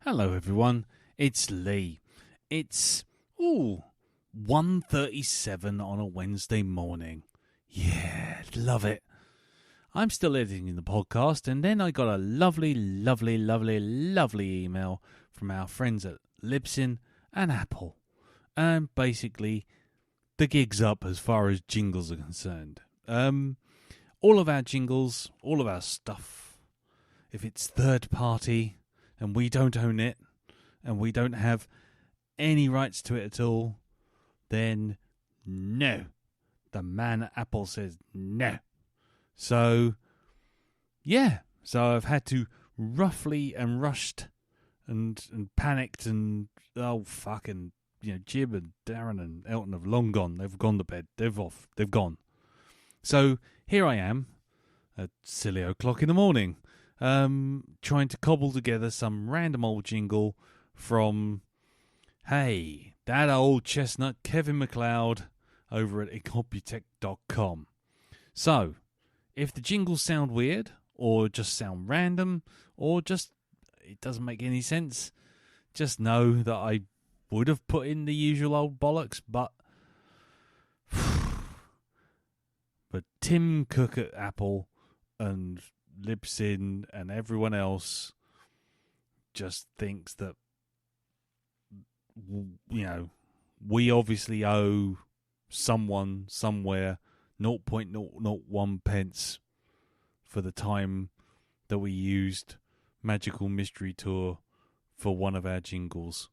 Hello everyone, it's Lee. It's 1:37 on a Wednesday morning. Yeah, love it. I'm still editing the podcast, and then I got a lovely email from our friends at Libsyn and Apple. And basically, the gig's up as far as jingles are concerned. All of our jingles, all of our stuff, if it's third party and we don't own it and we don't have any rights to it at all, then no. The man at Apple says no. So, yeah. So I've had to roughly and rushed and panicked and fucking, Jib and Darren and Elton have long gone. They've gone to bed. They've off. They've gone. So here I am at silly o'clock in the morning, trying to cobble together some random old jingle from, hey, that old chestnut Kevin MacLeod over at incompetech.com. So, if the jingles sound weird, or just sound random, or just it doesn't make any sense, just know that I would have put in the usual old bollocks, but Tim Cook at Apple and Libsyn and everyone else just thinks that, we obviously owe someone somewhere 0.001 pence for the time that we used Magical Mystery Tour for one of our jingles.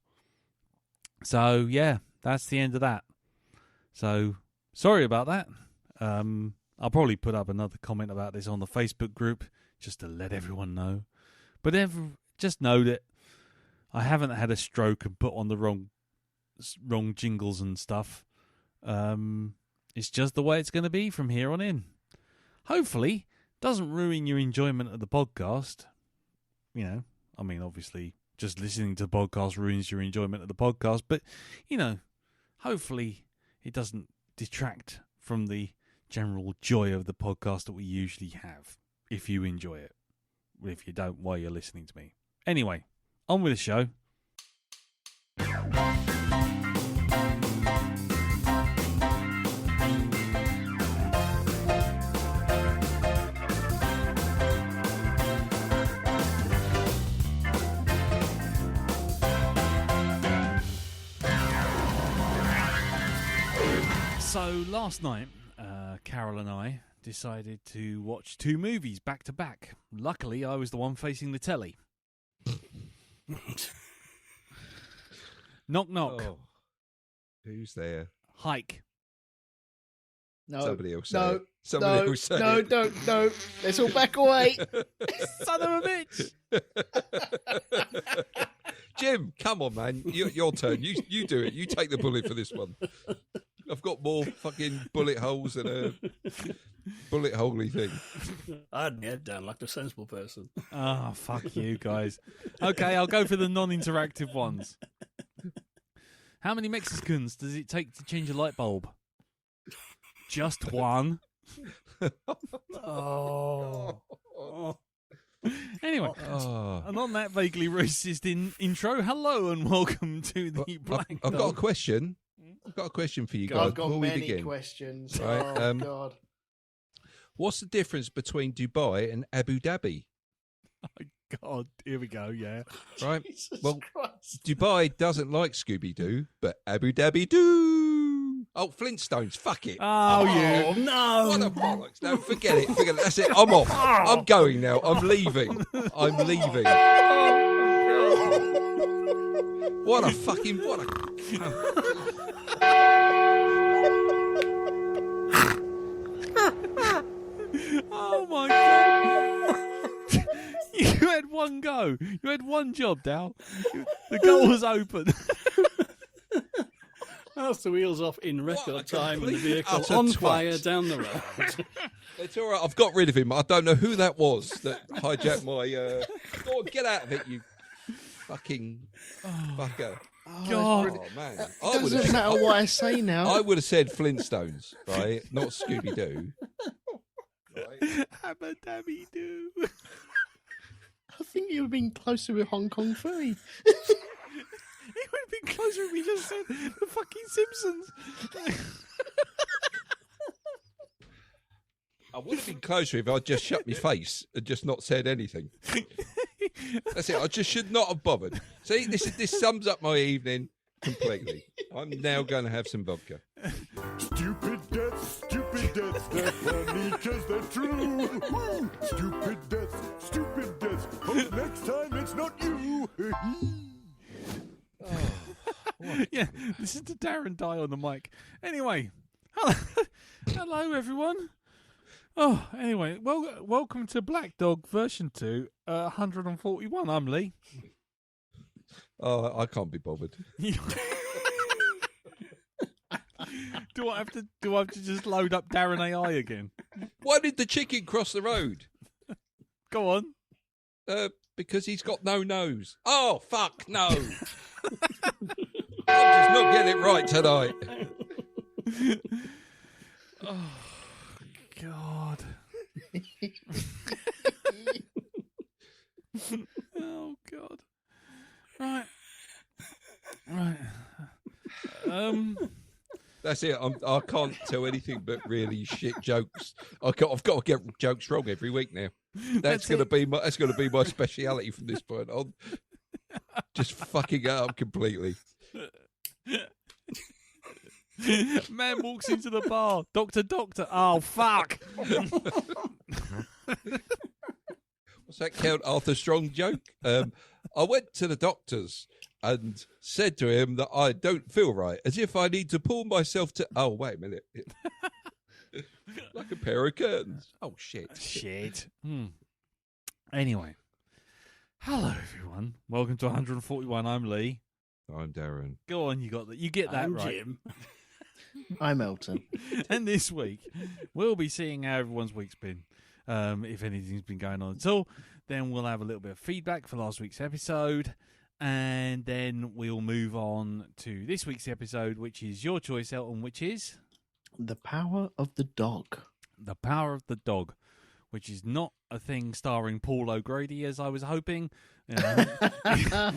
So, yeah, that's the end of that. So, sorry about that. I'll probably put up another comment about this on the Facebook group just to let everyone know. But just know that I haven't had a stroke and put on the wrong jingles and stuff. It's just the way it's going to be from here on in. Hopefully, doesn't ruin your enjoyment of the podcast. Obviously, just listening to the podcast ruins your enjoyment of the podcast. But, hopefully it doesn't detract from the general joy of the podcast that we usually have, if you enjoy it. If you don't, while you're listening to me. Anyway, on with the show. So last night, Carol and I decided to watch two movies back to back. Luckily, I was the one facing the telly. Knock, knock. Oh. Who's there? Hike. No. Somebody else say No. it. Somebody else say No, it. no. Let's all back away. Son of a bitch! Jim, come on, man. Your turn. You do it. You take the bullet for this one. I've got more fucking bullet holes than a bullet holey thing. I had my head down like a sensible person. Oh, fuck you guys. Okay, I'll go for the non-interactive ones. How many Mexicans does it take to change a light bulb? Just one. Oh. Anyway, and on that vaguely racist intro, hello and welcome to the Black I've got a Dog. question. I've got a question for you guys I've got before we many begin. questions. Right, Oh, God. What's the difference between Dubai and Abu Dhabi? Oh, God, here we go, yeah. Right? Jesus Well, Christ. Dubai doesn't like Scooby-Doo, but Abu Dhabi do. Oh, Flintstones, fuck it. Oh, you. Oh, no. What a bollocks. No, forget it. That's it. I'm off. I'm going now. I'm leaving. What a fucking... Oh, my God. You had one go. You had one job, Dal. The goal was open. That's the wheels off in record time and the complete vehicle utter on twat. fire down the road. It's all right. I've got rid of him. I don't know who that was that hijacked my... Go on, get out of it, you fucking fucker. God. Oh, man. It doesn't matter what I say now. I would have said Flintstones, right? Not Scooby-Doo. Right? Abba dabby doo. think you would have been closer with Hong Kong Free. It would have been closer if we just said the fucking Simpsons. I would have been closer if I'd just shut my face and just not said anything. That's it. I just should not have bothered. See, this sums up my evening completely. I'm now going to have some vodka. Stupid deaths, they're funny 'cause they're true. Woo! Stupid deaths. Hope next time it's not you. Yeah, listen to Darren die on the mic. Anyway, hello everyone. Oh, anyway, welcome to Black Dog version 2, 141. I'm Lee. Oh, I can't be bothered. Do I have to just load up Darren AI again? Why did the chicken cross the road? Go on. Because he's got no nose. Oh, fuck, no. I'm just not getting it right tonight. Oh, God. Oh, God. Right. That's it. I can't tell anything but really shit jokes. I've got to get jokes wrong every week now. That's going to be my speciality from this point on. Just fucking it up completely. Man walks into the bar. Doctor. Oh, fuck. What's that Count Arthur Strong joke? I went to the doctor's and said to him that I don't feel right, as if I need to pull myself to... Oh, wait a minute. Like a pair of curtains. Oh, shit. Anyway. Hello, everyone. Welcome to 141. I'm Lee. I'm Darren. Go on, you got that. You get that I'm right. Jim. I'm Elton. And this week, we'll be seeing how everyone's week's been. If anything's been going on at all, then we'll have a little bit of feedback for last week's episode. And then we'll move on to this week's episode, which is your choice, Elton, which is... The Power of the Dog. The Power of the Dog, which is not a thing starring Paul O'Grady, as I was hoping, but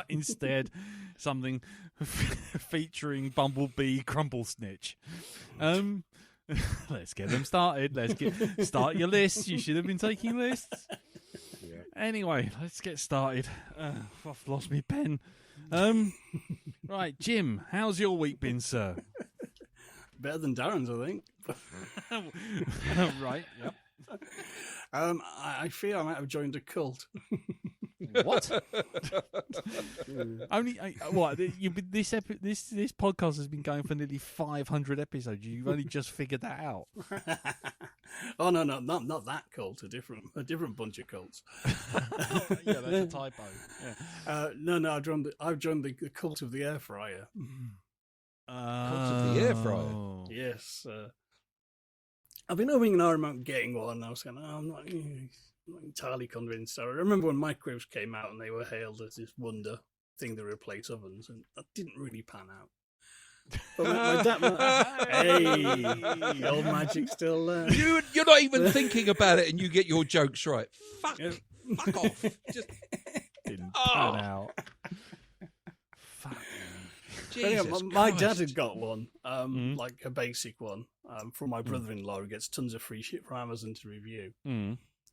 instead something featuring Bumblebee Crumplesnitch. Let's get them started. Start your lists. You should have been taking lists. Yeah. Anyway, let's get started. I've lost my pen. Right, Jim, how's your week been, sir? Better than Darren's, I think. Right, yep. I fear I might have joined a cult. What? Only what? This podcast has been going for nearly 500 episodes. You've only just figured that out. Oh no, not that cult. A different bunch of cults. Yeah, that's a typo. Yeah. No, I've joined the cult of the air fryer. Cult of the air fryer. Yes. I've been hoping an about getting one. I was going, I'm not entirely convinced. I remember when microwaves came out and they were hailed as this wonder thing to replace ovens, and that didn't really pan out. But my dad, hey, old magic still there. You're not even thinking about it, and you get your jokes right. Fuck off. Just didn't pan out. Fuck. Jesus my Christ. dad had got one, like a basic one, from my brother-in-law who gets tons of free shit from Amazon to review.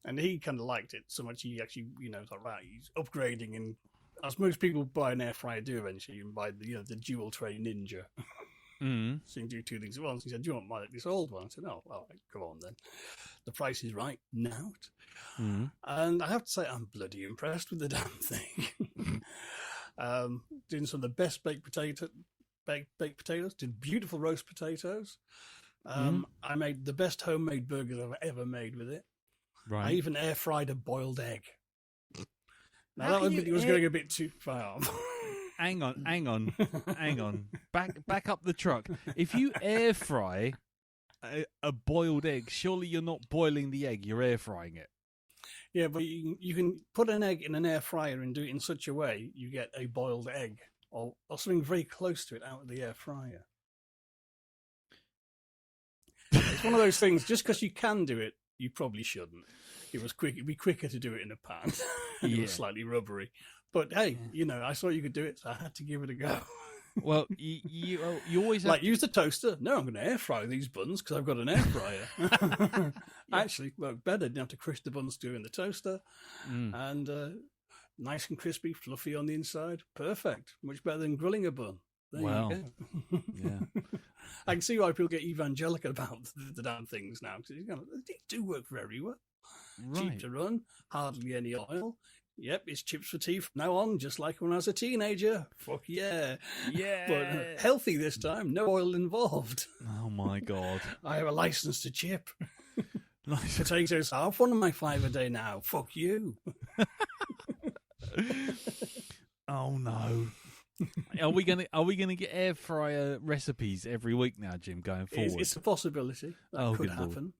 And he kind of liked it so much he actually, thought, right, he's upgrading, and as most people buy an air fryer do eventually, you can buy the dual tray Ninja. So you can do two things at once. He said, do you want this old one? I said, no, all right, go on then. The price is right now. And I have to say, I'm bloody impressed with the damn thing. Doing some of the best baked potatoes, did beautiful roast potatoes. I made the best homemade burgers I've ever made with it. Right. I even air fried a boiled egg. Now that was going a bit too far. Hang on. Back up the truck. If you air fry a boiled egg, surely you're not boiling the egg, you're air frying it. Yeah, but you can put an egg in an air fryer and do it in such a way you get a boiled egg or something very close to it out of the air fryer. It's one of those things, just because you can do it, you probably shouldn't. it was quick. It'd be quicker to do it in a pan. It Yeah. was slightly rubbery. But hey, I saw you could do it, so I had to give it a go. Well, you always have Like, use the toaster. No, I'm going to air fry these buns because I've got an air fryer. Actually, worked better. Didn't have to crush the buns to do in the toaster. And nice and crispy, fluffy on the inside. Perfect. Much better than grilling a bun. There Wow. you go. Yeah. I can see why people get evangelical about the damn things now, because they do work very well. Cheap Right. to run, hardly any oil. Yep, it's chips for tea from now on, just like when I was a teenager. Fuck yeah. Yeah. But healthy this time, no oil involved. Oh my god. I have a license to chip. Nice. Potatoes half one of my 5 a day now. Fuck you. Oh no. Are we gonna get air fryer recipes every week now, Jim? Going forward, It's a possibility. That Oh, could good Lord.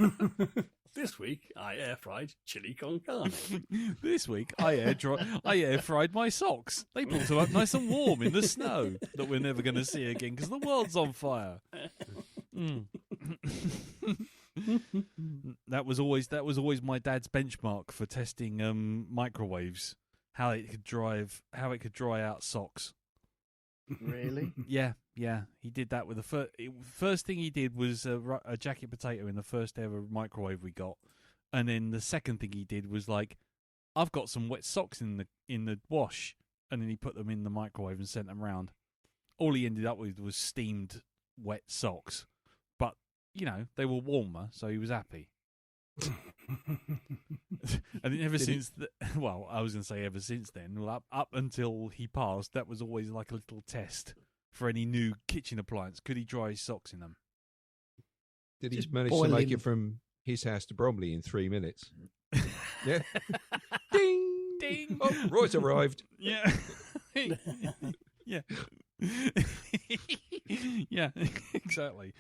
happen. This week, I air fried chili con carne. This week I air fried my socks. They brought them up nice and warm in the snow that we're never going to see again because the world's on fire. Mm. That was always my dad's benchmark for testing microwaves. How it could dry out socks. Really? Yeah. He did that with the first thing he did was a jacket potato in the first ever microwave we got, and then the second thing he did was like, I've got some wet socks in the wash, and then he put them in the microwave and sent them round. All he ended up with was steamed wet socks, but they were warmer, so he was happy. And ever since, well, I was going to say ever since then. Well, up until he passed, that was always like a little test for any new kitchen appliance. Could he dry his socks in them? Did he Just manage to boil make in. it from his house to Bromley in 3 minutes? Yeah. Ding! Ding! Oh, Roy's arrived. Yeah. Yeah. Yeah, exactly.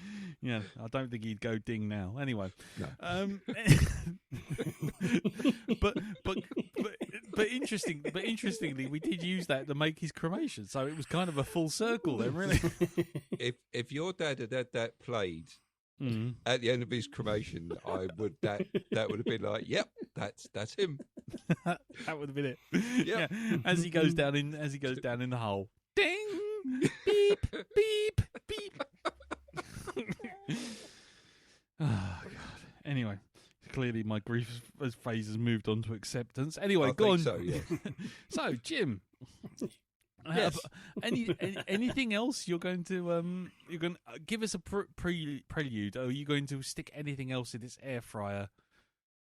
Yeah, I don't think he'd go ding now. Anyway, No. but interestingly, we did use that to make his cremation, so it was kind of a full circle then, really. If your dad had had that played Mm. at the end of his cremation, that would have been like, yep, that's him. That would have been it. Yep. Yeah, as he goes down in the hole, ding, beep, beep, beep. Oh God. Anyway, clearly my grief phase has moved on to acceptance. Anyway, I go on. think so, yeah. So, Jim. Yes. Anything else you're going to give us a prelude? Or are you going to stick anything else in this air fryer,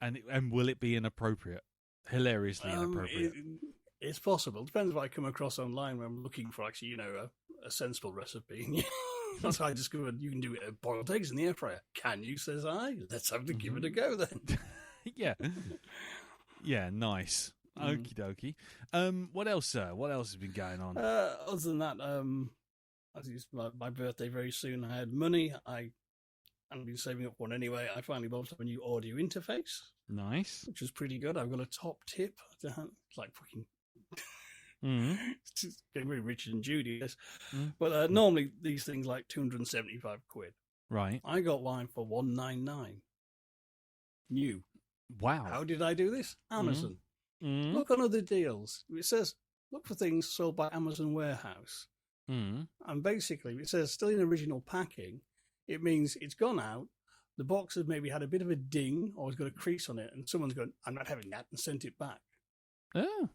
and will it be inappropriate, hilariously inappropriate? It's possible. Depends what I come across online when I'm looking for actually, a sensible recipe. That's how I discovered you can do boiled eggs in the air fryer. Can you? Says I. Let's have to give it a go then. Yeah, nice. Okie dokie. What else, sir? What else has been going on? Other than that, as it's my birthday very soon, I had money. I hadn't been saving up one anyway. I finally bought a new audio interface, Nice. which was pretty good. I've got a top tip. It's like fucking Mm. it's just getting very Richard and Judy. Yes. Mm. But normally these things like 275 quid. Right. I got mine for 199. New. Wow. How did I do this? Amazon. Mm. Look on other deals. It says look for things sold by Amazon Warehouse. Mm. And basically, it says still in original packing. It means it's gone out. The box has maybe had a bit of a ding or has got a crease on it, and someone's gone, I'm not having that, and sent it back. Oh,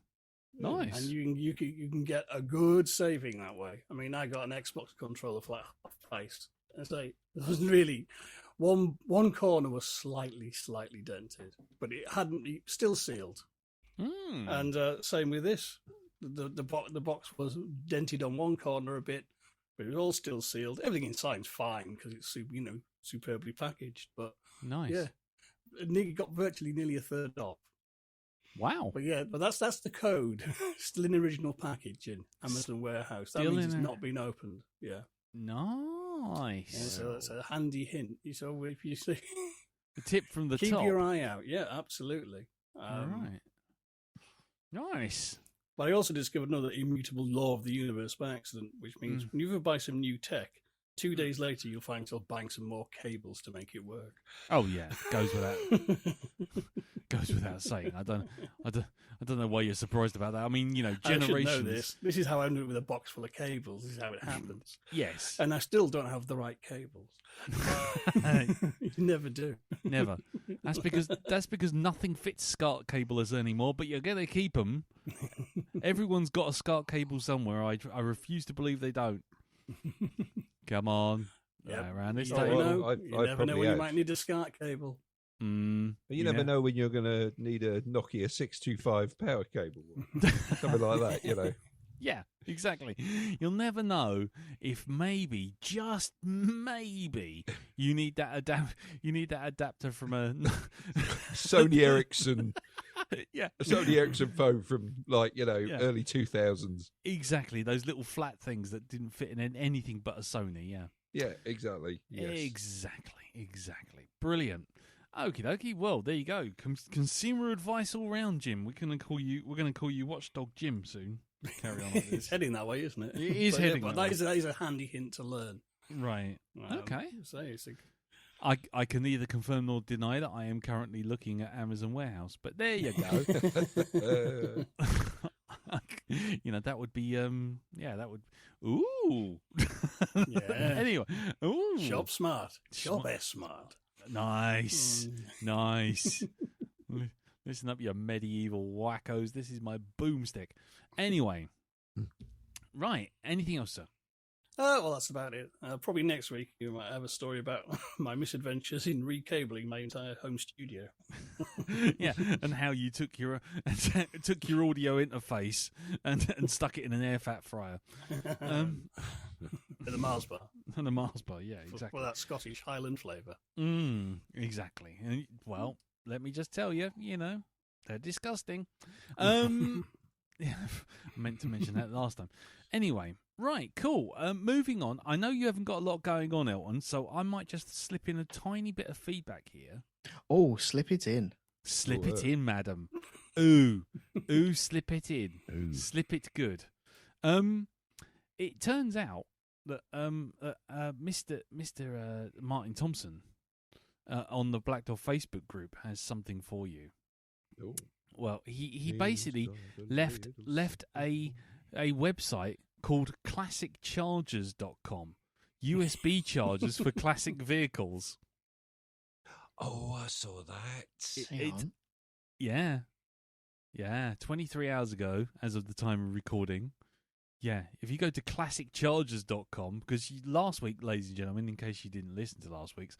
nice. And you can get a good saving that way. I mean, I got an Xbox controller for like half price. And so it was really one corner was slightly dented, but it still sealed. Mm. And same with this. The box was dented on one corner a bit, but it was all still sealed. Everything inside's fine because it's superbly packaged. But Nice. yeah, it got virtually nearly a third off. Wow. But yeah, but that's the code. Still in original package in Amazon Warehouse. That Still means in it's a- not been opened. Yeah. Nice. And so that's a handy hint. So if you see, A tip from the keep top. your eye out. Yeah, absolutely. All right. Nice. But I also discovered another immutable law of the universe by accident, which means when you ever buy some new tech, 2 days later, you'll find yourself buying some more cables to make it work. Oh yeah, goes without saying. I don't know why you're surprised about that. I mean, you know, generations. I should know this. This is how I ended up with a box full of cables. This is how it happens. Yes, And I still don't have the right cables. You never do. never. That's because nothing fits SCART cablers anymore. But you're gonna keep them. Everyone's got a SCART cable somewhere. I refuse to believe they don't. Come on, Yep. around this You Oh, table. never well, know. I You never know probably when you have. might need a SCART cable. Mm, You never know when you're going to need a Nokia 625 power cable, something like that. You know. Yeah, exactly. You'll never know if maybe, just maybe, you need that adapter from a Sony Ericsson, yeah, a Sony Ericsson phone from Yeah. early 2000s. exactly. Those little flat things that didn't fit in anything but a Sony. Yeah, Yeah, exactly. Yes. exactly. Brilliant. Okie dokie. Well, there you go. Consumer advice all round, Jim. We're gonna call you Watchdog Jim soon. Carry on like It's this. heading that way, isn't it? It is But heading but that way. that is a handy hint to learn. Right. Okay. So it's a, I can neither confirm nor deny that I am currently looking at Amazon Warehouse, but there you go. You know, that would be that would ooh. Yeah. Anyway, ooh. shop smart. Shop Smart. S smart. Nice. Mm. Nice. Listen up, you medieval wackos. This is my boomstick. Anyway. Right. Anything else, sir? Well, that's about it. Probably next week you might have a story about my misadventures in recabling my entire home studio. Yeah, and how you took your audio interface and stuck it in an air fat fryer. With a Mars bar. And a Mars bar, yeah, exactly. For that Scottish Highland flavour. Exactly. And, well, let me just tell you, they're disgusting. Yeah, I meant to mention that last time. Anyway, right, cool. Moving on. I know you haven't got a lot going on, Elton, so I might just slip in a tiny bit of feedback here. Oh, slip it in. Slip it in, madam. Ooh, slip it in. Slip it good. It turns out that Mr. Martin Thompson on the Black Dog Facebook group has something for you. Ooh. Well, he basically left a website called classicchargers.com. USB chargers for classic vehicles. Oh, I saw that. Hang on. Yeah, 23 hours ago, as of the time of recording. Yeah, if you go to classicchargers.com, because last week, ladies and gentlemen, in case you didn't listen to last week's,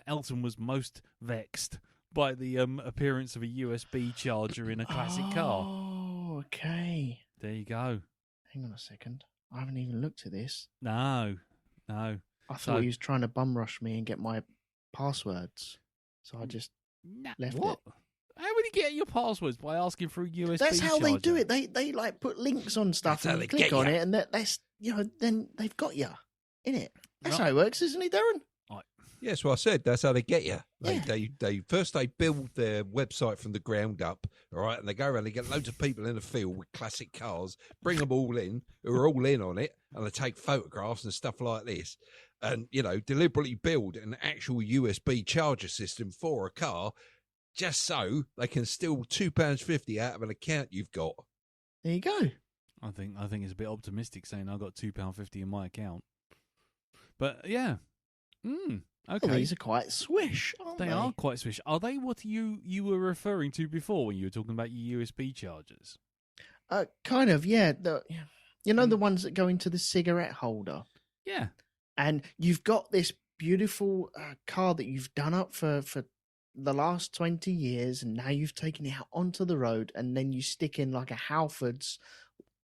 Elton was most vexed by the appearance of a USB charger in a classic car. Oh, okay. There you go. Hang on a second. I haven't even looked at this. No. I So- thought he was trying to bum rush me and get my passwords. So I just left what? it. How would he get your passwords? By asking for a USB That's how they do charger? it. They like put links on stuff That's how and they you click get on ya. it and that's then they've got you in it. That's Right. how it works, isn't it, Darren? Yes, well, I said that's how they get you. Yeah. They first build their website from the ground up, all right, and they go around. They get loads of people in the field with classic cars, bring them all in, who are all in on it, and they take photographs and stuff like this, and deliberately build an actual USB charger system for a car, just so they can steal £2.50 out of an account you've got. There you go. I think it's a bit optimistic saying I got £2.50 in my account. But yeah. Okay. Well, these are quite swish, aren't they? They are quite swish. Are they what you were referring to before when you were talking about your USB chargers? Kind of, yeah. The ones that go into the cigarette holder. Yeah. And you've got this beautiful car that you've done up for the last 20 years, and now you've taken it out onto the road, and then you stick in like a Halfords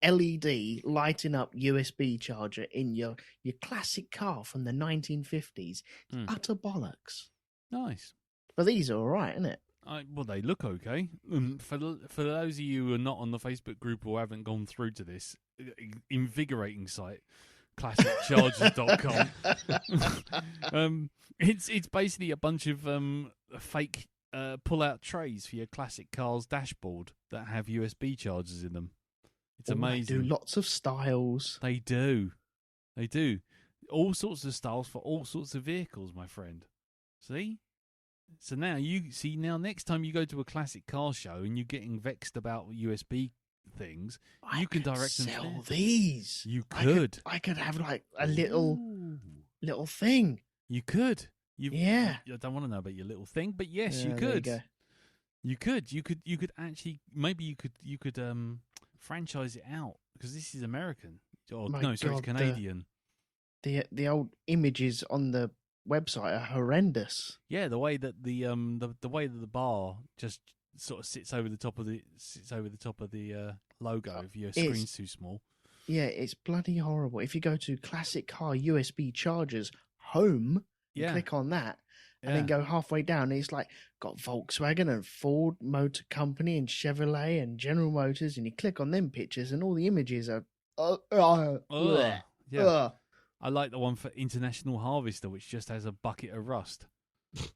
LED lighting up USB charger in your classic car from the 1950s. Utter bollocks. Nice. But these are all right, isn't it? Well, they look okay. For those of you who are not on the Facebook group or haven't gone through to this invigorating site, classicchargers.com. It's basically a bunch of fake pull-out trays for your classic car's dashboard that have USB chargers in them. It's amazing. They do lots of styles. They do. all sorts of styles for all sorts of vehicles, my friend. See? So now next time you go to a classic car show and you're getting vexed about USB things, you can direct them. Sell these. You could. I could have like a little thing. You could. Yeah. I don't want to know about your little thing, but yes, Yeah, you there could. You could. You could actually. Maybe you could franchise it out because this is American. Oh My no, sorry, it's God, Canadian. The old images on the website are horrendous. Yeah, the way that the way that the bar just sort of sits over the top of the logo if your screen's too small. Yeah, it's bloody horrible. If you go to classic car USB chargers home, Yeah. click on that, and then go halfway down, and it's like got Volkswagen and Ford Motor Company and Chevrolet and General Motors, and you click on them pictures, and all the images are. Yeah. I like the one for International Harvester, which just has a bucket of rust.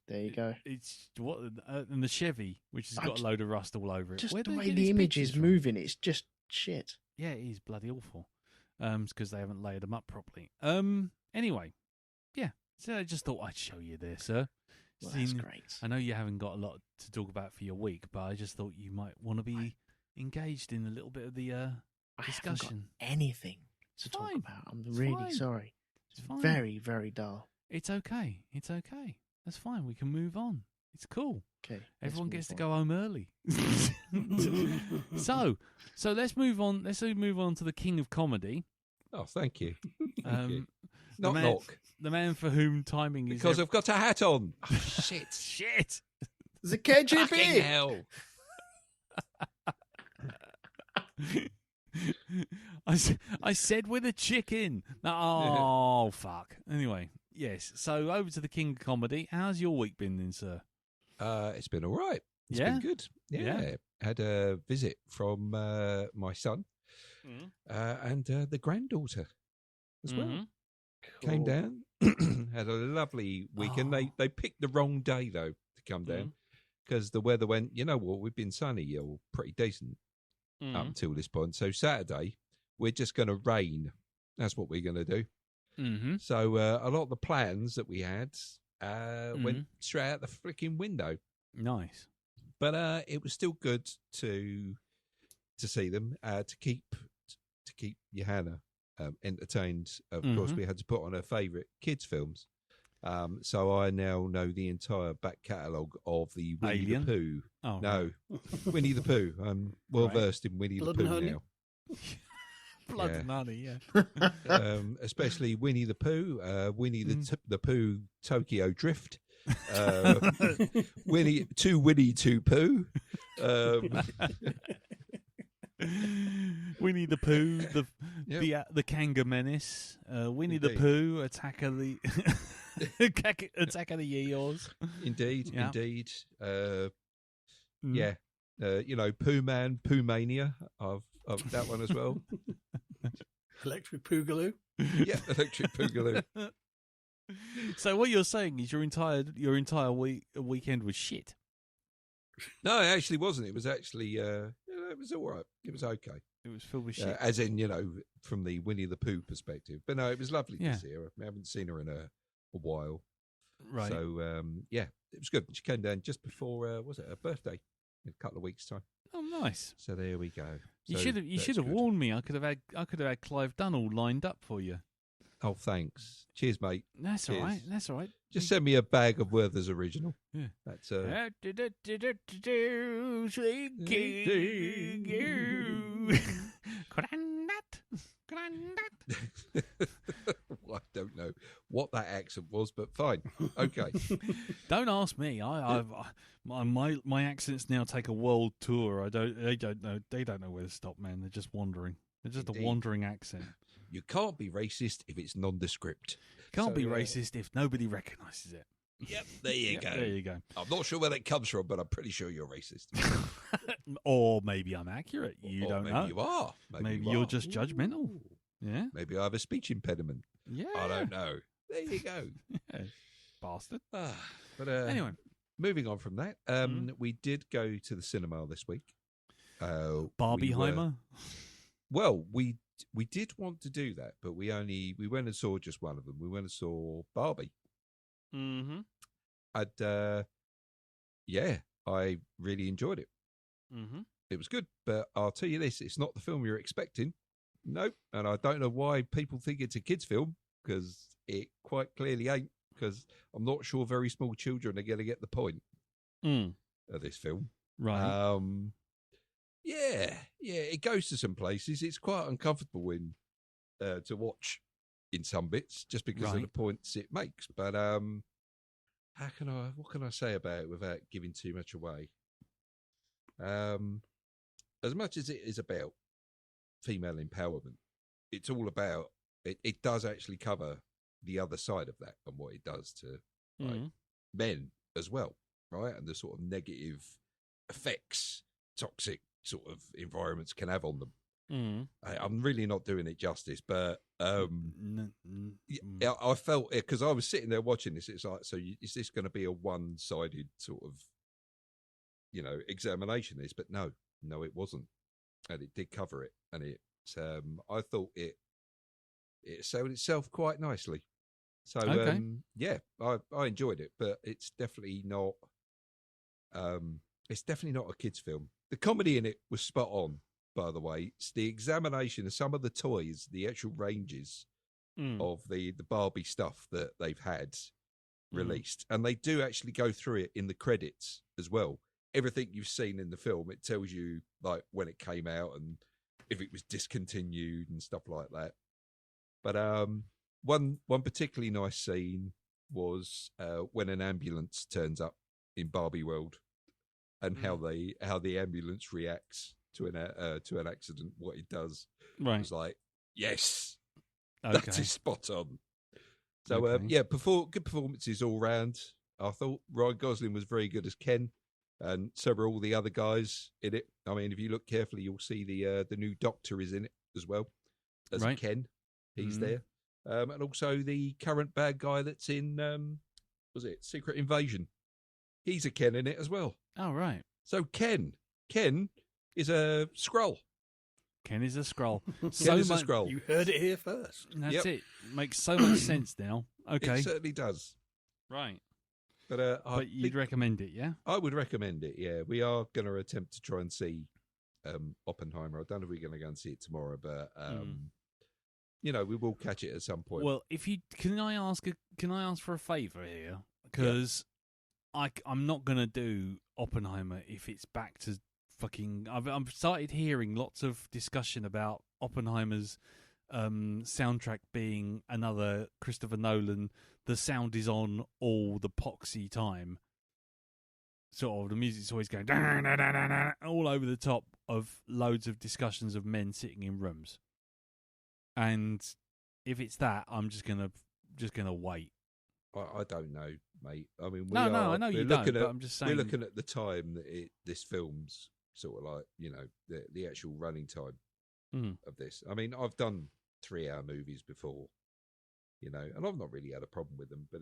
There you go. It's and the Chevy, which has got a load of rust all over it. Just Where the do they way get the these image pictures is from? moving, it's just shit. Yeah, it is bloody awful. It's because they haven't layered them up properly. Anyway, yeah. So I just thought I'd show you this, sir. Well, that's great. I know you haven't got a lot to talk about for your week, but I just thought you might want to be engaged in a little bit of the I haven't got discussion. anything to talk fine. about. I'm It's really fine. sorry. It's fine. Very, very dull. It's okay. It's okay. That's fine. We can move on. It's cool. Okay. Everyone gets to go home early. so let's move on. Let's move on to the king of comedy. Oh, thank you. Thank you. The man, Knock. the man for whom timing is Because I've got a hat on. Oh, shit. shit. The Fucking KGB. hell. I said with a chicken. Oh, fuck. Anyway, yes. So over to the king of comedy. How's your week been then, sir? It's been all right. It's Yeah? been good. Yeah. Had a visit from my son and the granddaughter as well. Mhm. Came down, had a lovely weekend. Oh. They picked the wrong day, though, to come down because the weather went, you know what, we've been sunny or pretty decent up until this point. So Saturday, we're just going to rain. That's what we're going to do. Mm-hmm. So a lot of the plans that we had went straight out the freaking window. Nice. But it was still good to see them, to keep Johanna entertained. Of course, we had to put on her favourite kids' films. So I now know the entire back catalogue of the Winnie Alien? the Pooh. Oh, No, Winnie the Pooh. I'm well versed in Winnie Blood the and Pooh Honey? now. Blood Yeah. and honey, yeah. Especially Winnie the Pooh, Winnie the Pooh Tokyo Drift, Winnie Two Pooh. Winnie the Pooh, Yep. the Kanga Menace, Winnie the Indeed. Pooh, Attack of the Attack of the Eeyores. Indeed, Yeah. indeed. Mm. Yeah, you know, Pooh Man, Pooh Mania. I've that one as well. Electric Poogaloo. Yeah, Electric Poogaloo. So what you're saying is your entire weekend was shit. No, it actually wasn't. It was actually, it was all right. It was okay. It was filled with shit. As in, you know, from the Winnie the Pooh perspective. But no, it was lovely Yeah. to see her. I haven't seen her in a while. Right. So, yeah, it was good. She came down just before, was it her birthday? In a couple of weeks' time. Oh, nice. So there we go. You So should have that's good. warned me. I could have had Clive Dunn all lined up for you. Oh, thanks. Cheers, mate. That's all Cheers. right. That's all right. Just send me a bag of Werther's original. Yeah. That's Sweet king. I don't know what that accent was, but fine. Okay. Don't ask me. My accents now take a world tour. They don't know where to stop, man. They're just wandering. They're just Indeed. a wandering accent. You can't be racist if it's nondescript. Can't So, be racist if nobody recognises it. Yep, there you go. There you go. I'm not sure where that comes from, but I'm pretty sure you're racist. Or maybe I'm accurate. You Or don't maybe know. you are. Maybe you you're are. just judgmental. Ooh. Yeah. Maybe I have a speech impediment. Yeah. I don't know. There you go. Yeah. Bastard. But Anyway. moving on from that, we did go to the cinema this week. Barbieheimer. Well, we we did want to do that, but we went and saw just one of them. We went and saw Barbie. Mm-hmm. And yeah, I really enjoyed it. Mm-hmm. It was good, but I'll tell you this: it's not the film you're expecting. Nope, and I don't know why people think it's a kids' film, because it quite clearly ain't. Because I'm not sure very small children are going to get the point of this film. Right. Yeah, it goes to some places. It's quite uncomfortable to watch in some bits, just because of the points it makes. But what can I say about it without giving too much away? As much as it is about female empowerment, it's all about it does actually cover the other side of that and what it does to men as well, right? And the sort of negative effects toxic sort of environments can have on them. I'm really not doing it justice, but I felt it because I was sitting there watching this. It's like, so is this going to be a one-sided sort of, examination? But no, it wasn't, and it did cover it, and it. I thought it sold itself quite nicely. So yeah, I enjoyed it, but it's definitely not. It's definitely not a kids' film. The comedy in it was spot on, by the way. It's the examination of some of the toys, the actual ranges of the Barbie stuff that they've had released. And they do actually go through it in the credits as well. Everything you've seen in the film, it tells you like when it came out and if it was discontinued and stuff like that. But one particularly nice scene was when an ambulance turns up in Barbie World, and how the ambulance reacts to an accident, what it does. Right. It's like, yes, that is spot on. So good performances all round. I thought Ryan Gosling was very good as Ken, and so were all the other guys in it. I mean, if you look carefully, you'll see the new Doctor is in it as well as Ken. He's there, and also the current bad guy that's in was it Secret Invasion? He's a Ken in it as well. Oh, right. So Ken is a Skrull. Ken is a Skrull. A Skrull. You heard it here first. That's it. Makes so much sense now. Okay. It certainly does. Right. But you'd recommend it, yeah? I would recommend it, yeah. We are going to attempt to try and see Oppenheimer. I don't know if we're going to go and see it tomorrow, but we will catch it at some point. Well, can I ask for a favour here? Because I'm not going to do Oppenheimer if it's back to fucking. I've started hearing lots of discussion about Oppenheimer's soundtrack being another Christopher Nolan. The sound is on all the poxy time. Sort of the music's always going all over the top of loads of discussions of men sitting in rooms. And if it's that, I'm just gonna wait. I don't know, mate. I mean, I know you don't. But I'm just saying we're looking at the time that this film's sort of like the actual running time of this. I mean, I've done 3-hour movies before, and I've not really had a problem with them. But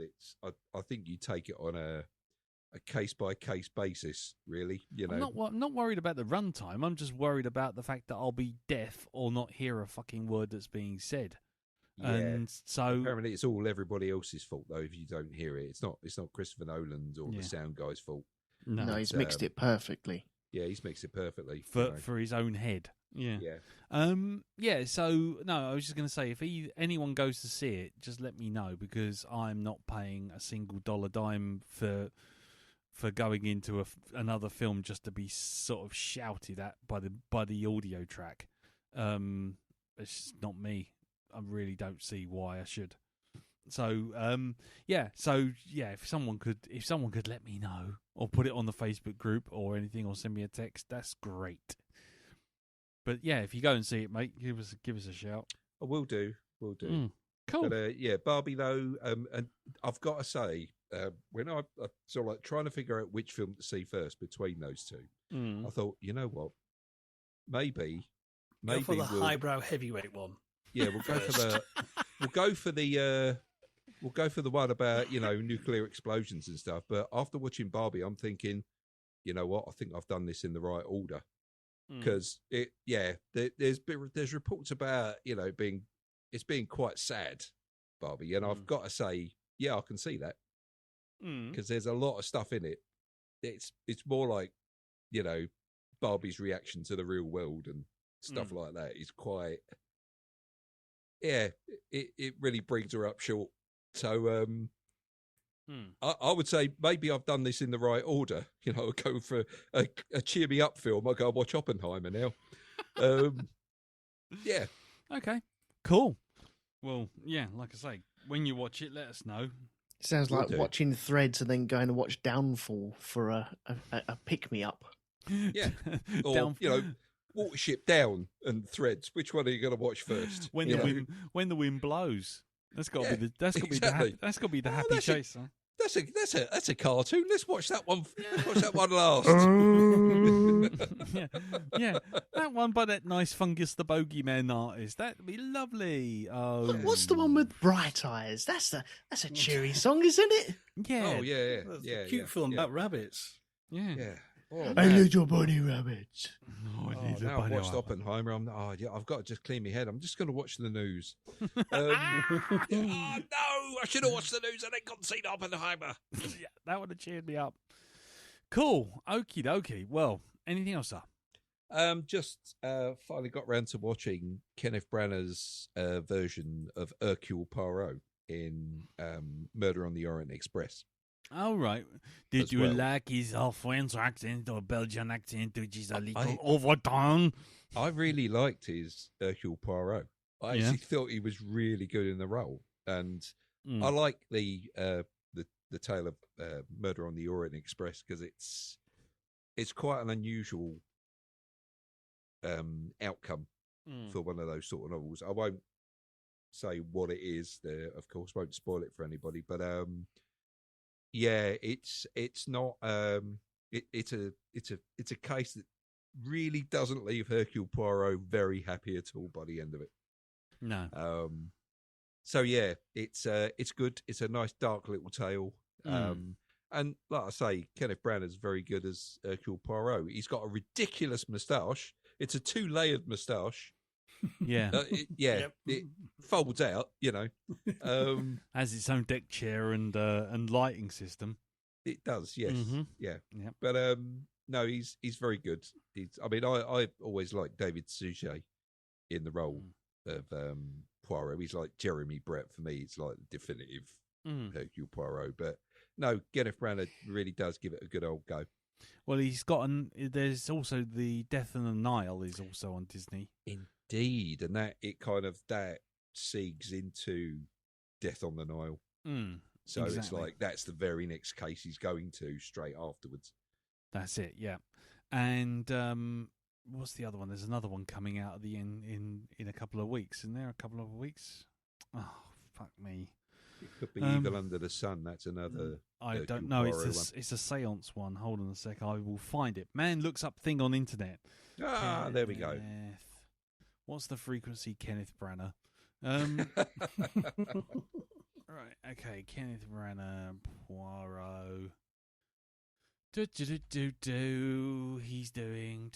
I think you take it on a case by case basis, really. I'm not worried about the runtime. I'm just worried about the fact that I'll be deaf or not hear a fucking word that's being said. Yeah. And so apparently it's all everybody else's fault though if you don't hear it. It's not Christopher Nolan's or the sound guy's fault. No, he's mixed it perfectly. Yeah, he's mixed it perfectly for his own head. Yeah. So no, I was just going to say if anyone goes to see it, just let me know because I'm not paying a single dollar dime for going into another film just to be sort of shouted at by the audio track. It's just not me. I really don't see why I should. So, if someone could let me know or put it on the Facebook group or anything or send me a text, that's great. But yeah, if you go and see it, mate, give us a shout. I will do. Cool. But Barbie though, and I've got to say, when I sort of like trying to figure out which film to see first between those two, I thought, you know what, maybe go for the highbrow heavyweight one. Yeah, we'll go for the one about nuclear explosions and stuff. But after watching Barbie, I'm thinking, you know what? I think I've done this in the right order. because there's reports about it's being quite sad, Barbie, and I've got to say, yeah, I can see that because there's a lot of stuff in it. It's more like Barbie's reaction to the real world and stuff like that is quite. Yeah, it really brings her up short. So I would say maybe I've done this in the right order. Go for a cheer me up film. I go and watch Oppenheimer now. Yeah. Okay. Cool. Well, yeah, like I say, when you watch it, let us know. Sounds like watching Threads and then going to watch Downfall for a pick me up. Yeah. Or Watership Down and Threads. Which one are you going to watch first? When the wind blows. That's got to be the happy chase. Huh? That's a cartoon. Let's watch that one. Let's watch that one last. yeah, that one by that nice Fungus the Bogeyman artist. That'd be lovely. Oh, what's the one with Bright Eyes? That's a cheery song, isn't it? Yeah. Oh yeah. That's a cute film about rabbits. Yeah. Yeah. Oh, I need your bunny rabbits. Now I've watched Oppenheimer. I've got to just clean my head. I'm just going to watch the news. No, I should have watched the news and then gone and seen Oppenheimer. Yeah, that would have cheered me up. Cool. Okie dokie. Well, anything else, sir? Just finally got round to watching Kenneth Branagh's version of Hercule Poirot in Murder on the Orient Express. All right. Did you like his French accent or Belgian accent, which is a little overdone? I really liked his Hercule Poirot. I actually thought he was really good in the role, and I like the tale of Murder on the Orient Express because it's quite an unusual outcome for one of those sort of novels. I won't say what it is. There, of course, won't spoil it for anybody, but. Yeah, it's not. It's a case that really doesn't leave Hercule Poirot very happy at all by the end of it. No. So yeah, it's good. It's a nice dark little tale. And like I say, Kenneth Branagh's very good as Hercule Poirot. He's got a ridiculous moustache. It's a 2-layered moustache. Yeah. It folds out, has its own deck chair and lighting system. It does, yes. Mm-hmm. Yeah. Yep. But no, he's very good. I always liked David Suchet in the role of Poirot. He's like Jeremy Brett for me. It's like the definitive Hercule Poirot. But no, Kenneth Branagh really does give it a good old go. Well, there's also the Death on the Nile is also on Disney. Indeed, and that segues into Death on the Nile. So exactly. It's like that's the very next case he's going to straight afterwards. That's it, yeah. And what's the other one? There's another one coming out at the end in a couple of weeks. Isn't there a couple of weeks? Oh, fuck me. It could be Evil Under the Sun. That's another. I don't know. It's a seance one. Hold on a sec. I will find it. Man looks up thing on internet. There we go. What's the frequency, Kenneth Branagh? Right. Okay. Kenneth Branagh, Poirot. He's doing.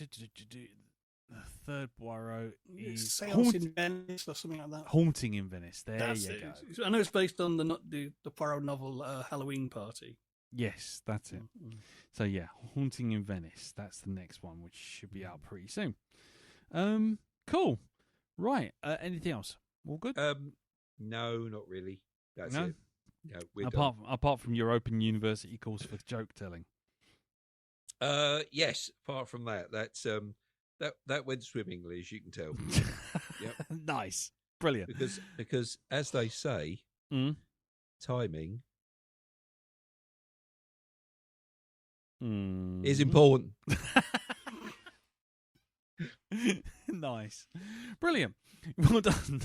The third Poirot is Seance in Venice or something like that. Haunting in Venice. That's it. Go. I know it's based on the Poirot novel Halloween Party. Yes, that's it. So yeah, Haunting in Venice. That's the next one, which should be out pretty soon. Cool. Right. Anything else? All good? No, not really. That's no? it. No, we're done. Apart from your Open University course for joke telling. Yes. Apart from that, that's that went swimmingly, as you can tell. Yep. Nice. Brilliant. Because as they say, timing is important. Nice. Brilliant. Well done.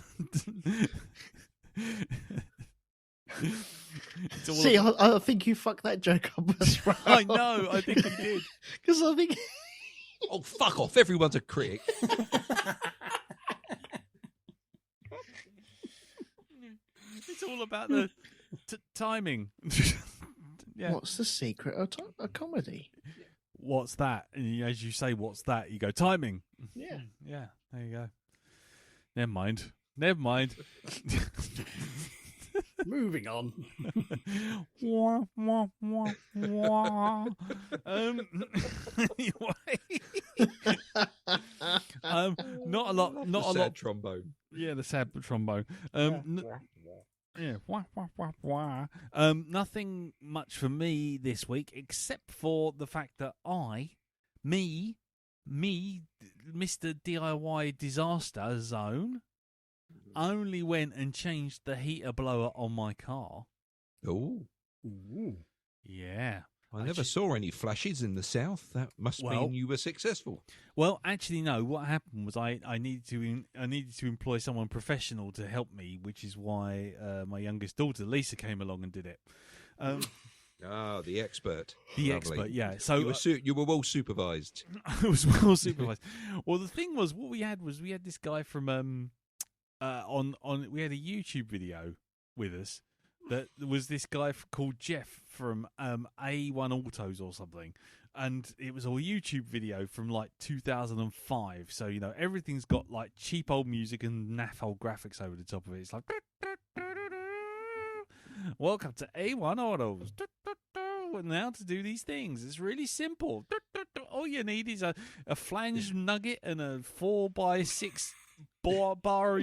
See, I think you fucked that joke up as well. I know, I think you did. Because I think... Oh, fuck off. Everyone's a critic. It's all about the timing. Yeah. What's the secret of a comedy? What's that? And as you say, what's that? You go, timing. Yeah, there you go. Never mind. Moving on. Wah, wah, wah, wah. Anyway, not a lot. Not a Sad lot. trombone. Yeah, the sad trombone. Yeah, wah, wah, wah, wah. Nothing much for me this week, except for the fact that me, Mr. DIY Disaster Zone, only went and changed the heater blower on my car. Oh, Yeah. I never saw any flashes in the south. That must mean you were successful. Well, actually, no. What happened was I needed to employ someone professional to help me, which is why my youngest daughter Lisa came along and did it. The expert. The Lovely. expert, yeah. So you were well supervised. I was well supervised. Well, the thing was, what we had this guy from we had a YouTube video with us. That was this guy called Jeff from A1 Autos or something, and it was a YouTube video from like 2005. So everything's got like cheap old music and naff old graphics over the top of it. It's like, welcome to A1 Autos. Now to do these things, it's really simple. All you need is a flange nugget and a 4x6 bar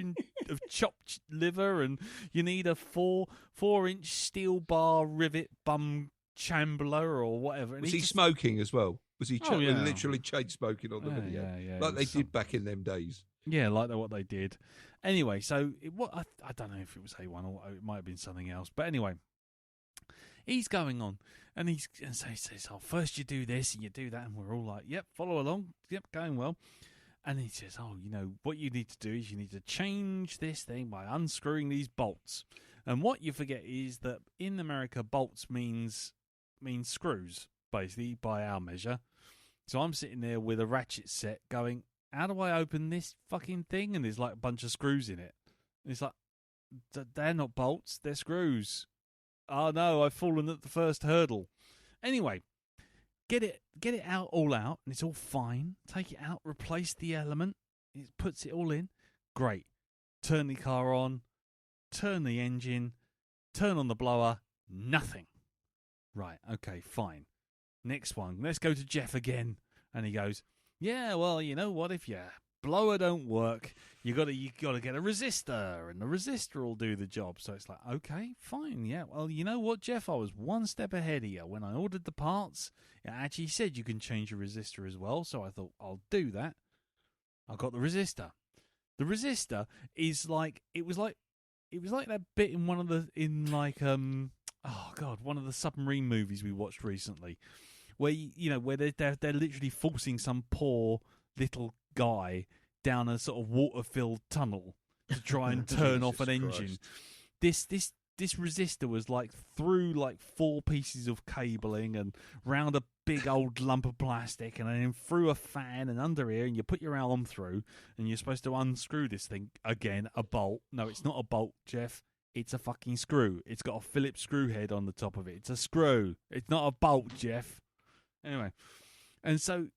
of chopped liver, and you need a 4-inch steel bar rivet bum chambler or whatever. And Was he smoking as well? Was he yeah. literally chain smoking on the video? Yeah, like they did back in them days. Yeah, like what they did. Anyway, so I don't know if it was A1 or it might have been something else. But anyway, he's going on, and so he says, "Oh, first you do this and you do that," and we're all like, "Yep, follow along. Yep, going well." And he says, "Oh, what you need to do is you need to change this thing by unscrewing these bolts." And what you forget is that in America, bolts means screws, basically, by our measure. So I'm sitting there with a ratchet set going, how do I open this fucking thing? And there's like a bunch of screws in it. And it's like, they're not bolts, they're screws. Oh no, I've fallen at the first hurdle. Anyway, get it all out, and it's all fine. Take it out, replace the element. It puts it all in. Great. Turn the car on, turn the engine, turn on the blower. Nothing. Right, okay, fine. Next one. Let's go to Jeff again. And he goes, yeah, well, you know what? If your blower don't work, you gotta get a resistor, and the resistor will do the job. So it's like, okay, fine, yeah. Well, you know what, Jeff? I was one step ahead of you. When I ordered the parts, it actually said you can change your resistor as well. So I thought, I'll do that. I got the resistor. The resistor is like it was like that bit in one of the one of the submarine movies we watched recently, where where they're literally forcing some poor little guy down a sort of water-filled tunnel to try and turn off an engine. This resistor was like through like 4 pieces of cabling and round a big old lump of plastic, and then through a fan and under here, and you put your arm through, and you're supposed to unscrew this thing again. A bolt? No, it's not a bolt, Jeff. It's a fucking screw. It's got a Phillips screw head on the top of it. It's a screw. It's not a bolt, Jeff. Anyway, and so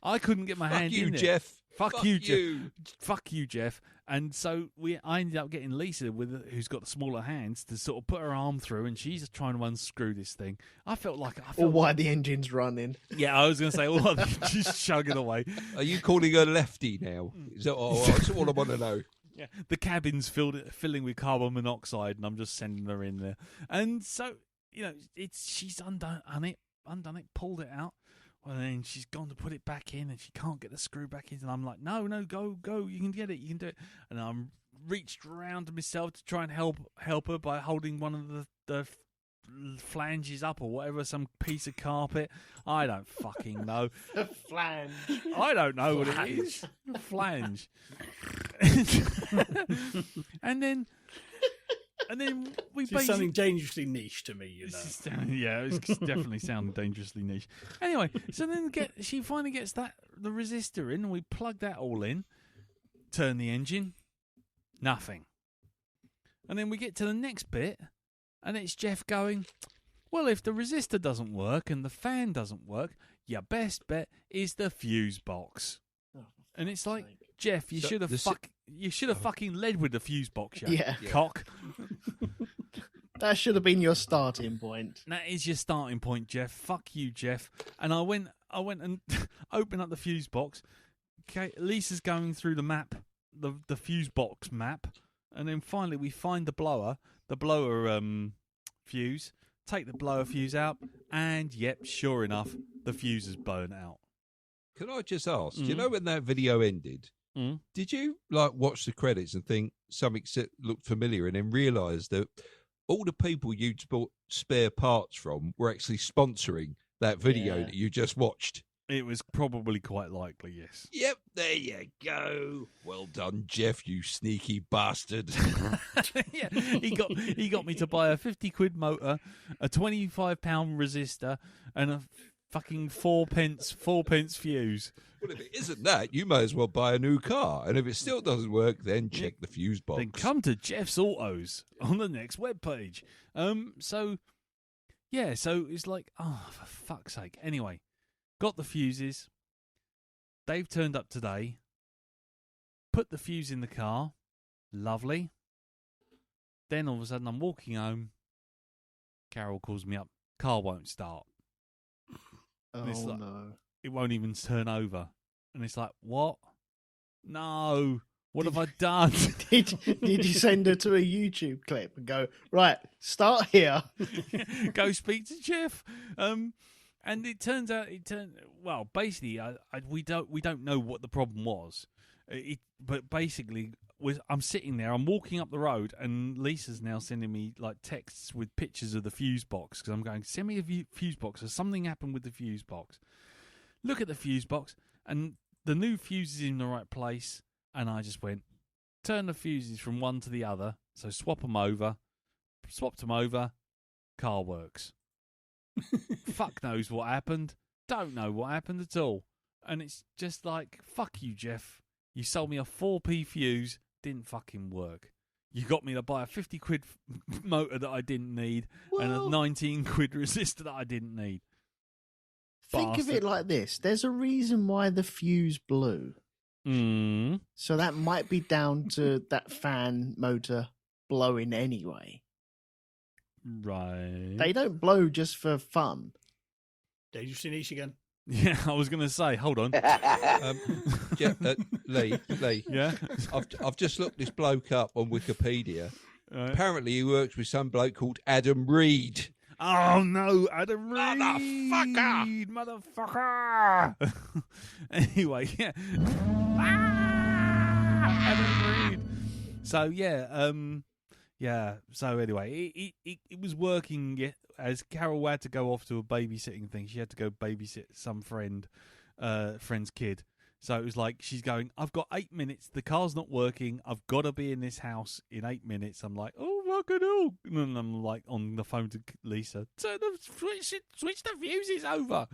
I couldn't get my hand in there. Jeff. Fuck you, Jeff. Fuck you, Jeff. And so I ended up getting Lisa, who's got the smaller hands, to sort of put her arm through, and she's trying to unscrew this thing. I felt while the engine's running. Yeah, I was going to say, she's chugging away. Are you calling her lefty now? Is that that's all I want to know. Yeah, the cabin's filling with carbon monoxide, and I'm just sending her in there. And so, she's undone it, pulled it out. Well, then she's gone to put it back in, and she can't get the screw back in. And I'm like, no, go, you can get it, you can do it. And I'm reached around to myself to try and help her by holding one of the flanges up or whatever, some piece of carpet. I don't fucking know. Flange. I don't know what it is. Flange. And then we it's something dangerously niche to me, it's definitely sounding dangerously niche. Anyway, so then she finally gets the resistor in, and we plug that all in, turn the engine, nothing. And then we get to the next bit, and it's Jeff going, well, if the resistor doesn't work and the fan doesn't work, your best bet is the fuse box. And it's like, Jeff, you So should have fucking led with the fuse box, Yeah. cock. That should have been your starting point. That is your starting point, Jeff. Fuck you, Jeff. And I went and opened up the fuse box. Okay, Lisa's going through the map, the fuse box map, and then finally we find the blower fuse. Take the blower fuse out, and yep, sure enough, the fuse is blown out. Can I just ask? You know when that video ended? Did you watch the credits and think something looked familiar, and then realise that all the people you'd bought spare parts from were actually sponsoring that video that you just watched? It was probably quite likely, yes. Yep, there you go. Well done, Jeff, you sneaky bastard. Yeah, he got me to buy a 50 quid motor, a 25 pound resistor, and a fucking 4 pence fuse. Well, if it isn't that, you may as well buy a new car. And if it still doesn't work, then check the fuse box. Then come to Jeff's Autos on the next webpage. So it's like, oh, for fuck's sake. Anyway, got the fuses. They've turned up today. Put the fuse in the car. Lovely. Then all of a sudden I'm walking home. Carol calls me up. Car won't start. Oh, like, no. It won't even turn over. And it's like, what? No. What have I done? Did you send her to a YouTube clip and go, right, start here? Go speak to Jeff. And it turns out, well, basically, we don't know what the problem was. But basically, I'm sitting there, I'm walking up the road, and Lisa's now sending me texts with pictures of the fuse box, because I'm going, send me a fuse box. Has something happened with the fuse box? Look at the fuse box, and the new fuse is in the right place, and I just went, turn the fuses from one to the other, so swapped them over, car works. Fuck knows what happened, don't know what happened at all, and it's just like, fuck you, Jeff, you sold me a 4p fuse, didn't fucking work. You got me to buy a 50 quid motor that I didn't need, and a 19 quid resistor that I didn't need. Think of it like this. There's a reason why the fuse blew. So that might be down to that fan motor blowing anyway. Right. They don't blow just for fun. Dangerous niche again. Yeah, I was going to say, hold on. Lee. Yeah? I've just looked this bloke up on Wikipedia. Right. Apparently he works with some bloke called Adam Reed. Oh, no, Adam Reed. Motherfucker. Anyway, yeah. Adam Reed. So, so anyway, it was working as Carol had to go off to a babysitting thing. She had to go babysit some friend's kid. So it was like, she's going, I've got 8 minutes. The car's not working. I've got to be in this house in 8 minutes. I'm like, oh, fucking hell. And I'm like on the phone to Lisa. Turn the switch the fuses over.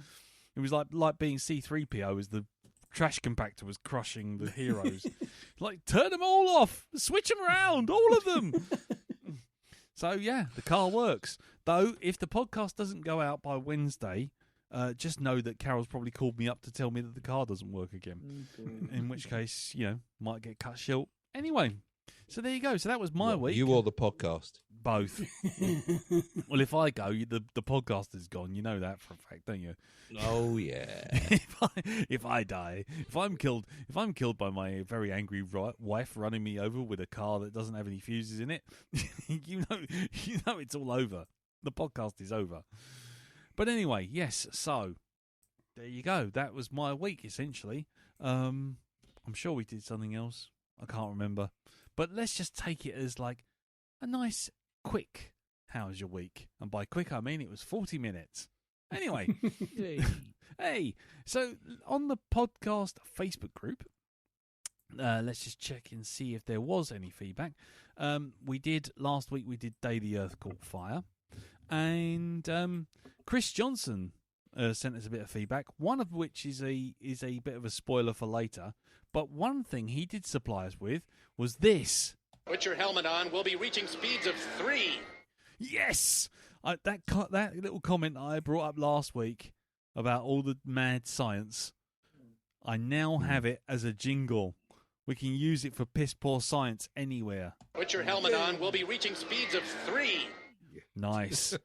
It was like being C-3PO as the trash compactor was crushing the heroes. Like, turn them all off. Switch them around. All of them. So, yeah, the car works. Though, if the podcast doesn't go out by Wednesday, just know that Carol's probably called me up to tell me that the car doesn't work again. In which case, might get cut short. Anyway, so there you go. So that was my week. You or the podcast? Both. Well, if I go, the podcast is gone. You know that for a fact, don't you? Oh yeah. If I die, if I'm killed by my very angry wife running me over with a car that doesn't have any fuses in it, you know it's all over. The podcast is over. But anyway, yes. So there you go. That was my week essentially. I'm sure we did something else. I can't remember. But let's just take it as like a nice, quick, how's your week? And by quick, I mean it was 40 minutes. Anyway, hey, so on the podcast Facebook group, let's just check and see if there was any feedback. Last week we did Day the Earth Caught Fire. And Chris Johnson sent us a bit of feedback, one of which is a bit of a spoiler for later. But one thing he did supply us with was this. Put your helmet on. We'll be reaching speeds of 3. Yes! That little comment I brought up last week about all the mad science, I now have it as a jingle. We can use it for piss poor science anywhere. Put your helmet on. We'll be reaching speeds of 3. Nice.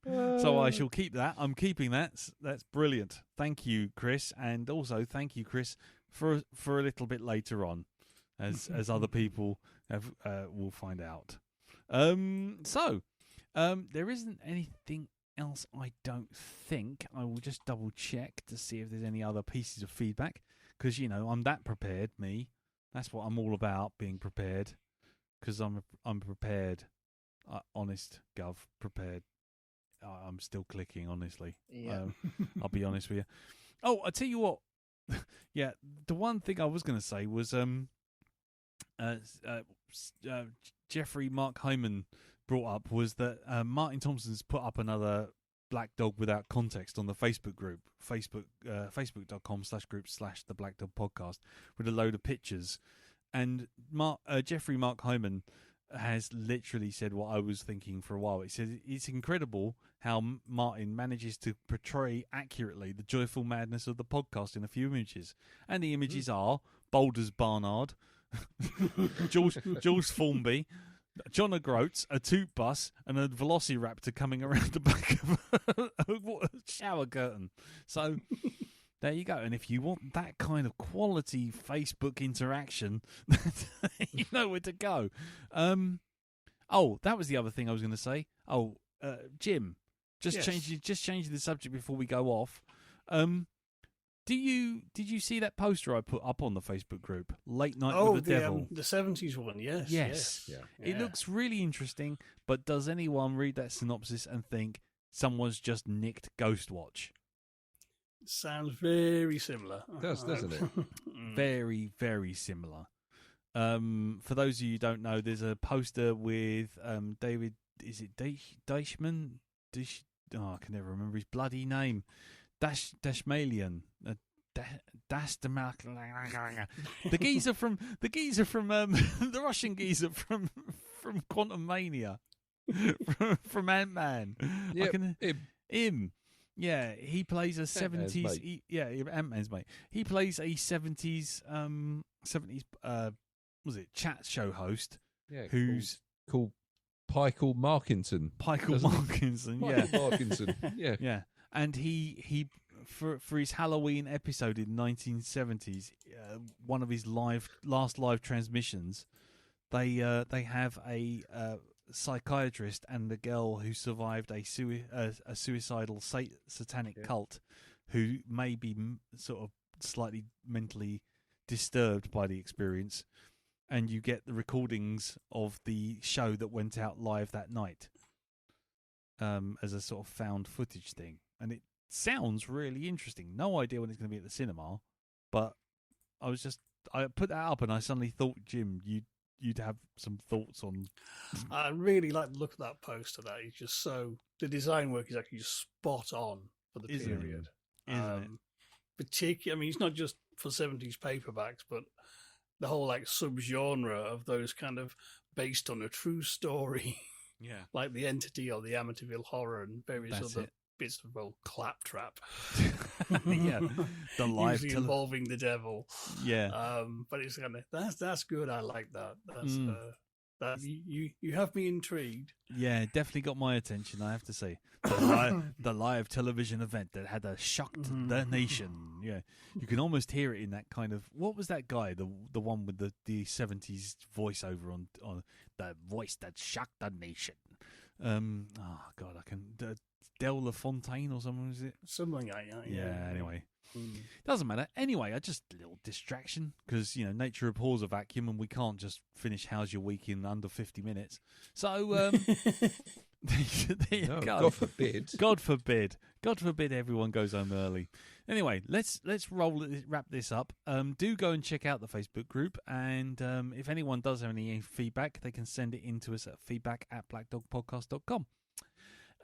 So I shall keep that. I'm keeping that. That's brilliant. Thank you, Chris, and also thank you, Chris, for a little bit later on, as other people have will find out. So there isn't anything else, I don't think. I will just double check to see if there's any other pieces of feedback, because I'm that prepared. Me, that's what I'm all about, being prepared. Because I'm prepared, honest, Gov, prepared. I'm still clicking, honestly. Yeah. I'll be honest with you. Oh, I tell you what. Yeah, the one thing I was going to say was Jeffrey Mark Hyman brought up was that Martin Thompson's put up another Black Dog Without Context on the Facebook group, facebook.com/group/the Black Dog Podcast, with a load of pictures. And Jeffrey Mark Hyman has literally said what I was thinking for a while. He said it's incredible how Martin manages to portray accurately the joyful madness of the podcast in a few images. And the images are Boulders Barnard, Jules Formby, John O'Groats, a toot bus, and a velociraptor coming around the back of a shower curtain. So there you go. And if you want that kind of quality Facebook interaction, you know where to go. That was the other thing I was going to say. Jim, changing the subject before we go off. Did you see that poster I put up on the Facebook group? Late Night with the Devil. The 70s one, yes. Yeah. It looks really interesting, but does anyone read that synopsis and think someone's just nicked Ghostwatch? Sounds very similar. It does, doesn't it? Very, very similar. For those of you who don't know, there's a poster with David. Is it Deichmann? I can never remember his bloody name. Dashmalian. The geezer from the Russian geezer from Quantum Mania, from Ant-Man. Yep, him. Yeah, he plays a 70s. Ant-Man's mate. He plays a 70s was it chat show host? Yeah, who's called Michael Markinson. Michael Markinson, yeah. Michael Markinson, yeah. Yeah. And he for his Halloween episode in 1970s, one of his last live transmissions, they have a psychiatrist and a girl who survived a suicidal satanic cult, who may be sort of slightly mentally disturbed by the experience, and you get the recordings of the show that went out live that night, as a sort of found footage thing, and it sounds really interesting. No idea when it's going to be at the cinema, but I put that up and I suddenly thought, Jim, you'd have some thoughts on. I really like the look of that poster. That is just the design work is actually just spot on for the period. Isn't it? Particularly, I mean, it's not just for 70s paperbacks, but the whole subgenre of those kind of based on a true story, Yeah, like The Entity or the Amityville Horror and various That's other it. bits of Claptrap. Yeah, the live usually involving the devil. Yeah, but it's kind of that's good. I like that. That's you have me intrigued. yeah, definitely got my attention. I have to say, the live television event that had shocked the nation. Yeah, you can almost hear it in that kind of. What was that guy? The one with the 70s voiceover on the voice that shocked the nation. Oh God, I can. Del LaFontaine or something, is it? Something like that. Yeah. Anyway, doesn't matter. Anyway, just a little distraction because nature abhors a vacuum, and we can't just finish How's Your Week in under 50 minutes. So there you go. God forbid. God forbid. God forbid everyone goes home early. Anyway, let's wrap this up. Do go and check out the Facebook group, and if anyone does have any feedback, they can send it in to us at feedback@blackdogpodcast.com.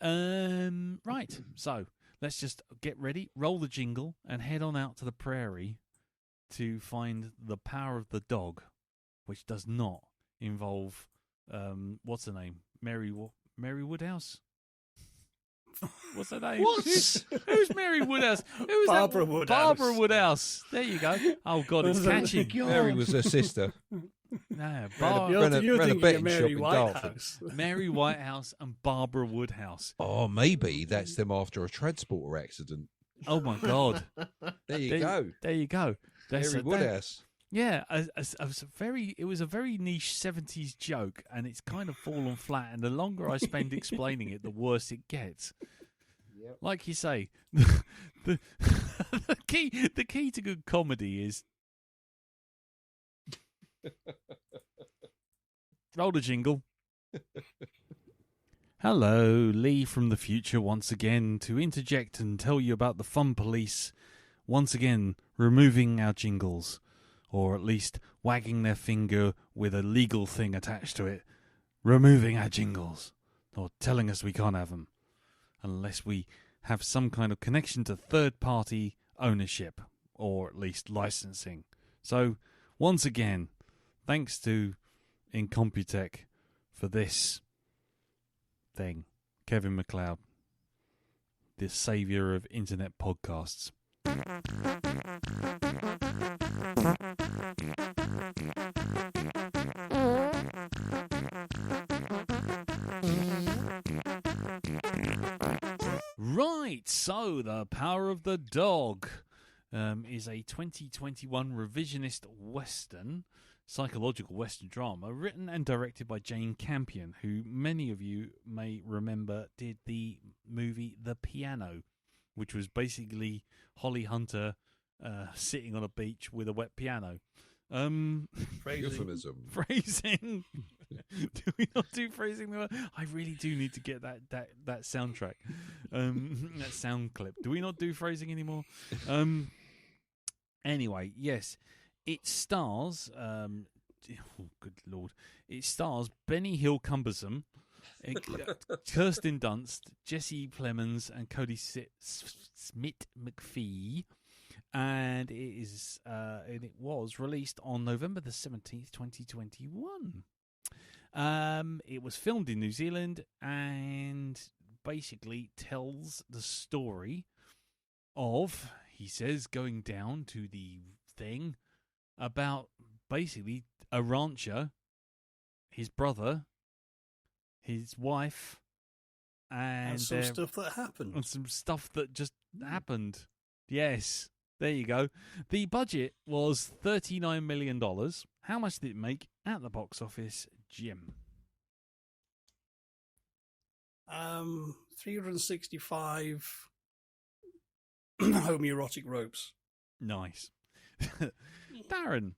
Right, so let's just get ready, roll the jingle, and head on out to the prairie to find the power of the dog, which does not involve what's her name, Mary Woodhouse. What's her name? What? Who's Mary Woodhouse? Who's Barbara that? Woodhouse. Barbara Woodhouse. There you go. Oh God, it's catchy. Mary was her sister. No, You're ran a thinking betting of Mary shop in Whitehouse. Mary Whitehouse and Barbara Woodhouse. Oh, maybe that's them after a transporter accident. Oh my God. There you go. There you go. Mary Woodhouse. Yeah, it was a very niche 70s joke, and it's kind of fallen flat. And the longer I spend explaining it, the worse it gets. Yep. Like you say, the key to good comedy is roll the jingle. Hello, Lee from the future once again to interject and tell you about the fun police once again removing our jingles. Or at least wagging their finger with a legal thing attached to it, removing our jingles, or telling us we can't have them, unless we have some kind of connection to third-party ownership, or at least licensing. So, once again, thanks to Incompetech for this thing. Kevin MacLeod, the saviour of internet podcasts. Right, so The Power of the Dog is a 2021 revisionist western, psychological western drama, written and directed by Jane Campion, who many of you may remember did the movie The Piano, which was basically Holly Hunter sitting on a beach with a wet piano. Euphemism. Phrasing. Do we not do phrasing? I really do need to get that soundtrack, that sound clip. Do we not do phrasing anymore? Anyway, yes, it stars. Oh, good Lord! It stars Benny Hill Cumbersome, Kirsten Dunst, Jesse Plemons, and Cody Smith McPhee. And it was released on November the 17th, 2021. It was filmed in New Zealand and basically tells the story of, he says, going down to the thing about basically a rancher, his brother, his wife, and some stuff that happened. And some stuff that just happened. Yes. There you go. The budget was $39 million. How much did it make at the box office, Jim? 365 homoerotic ropes. Nice. Darren?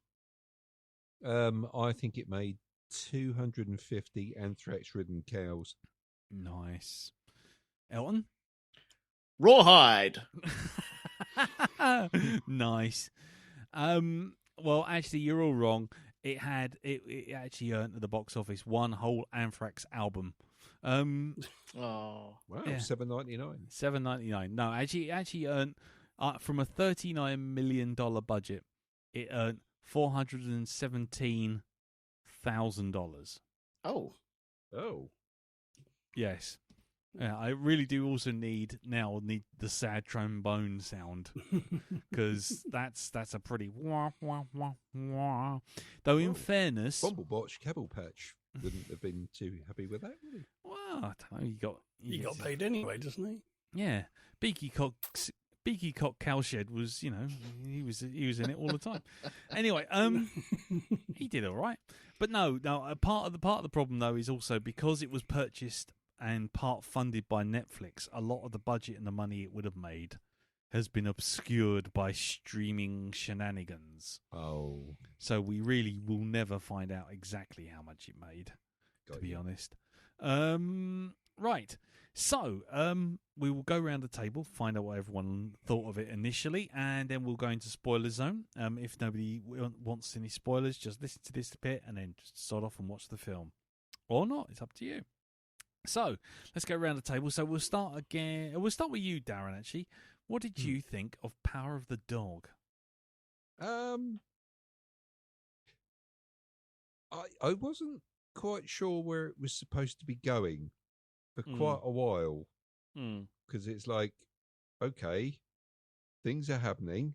I think it made 250 anthrax-ridden cows. Nice. Elton? Rawhide. Nice. Well, actually, you're all wrong. It actually earned at the box office one whole Anthrax album. Oh, Wow, Yeah. $7.99. $7.99. No, actually, it actually earned from a $39 million budget. It earned $417,000. oh, Oh, Yes. Yeah, I really do also need the sad trombone sound, because that's a pretty wah wah wah wah. Though in fairness, Bumblebotch Cabble Patch wouldn't have been too happy with that, would he? well, I don't know. He got paid anyway, doesn't he? Yeah, Beaky Cock Cowshed was, he was in it all the time. Anyway, he did all right, but no. Part of the problem though is also because it was purchased and part funded by Netflix, a lot of the budget and the money it would have made has been obscured by streaming shenanigans. Oh, So we really will never find out exactly how much it made, to be honest. Right. So we will go around the table, find out what everyone thought of it initially, and then we'll go into spoiler zone. If nobody wants any spoilers, just listen to this bit and then just start off and watch the film. Or not, it's up to you. So let's go around the table. So we'll start again. We'll start with you, Darren, actually. What did you think of Power of the Dog? I wasn't quite sure where it was supposed to be going for quite a while. because it's like, okay, things are happening.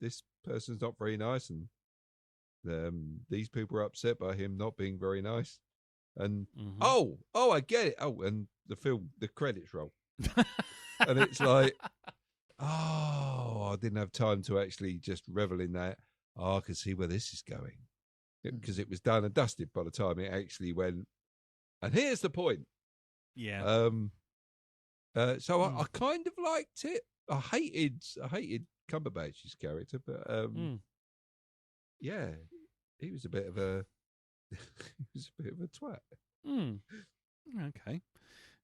This person's not very nice, and these people are upset by him not being very nice. And oh, I get it. Oh, and the credits roll, and it's like, oh, I didn't have time to actually just revel in that. Oh, I can see where this is going, because it was done and dusted by the time it actually went. And here's the point. Yeah. So I kind of liked it. I hated Cumberbatch's character, but yeah, he was a bit of a twat. Okay,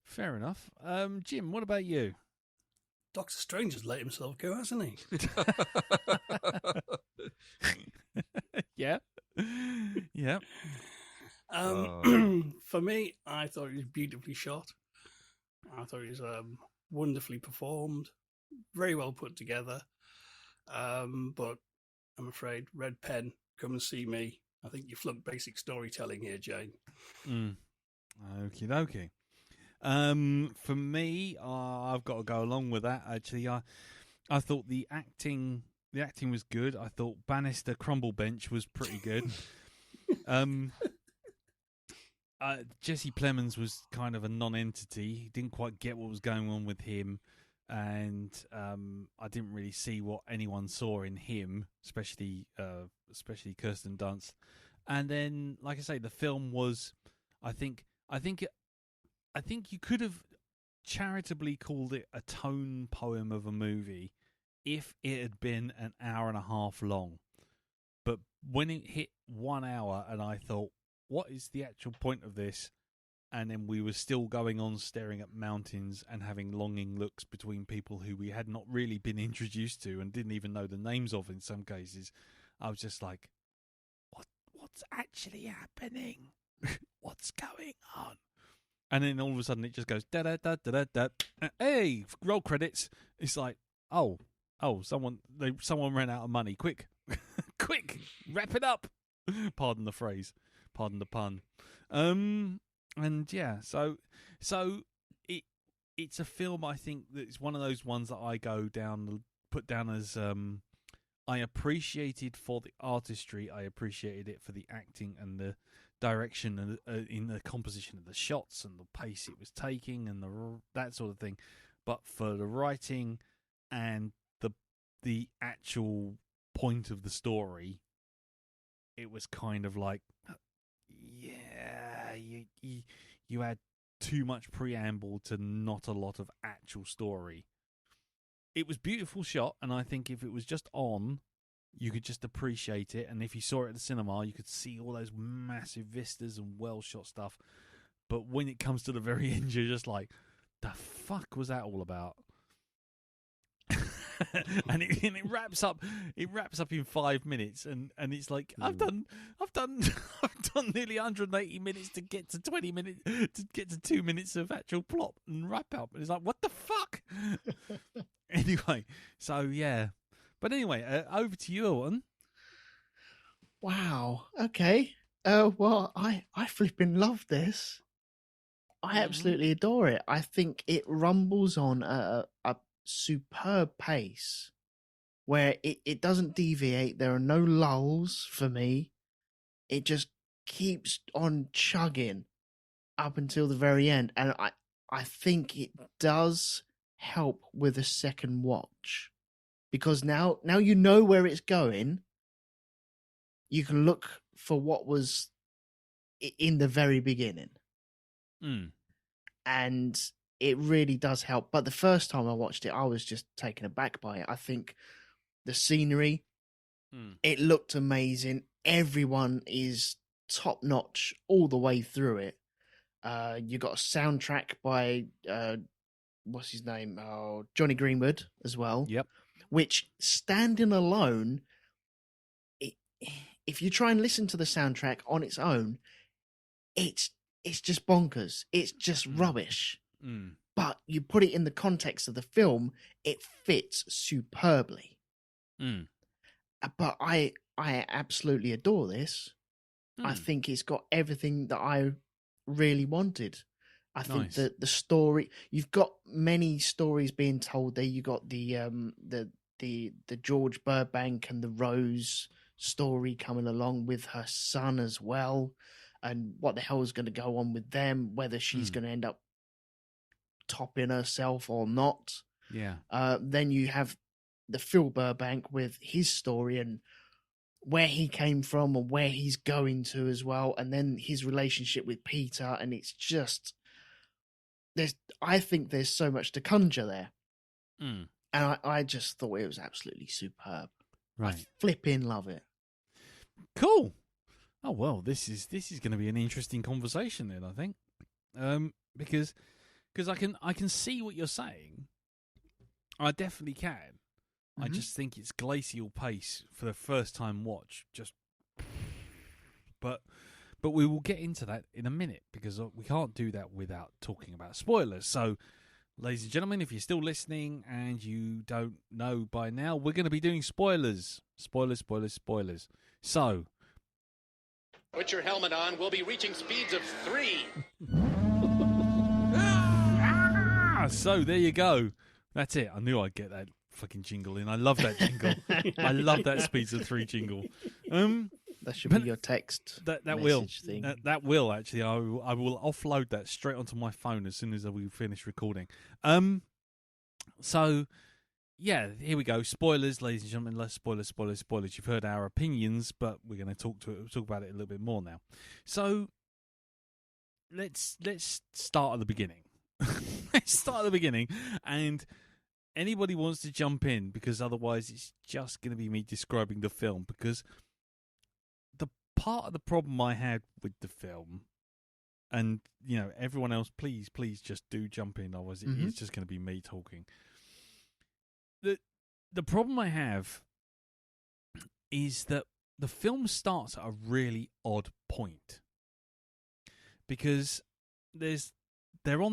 fair enough. Jim, what about you? Doctor Strange has let himself go, hasn't he? Yeah. Yeah. For me, I thought it was beautifully shot. I thought it was wonderfully performed, very well put together. But I'm afraid, Red Pen, come and see me. I think you flunked basic storytelling here, Jane. Okie dokie. For me, I've got to go along with that. Actually, I thought the acting was good. I thought Bannister Crumble-Bench was pretty good. Jesse Plemons was kind of a non-entity. He didn't quite get what was going on with him, and I didn't really see what anyone saw in him, especially Kirsten Dunst. And then, like I say, the film was, I think you could have charitably called it a tone poem of a movie if it had been an hour and a half long. But when it hit 1 hour, and I thought, what is the actual point of this? And then we were still going on staring at mountains and having longing looks between people who we had not really been introduced to and didn't even know the names of in some cases. I was just like, what's actually happening? What's going on? And then all of a sudden it just goes da da da da da. Hey, roll credits. It's like, oh, someone ran out of money. Quick, wrap it up. Pardon the phrase. Pardon the pun. And yeah, so it's a film, I think, that's one of those ones that I put down as I appreciated for the artistry, I appreciated it for the acting and the direction and in the composition of the shots and the pace it was taking and that sort of thing. But for the writing and the actual point of the story, it was kind of like, yeah, you had too much preamble to not a lot of actual story. It was beautiful shot, and I think if it was just on, you could just appreciate it. And if you saw it at the cinema, you could see all those massive vistas and well-shot stuff. But when it comes to the very end, you're just like, the fuck was that all about? and it wraps up in 5 minutes, and it's like I've done nearly 180 minutes to get to 20 minutes to get to 2 minutes of actual plot and wrap up, and it's like, what the fuck? Anyway, so yeah, but anyway, over to you, Owen. Wow. Okay. Well, I flipping love this. I absolutely adore it. I think it rumbles on a superb pace where it doesn't deviate. There are no lulls for me. It just keeps on chugging up until the very end. And I think it does help with a second watch, because now you know where it's going. You can look for what was in the very beginning. And it really does help. But the first time I watched it, I was just taken aback by it. I think the scenery, it looked amazing. Everyone is top notch all the way through it. You got a soundtrack by what's his name? Oh, Johnny Greenwood as well. Yep. Which, standing alone, if you try and listen to the soundtrack on its own, it's just bonkers. It's just rubbish. But you put it in the context of the film, it fits superbly. But I absolutely adore this. I think it's got everything that I really wanted. I think Nice. that the story, you've got many stories being told there. You got the George Burbank and the Rose story coming along with her son as well, and what the hell is going to go on with them, whether she's going to end up topping herself or not. Yeah. Then you have the Phil Burbank with his story and where he came from and where he's going to as well, and then his relationship with Peter, and it's just I think there's so much to conjure there. Mm. And I just thought it was absolutely superb. Right. I flipping love it. Cool. Oh well, this is going to be an interesting conversation then, I think, because I can see what you're saying. I definitely can. I just think it's glacial pace for the first time watch. But we will get into that in a minute because we can't do that without talking about spoilers. So, ladies and gentlemen, if you're still listening and you don't know by now, we're going to be doing spoilers. Spoilers. So, Put your helmet on. We'll be reaching speeds of 3. So there you go. That's it. I knew I'd get that fucking jingle in. I love that jingle. I love that Speeds of 3 jingle. That should be your text. That will. thing. That will actually. I will offload that straight onto my phone as soon as we finish recording. So yeah, here we go. Spoilers, ladies and gentlemen. Let's spoilers. You've heard our opinions, but we're going to talk about it a little bit more now. So let's start at the beginning. Let's start at the beginning, and anybody wants to jump in because otherwise it's just going to be me describing the film. Because the part of the problem I had with the film, and everyone else, please just do jump in. Otherwise, it's just going to be me talking. The problem I have is that the film starts at a really odd point because there's Jesse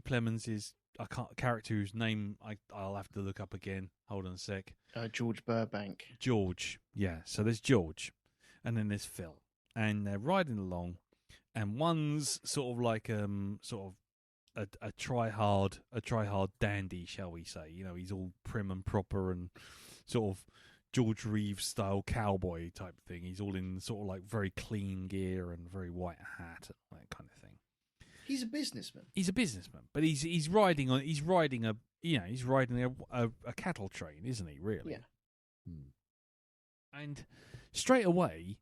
Plemons is a character whose name I'll have to look up again. Hold on a sec. George Burbank. George, yeah. So there's George, and then there's Phil, and they're riding along, and one's sort of like a try hard dandy, shall we say? He's all prim and proper and sort of George Reeves style cowboy type thing. He's all in sort of like very clean gear and very white hat and that kind of thing. He's a businessman. But he's riding a cattle train, isn't he? Really? Yeah. And straight away,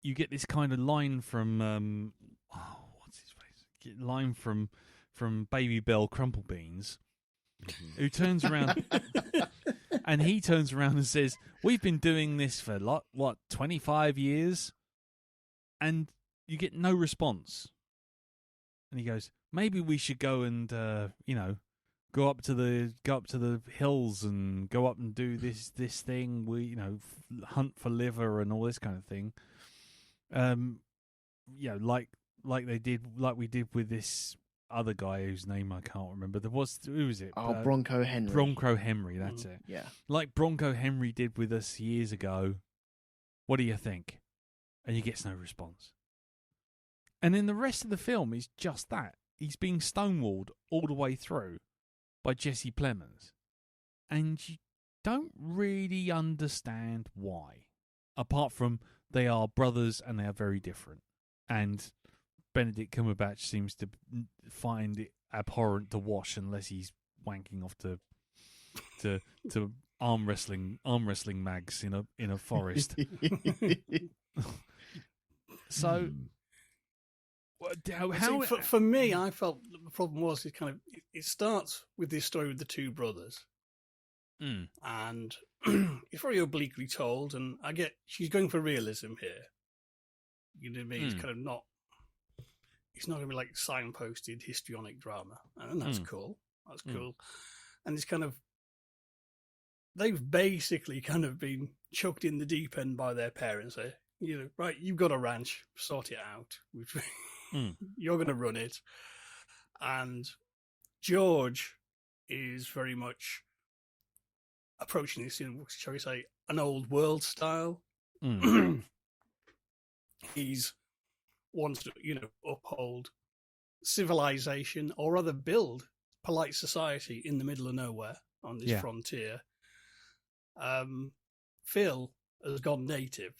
you get this kind of line from what's his face? Line from Baby Bell Crumplebeans, who turns around and he turns around and says, "We've been doing this for 25 years," and you get no response. And he goes, "Maybe we should go and go up to the hills and go up and do this thing. We hunt for liver and all this kind of thing. Like we did with this other guy whose name I can't remember. Who was it? Bronco Henry. Bronco Henry, that's it. Yeah. Like Bronco Henry did with us years ago. What do you think?" And he gets no response. And then the rest of the film is just that. He's being stonewalled all the way through by Jesse Plemons. And you don't really understand why. Apart from they are brothers and they are very different. And Benedict Cumberbatch seems to find it abhorrent to watch unless he's wanking off to arm wrestling mags in a forest. So how for me, I felt the problem was it starts with this story with the two brothers, and it's very obliquely told, and I get she's going for realism here. You know what I mean? It's kind of not. It's not going to be like signposted histrionic drama, and that's cool. That's cool, and it's kind of they've basically kind of been chucked in the deep end by their parents. Right, you've got a ranch, sort it out. You're going to run it. And George is very much approaching this in, shall we say, an old world style. He's wants to, uphold civilization, or rather build polite society in the middle of nowhere on this frontier. Phil has gone native.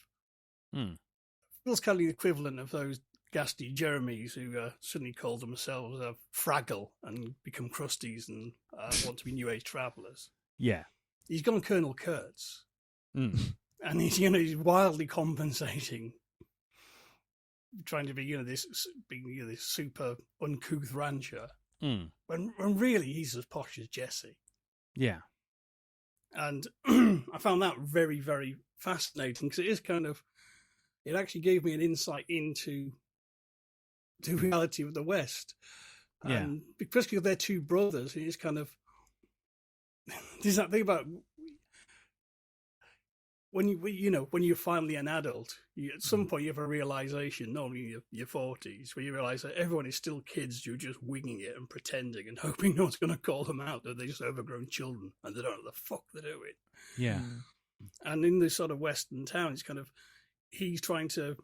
Phil's kind of the equivalent of those ghastly Jeremys who suddenly call themselves Fraggle and become crusties and want to be New Age travelers. Yeah. He's gone Colonel Kurtz. And he's wildly compensating, trying to be, this super uncouth rancher. When really he's as posh as Jesse. Yeah. And I found that very, very fascinating because it actually gave me an insight into the reality of the West. Yeah. And because they're two brothers, it's there's that thing about when you're finally an adult, at some point you have a realization, not only in your 40s, where you realize that everyone is still kids who are just winging it and pretending and hoping no one's going to call them out that they're just overgrown children and they don't know what the fuck they're doing. Yeah. And in this sort of Western town, it's he's trying to,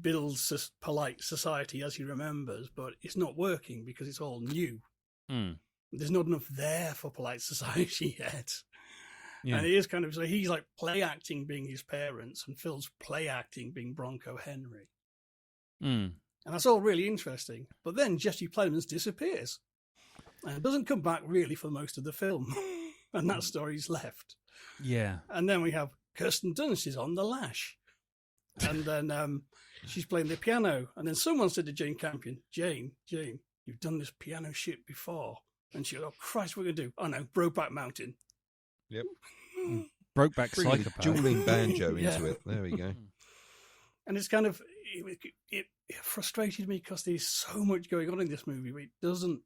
build polite society as he remembers, but it's not working because it's all new. There's not enough there for polite society yet. Yeah. And it is so he's like play acting being his parents, and Phil's play acting being Bronco Henry. And that's all really interesting. But then Jesse Plemons disappears and doesn't come back really for most of the film. And that story's left. Yeah. And then we have Kirsten Dunst is on the lash. And then she's playing the piano. And then someone said to Jane Campion, Jane, you've done this piano shit before. And she goes, oh, Christ, what are we going to do? Oh, no, Brokeback Mountain. Yep. Brokeback Psychopath. Dueling banjo into it. There we go. And it's it frustrated me because there's so much going on in this movie. But it doesn't.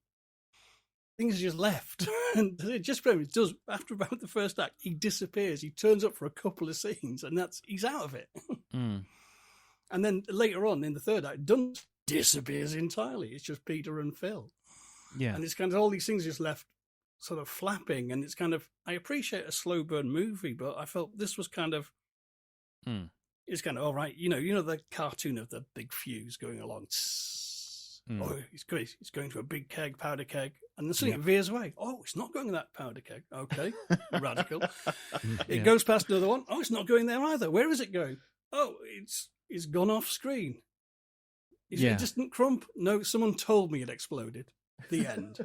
Things are just left. And it just does. After about the first act, he disappears. He turns up for a couple of scenes, and he's out of it. And then later on in the third act, Dunst disappears entirely. It's just Peter and Phil. Yeah. And it's all these things just left sort of flapping, and it's I appreciate a slow burn movie, but I felt this was it's all right, the cartoon of the big fuse going along. Oh, it's going to a big keg, powder keg, and then suddenly it veers away. Oh, it's not going to that powder keg. Okay, radical. It goes past another one. Oh, it's not going there either. Where is it going? Oh, it's gone off screen. Is it a distant crump? No, someone told me it exploded. The end.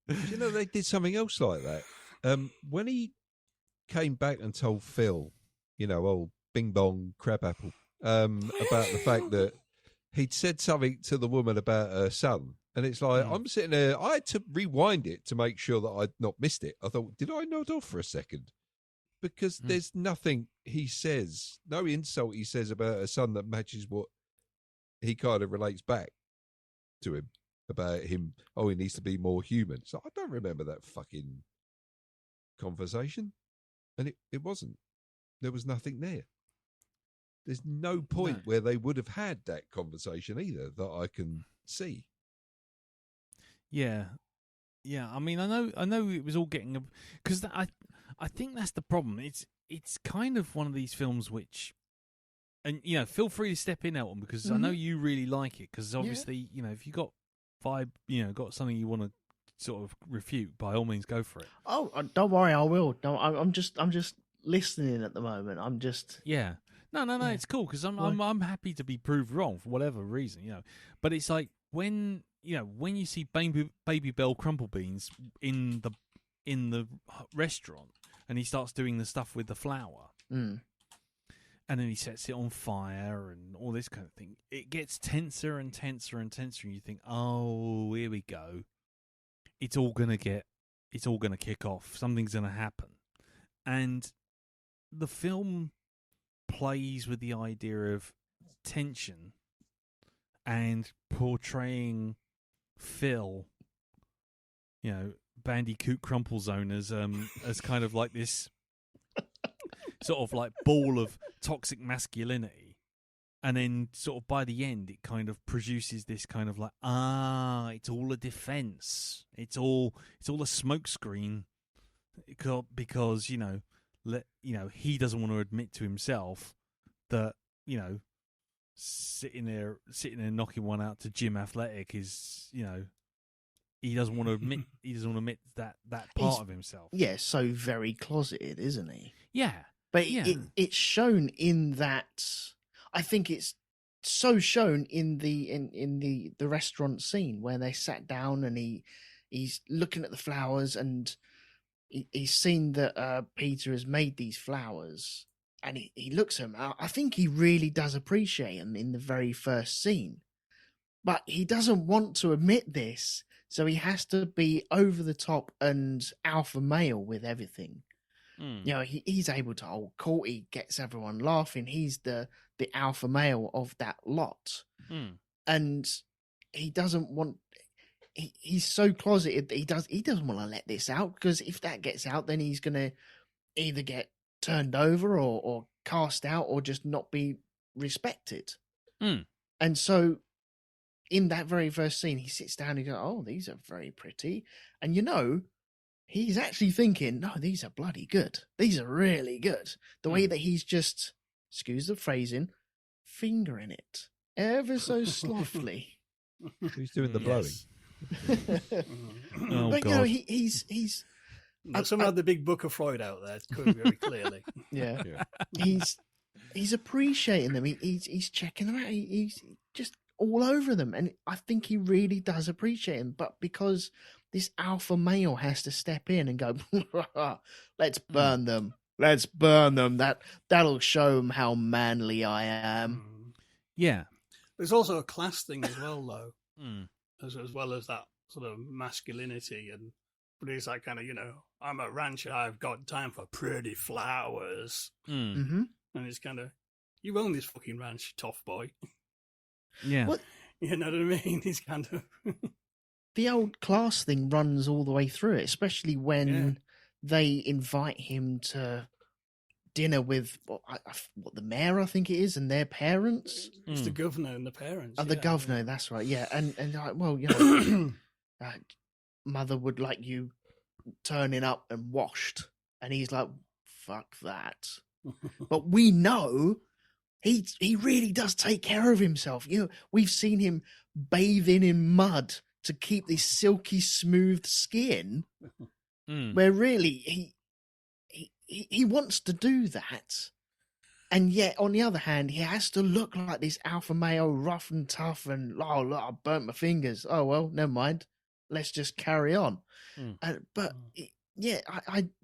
They did something else like that. When he came back and told Phil, old Bing Bong Crabapple, about the fact that he'd said something to the woman about her son. And it's like, I'm sitting there, I had to rewind it to make sure that I'd not missed it. I thought, did I nod off for a second? Because there's nothing he says, no insult he says about her son that matches what he kind of relates back to him. About him, he needs to be more human. So I don't remember that fucking conversation. And it wasn't. There was nothing there. There's no point where they would have had that conversation either that I can see. Yeah. Yeah, I mean, I know it was all getting... Because I think that's the problem. It's kind of one of these films which... And, feel free to step in, Elton, because I know you really like it. Because obviously, if you got got something you want to sort of refute, by all means go for it. Oh, don't worry, I will. I'm just listening at the moment. I'm just no, it's cool because I'm happy to be proved wrong for whatever reason, But it's like when you see Baby Bell Crumplebeans in the restaurant and he starts doing the stuff with the flour. And then he sets it on fire and all this kind of thing. It gets tenser and tenser and tenser, and you think, "Oh, here we go. It's all gonna kick off. Something's gonna happen." And the film plays with the idea of tension and portraying Phil, Bandicoot Crumplezone as kind of like this sort of like ball of toxic masculinity, and then sort of by the end it kind of produces this kind of like it's all a defense, it's all a smokescreen because he doesn't want to admit to himself that sitting there knocking one out to Jim Athletic is, he doesn't want to admit that part of himself. Yeah, so very closeted, isn't he? Yeah. But Yeah. it's shown in that. I think it's so shown in the restaurant scene where they sat down and he's looking at the flowers and he's seen that Peter has made these flowers and he looks at them. I think he really does appreciate them in the very first scene, but he doesn't want to admit this, so he has to be over the top and alpha male with everything. He's able to hold court. He gets everyone laughing. He's the alpha male of that lot, and he doesn't want. He's so closeted that he doesn't want to let this out, because if that gets out, then he's gonna either get turned over or cast out or just not be respected. And so, in that very first scene, he sits down and goes, "Oh, these are very pretty," and he's actually thinking, no, these are bloody good. These are really good. The way that he's just, excuse the phrasing, fingering it ever so softly. Who's doing the blowing? Oh, But God. he's Someone had the big book of Freud out there, very clearly. yeah. He's appreciating them. He's checking them out. He's just all over them, and I think he really does appreciate them. But because this alpha male has to step in and go, let's burn them. Let's burn them. That'll show them how manly I am. Yeah. There's also a class thing as well, though, as well as that sort of masculinity. But it's like kind of, I'm a rancher. I've got time for pretty flowers. Mm-hmm. And it's kind of, you own this fucking ranch, tough boy. Yeah. What? You know what I mean? It's kind of... The old class thing runs all the way through it, especially when they invite him to dinner with what the mayor, I think it is, and their parents. It's the governor and the parents. Oh, the governor, that's right, yeah. And like, well, mother would like you turning up and washed. And he's like, fuck that. But we know he really does take care of himself. We've seen him bathing in mud to keep this silky smooth skin, where really he wants to do that, and yet on the other hand he has to look like this alpha male, rough and tough, and look, I burnt my fingers. Oh well, never mind, let's just carry on. I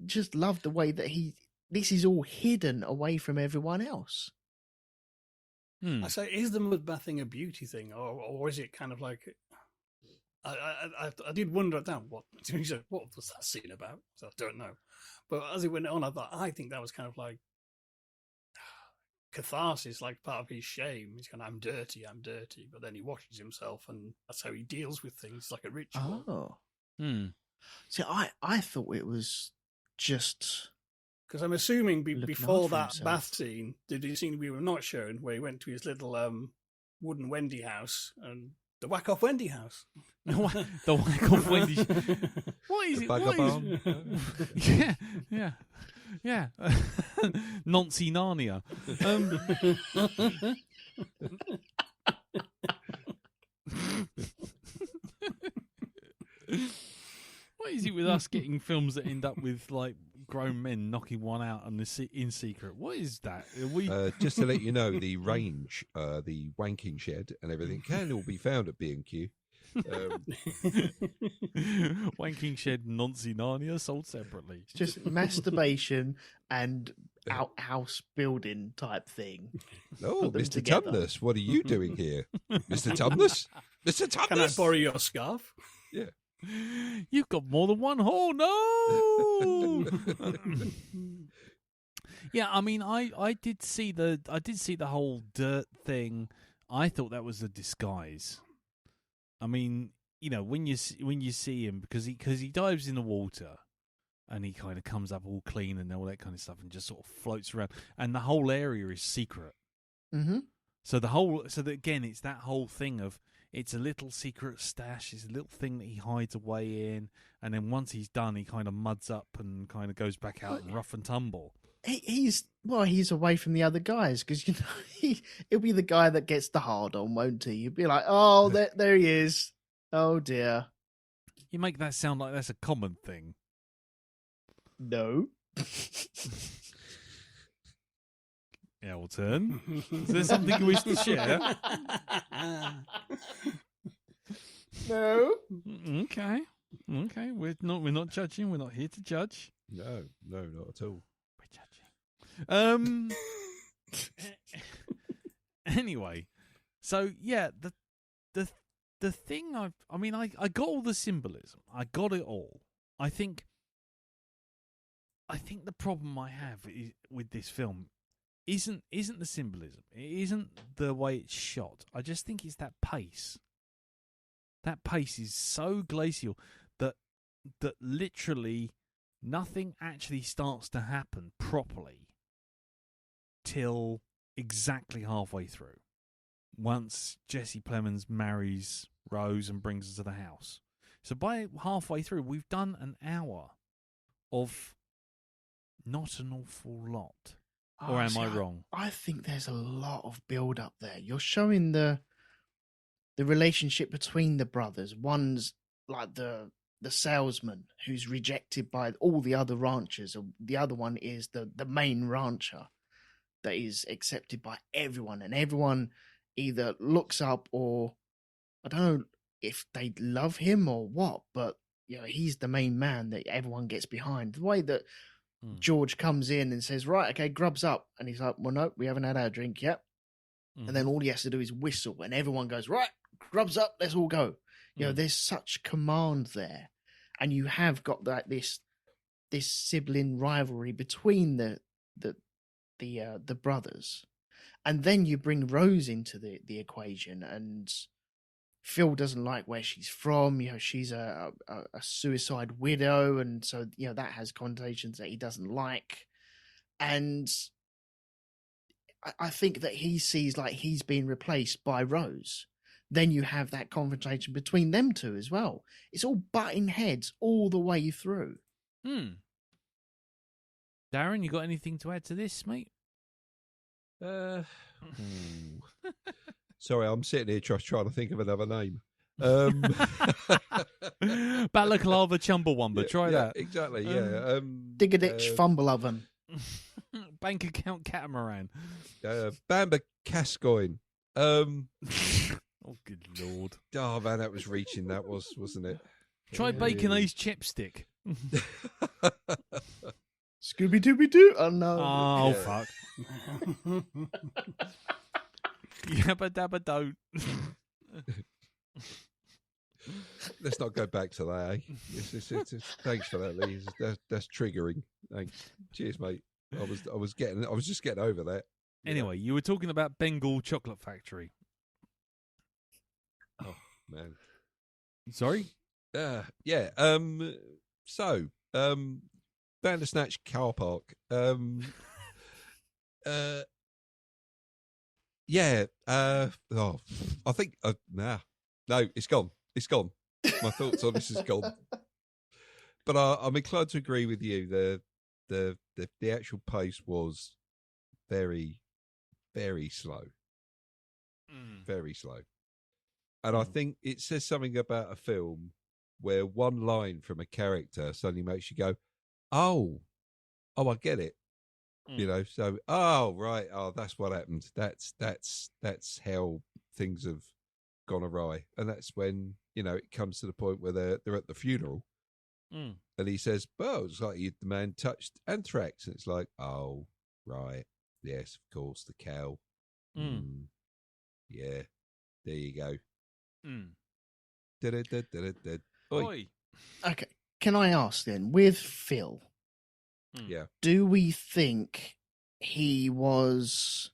just love the way that this is all hidden away from everyone else. I say, is the mudbath thing a beauty thing, or is it kind of like? I did wonder at that. What was that scene about? So I don't know. But as it went on, I think that was kind of like catharsis, like part of his shame. He's kind of, I'm dirty. But then he washes himself, and that's how he deals with things. It's like a ritual. Oh. See, I thought it was just... Because I'm assuming before that himself. bath scene, the scene we were not shown, where he went to his little wooden Wendy house, and the Whack-Off Wendy house. The Whack-Off Wendy. What is it? Vagabond. Yeah. Nancy Narnia. What is it with us getting films that end up with like grown men knocking one out in secret? What is that? Are we... Just to let you know, the range, the wanking shed, and everything can all be found at B&Q. Wanking shed, Nancy Narnia sold separately. It's just masturbation and outhouse building type thing. Oh, Put them Mr. together. Tumnus, what are you doing here? Mr. Tumnus? Mr. Tumnus? Can I borrow your scarf? Yeah. You've got more than one hole. No. Yeah, I mean, I did see the whole dirt thing. I thought that was a disguise. I mean, when you see him, because he dives in the water, and he kind of comes up all clean and all that kind of stuff, and just sort of floats around, and the whole area is secret. Mm-hmm. So again, it's that whole thing of it's a little secret stash, it's a little thing that he hides away in, and then once he's done, he kind of muds up and kind of goes back out in rough and tumble. he's away from the other guys because he'll be the guy that gets the hard on, won't he? You'll be like, oh, there he is. Oh dear. You make that sound like that's a common thing. No. Elton, is there something you wish to share? No. Okay. We're not judging. We're not here to judge. No, not at all. We're judging. Anyway, so yeah, the thing I got all the symbolism. I got it all. I think the problem I have with this film isn't the symbolism. It isn't the way it's shot. I just think it's that pace. That pace is so glacial that literally nothing actually starts to happen properly till exactly halfway through. Once Jesse Plemons marries Rose and brings her to the house. So by halfway through, we've done an hour of not an awful lot. Or am I wrong? I think there's a lot of build up there. You're showing the relationship between the brothers. One's like the salesman who's rejected by all the other ranchers. The other one is the main rancher that is accepted by everyone, and everyone either looks up or I don't know if they love him or what, but he's the main man that everyone gets behind. The way that George comes in and says, right, okay, Grub's up. And he's like, well, no, we haven't had our drink yet. And then all he has to do is whistle and everyone goes, right, Grub's up, let's all go. There's such command there. And you have got this sibling rivalry between the brothers. And then you bring Rose into the equation, and Phil doesn't like where she's from. She's a suicide widow, and so that has connotations that he doesn't like. And I think that he sees like he's being replaced by Rose. Then you have that confrontation between them two as well. It's all butting heads all the way through. Darren, you got anything to add to this, mate? Sorry, I'm sitting here trying to think of another name. Balaclava Chumbawamba, try that. Exactly, yeah. Dig-a-ditch Fumble Oven. Bank account catamaran. Bamba Cascoin. Oh, good lord. Oh, man, that was reaching, that wasn't it? Try Bacon Ace Chipstick. Scooby-Dooby-Doo? Oh, no. Oh, fuck. Yabba dabba don't. Let's not go back to that, eh? Thanks for that, Lee. That's triggering. Thanks. Cheers, mate. I was just getting over that. Anyway, you were talking about Bengal Chocolate Factory. Oh, man. Sorry? Yeah. So, Bandersnatch car park. Yeah. I think no, it's gone. It's gone. My thoughts on this is gone. But I'm inclined to agree with you. The actual pace was very, very slow. Very slow. And I think it says something about a film where one line from a character suddenly makes you go, oh, I get it. So, right. Oh, that's what happened. That's how things have gone awry. And that's when, it comes to the point where they're at the funeral. And he says, well, it's like the man touched anthrax. And it's like, oh, right. Yes, of course, the cow. Yeah, there you go. Oi. Okay, can I ask then, with Phil, yeah, do we think he was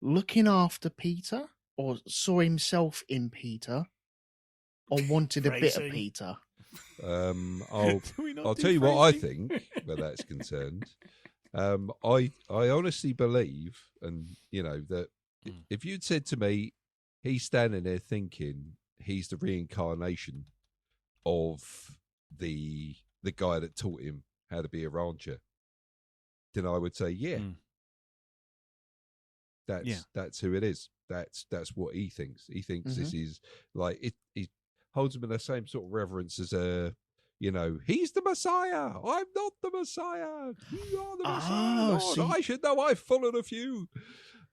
looking after Peter or saw himself in Peter or wanted a bit of Peter? I'll tell you what I think where that's concerned. I honestly believe, and that if you'd said to me, he's standing there thinking he's the reincarnation of the guy that taught him how to be a rancher, then I would say, yeah, that's who it is. That's what he thinks. He thinks this is like it. He holds him in the same sort of reverence as he's the Messiah. I'm not the Messiah. You are the Messiah. Lord. So I should know. I've followed a few.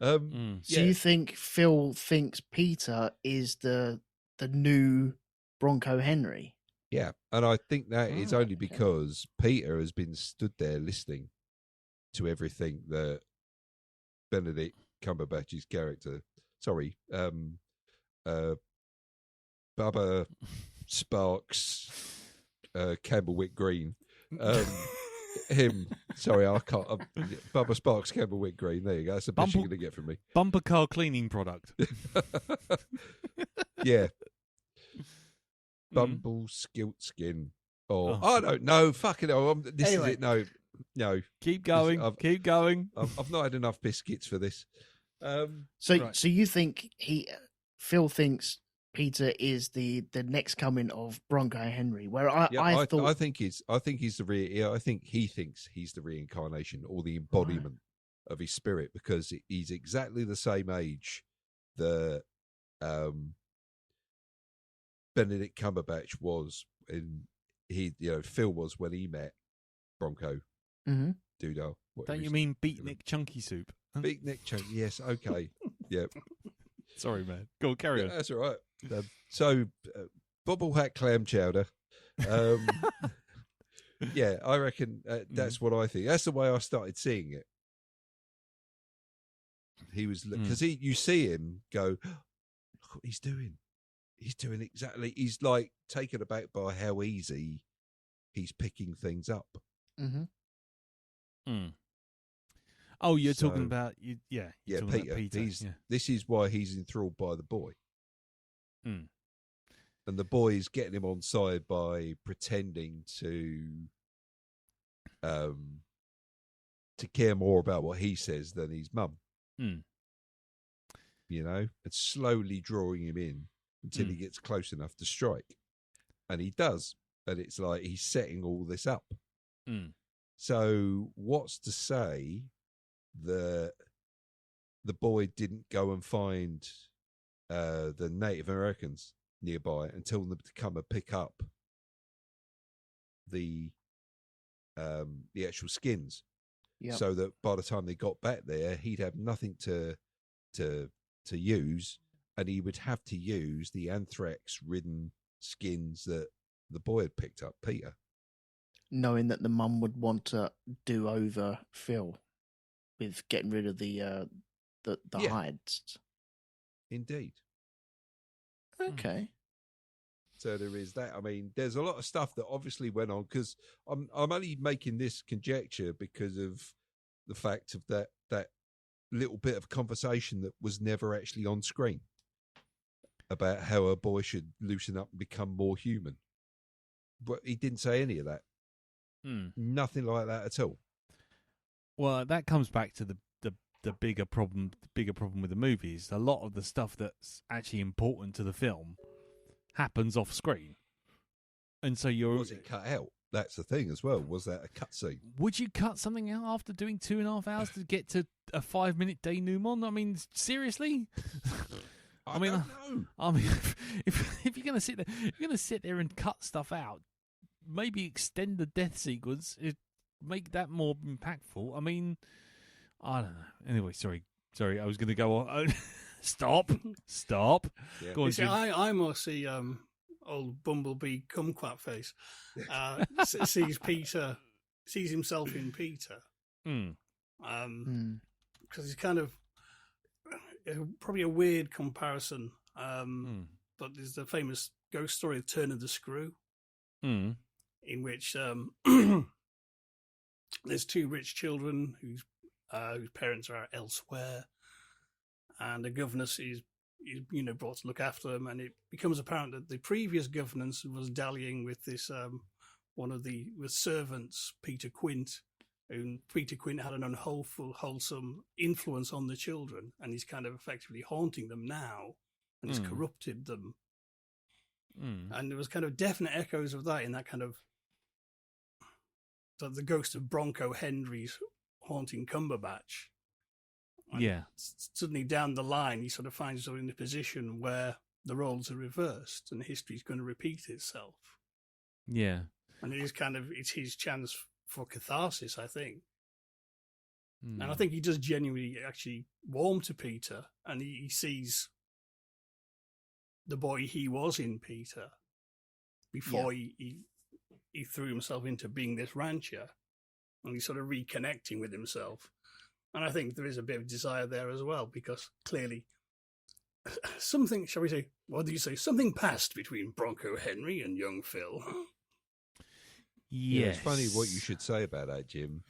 So you think Phil thinks Peter is the new Bronco Henry? Yeah, and I think that is only because Peter has been stood there listening to everything that Benedict Cumberbatch's character, Bubba Sparks, Campbell Wick Green, Bubba Sparks, Campbell Wick Green. There you go. That's the best you're going to get from me. Bumper car cleaning product. Yeah. Bumble Skilt Skin. I don't know. Fucking hell. This is it. No. Keep going. Keep going. I've not had enough biscuits for this. So you think Phil thinks Peter is the next coming of Bronco Henry? Where I think he's the I think he thinks he's the reincarnation or the embodiment of his spirit, because he's exactly the same age that Benedict Cumberbatch was Phil was when he met Bronco Doodah. Don't you mean Beatnik Chunky Soup? Beatnik Chunky, yes, okay. Yeah. Sorry, man. Go on, carry on. That's all right. So, bubble hat clam chowder. Yeah, I reckon that's what I think. That's the way I started seeing it. He was, because you see him go, look what he's doing. He's doing exactly. He's like taken aback by how easy he's picking things up. Oh, you're talking about Peter. Peter. This is why he's enthralled by the boy, and the boy is getting him on side by pretending to care more about what he says than his mum. And slowly drawing him in until he gets close enough to strike. And he does. And it's like he's setting all this up. So what's to say that the boy didn't go and find the Native Americans nearby and tell them to come and pick up the actual skins, so that by the time they got back there, he'd have nothing to use, and he would have to use the anthrax-ridden skins that the boy had picked up, Peter. Knowing that the mum would want to do over Phil with getting rid of the hides. Indeed. Okay. So there is that. I mean, there's a lot of stuff that obviously went on, because I'm only making this conjecture because of the fact of that little bit of conversation that was never actually on screen about how a boy should loosen up and become more human. But he didn't say any of that. Nothing like that at all. Well, that comes back to the bigger problem. The bigger problem with the movie is a lot of the stuff that's actually important to the film happens off screen, and so was it cut out? That's the thing as well. Was that a cut scene? Would you cut something out after doing 2.5 hours to get to a 5-minute denouement? I mean, seriously? I mean, if you're gonna sit there and cut stuff out, maybe extend the death sequence, make that more impactful. I mean, I don't know. Anyway, sorry. I was going to go on. Stop. Yeah. Go on, see, I must see old Bumblebee Kumquat face sees himself in Peter. Because he's kind of probably a weird comparison. But there's the famous ghost story of Turn of the Screw. In which there's two rich children whose parents are elsewhere, and the governess is brought to look after them, and it becomes apparent that the previous governess was dallying with this one of the servants, Peter Quint, and Peter Quint had an unwholesome influence on the children, and he's kind of effectively haunting them now, and has corrupted them. And there was kind of definite echoes of that in that kind of the ghost of Bronco Henry's haunting Cumberbatch. And Yeah. Suddenly down the line, he sort of finds himself in a position where the roles are reversed and history's going to repeat itself. Yeah. And it's his chance for catharsis, I think. Mm. And I think he does genuinely actually warm to Peter, and he sees the boy he was in Peter before he threw himself into being this rancher, and he's sort of reconnecting with himself. And I think there is a bit of desire there as well, because clearly something, shall we say, what do you say, something passed between Bronco Henry and young Phil. Yes. Yeah, it's funny what you should say about that, Jim,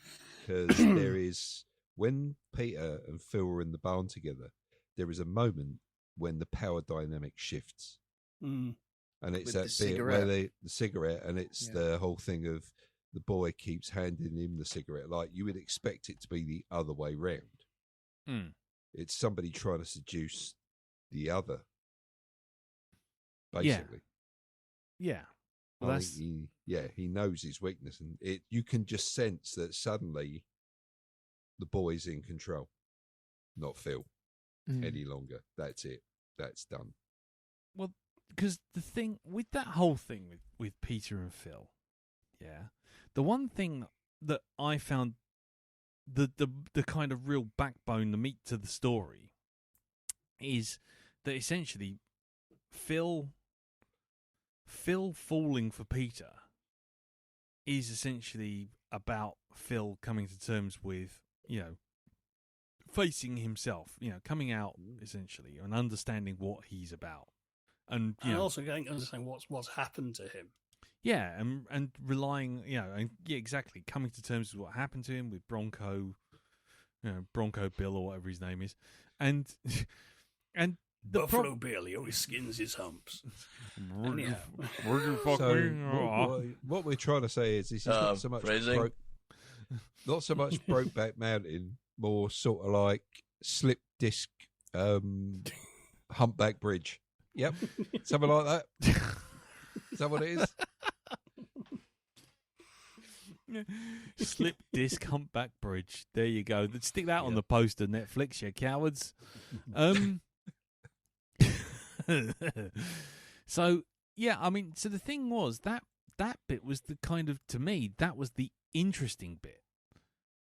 because there is, when Peter and Phil are in the barn together, there is a moment when the power dynamic shifts. Mm. And it's With that the bit where cigarette. the cigarette, and it's the whole thing of the boy keeps handing him the cigarette. Like, you would expect it to be the other way round. Mm. It's somebody trying to seduce the other, basically. Yeah. Well, I that's think he knows his weakness, and you can just sense that suddenly the boy's in control, not Phil any longer. That's it. That's done. well, because the thing with that whole thing with Peter and Phil, the one thing that I found the kind of real backbone, the meat to the story, is that essentially Phil falling for Peter is essentially about Phil coming to terms with, facing himself, coming out essentially and understanding what he's about. And also getting to understand what's happened to him. Yeah, and relying, exactly, coming to terms with what happened to him with Bronco, Bronco Bill or whatever his name is, and the Buffalo Bill, he always skins his humps. Anyhow. So what we're trying to say is this is not so much phrasing. not so much Brokeback Mountain, more sort of like slip disc, Humpback Bridge. Yep, something like that. Is that what it is? Slip disc Humpback Bridge. There you go. Stick that on the poster, Netflix, you cowards. So the thing was that bit was the kind of, to me, that was the interesting bit,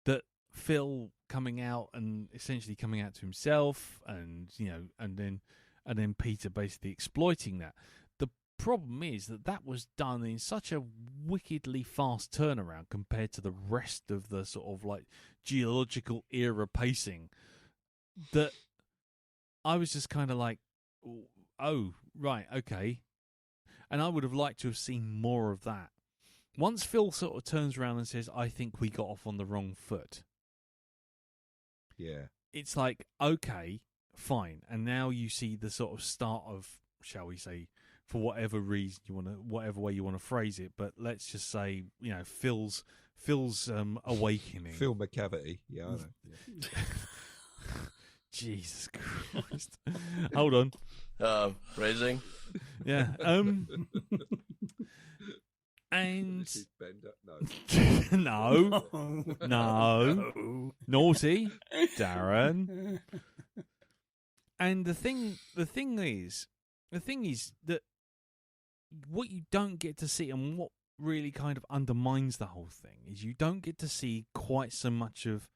that Phil coming out and essentially coming out to himself, and and then Peter basically exploiting that. The problem is that was done in such a wickedly fast turnaround compared to the rest of the sort of like geological era pacing, that I was just kind of like, oh, right, okay. And I would have liked to have seen more of that. Once Phil sort of turns around and says, I think we got off on the wrong foot. Yeah. It's like, okay, fine. And now you see the sort of start of, shall we say, for whatever reason you want to, whatever way you want to phrase it, but let's just say, Phil's awakening. Phil McCavity. Yeah, I know. Yeah. Jesus Christ. Hold on. Phrasing. Yeah. And This is Bender. No. no. Naughty, Darren. And the thing is that what you don't get to see, and what really kind of undermines the whole thing, is you don't get to see quite so much of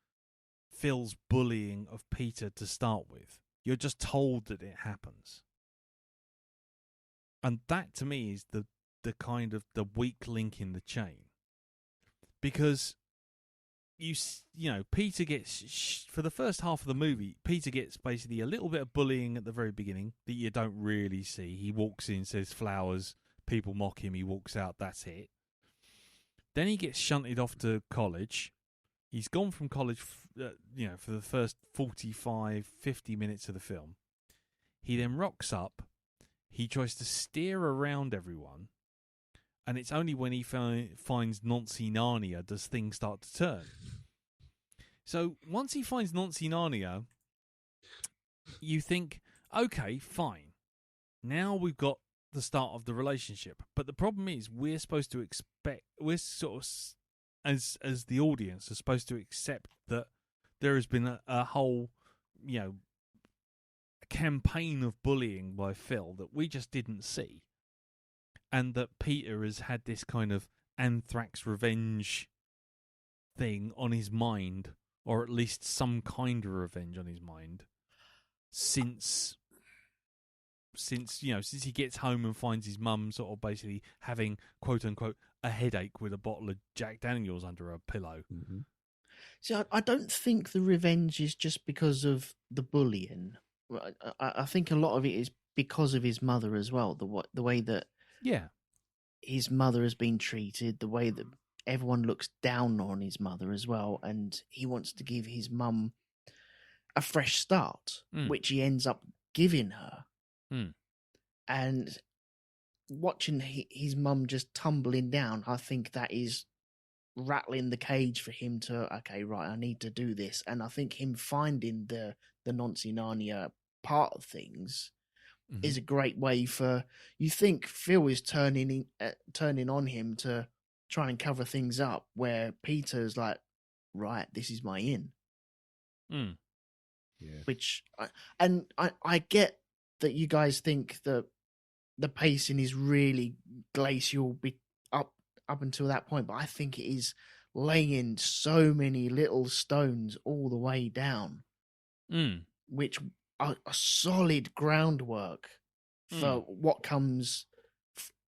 Phil's bullying of Peter to start with. You're just told that it happens. And that, to me, is the kind of the weak link in the chain. Because Peter gets, for the first half of the movie, Peter gets basically a little bit of bullying at the very beginning that you don't really see. He walks in, says flowers, people mock him, he walks out, that's it. Then he gets shunted off to college. He's gone from college, for the first 45, 50 minutes of the film. He then rocks up. He tries to steer around everyone. And it's only when he finds Nancy Narnia does things start to turn. So once he finds Nancy Narnia, you think, okay, fine. Now we've got the start of the relationship. But the problem is we're supposed to expect, we're sort of as the audience, are supposed to accept that there has been a whole, campaign of bullying by Phil that we just didn't see, and that Peter has had this kind of anthrax revenge thing on his mind, or at least some kind of revenge on his mind, since he gets home and finds his mum sort of basically having, quote unquote, a headache with a bottle of Jack Daniels under her pillow. Mm-hmm. See, I don't think the revenge is just because of the bullying. I think a lot of it is because of his mother as well. The way that his mother has been treated, the way that everyone looks down on his mother as well, and he wants to give his mum a fresh start, which he ends up giving her. And watching his mum just tumbling down, I think that is rattling the cage for him to, okay, right, I need to do this. And I think him finding the Nancy Narnia part of things is a great way for, you think Phil is turning on him to try and cover things up, where Peter's like, right, this is my in. Yeah. Which, I get that you guys think that the pacing is really glacial up until that point, but I think it is laying so many little stones all the way down, which are a solid groundwork for what comes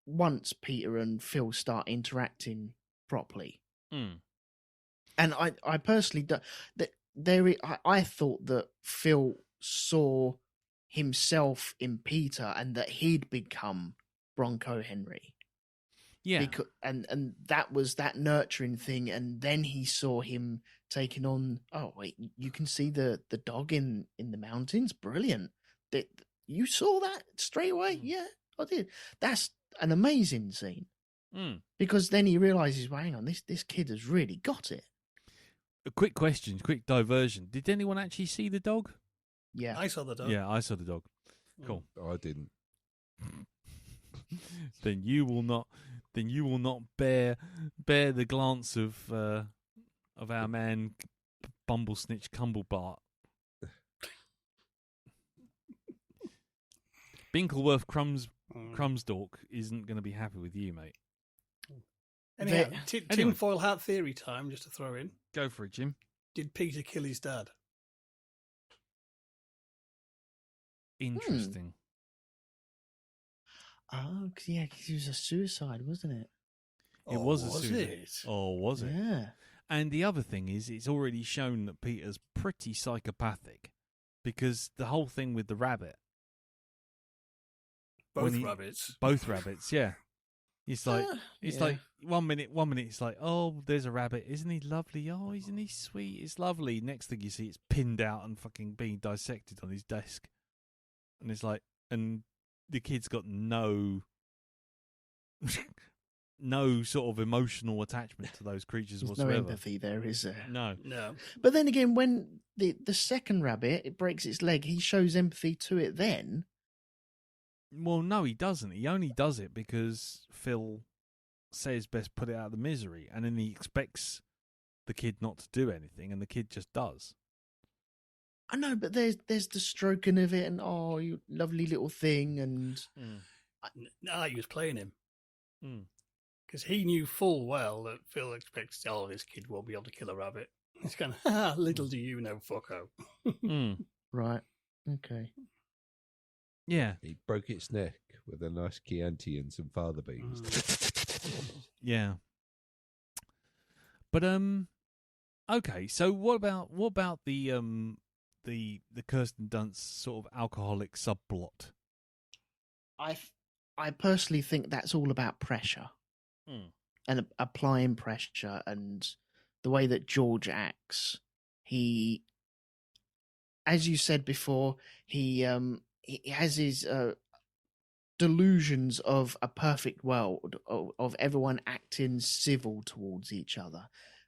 once Peter and Phil start interacting properly. And I personally I thought that Phil saw himself in Peter and that he'd become Bronco Henry. Yeah. And that was that nurturing thing, and then he saw him taking on, oh wait, you can see the dog in the mountains? Brilliant. You saw that straight away? Yeah, I did. That's an amazing scene. Because then he realizes, well, hang on, this kid has really got it. A quick question, quick diversion. Did anyone actually see the dog? Yeah. I saw the dog. Yeah, I saw the dog. Cool. I didn't. Then you will not bear the glance of our man Bumblesnitch Cumblebart. Binkleworth Crumsdork isn't going to be happy with you, mate. Anyhow, tinfoil hat theory time, just to throw in. Go for it, Jim. Did Peter kill his dad? Interesting. Oh, yeah, because it was a suicide, wasn't it? It was a suicide. Oh, was it? Yeah. And the other thing is, it's already shown that Peter's pretty psychopathic, because the whole thing with the rabbit. Both rabbits. Both rabbits, yeah. It's like like one minute it's like, oh, there's a rabbit, isn't he lovely? Oh, isn't he sweet? It's lovely. Next thing you see, it's pinned out and fucking being dissected on his desk, and it's like, and the kid's got no sort of emotional attachment to those creatures whatsoever. No empathy there, is there? No. But then again, when the second rabbit, it breaks its leg, he shows empathy to it then. Well, no, he doesn't. He only does it because Phil says best put it out of the misery, and then he expects the kid not to do anything, and the kid just does. I know, but there's the stroking of it, and oh, you lovely little thing, and No, he was playing him. Because he knew full well that Phil expects, oh, this kid won't be able to kill a rabbit. It's kind of, little do you know, fucko. Right. Okay. Yeah. He broke its neck with a nice Chianti and some father beans. Yeah. But okay, so what about the Kirsten Dunst sort of alcoholic subplot? I personally think that's all about pressure and applying pressure, and the way that George acts. He, as you said before, he has his delusions of a perfect world, of everyone acting civil towards each other,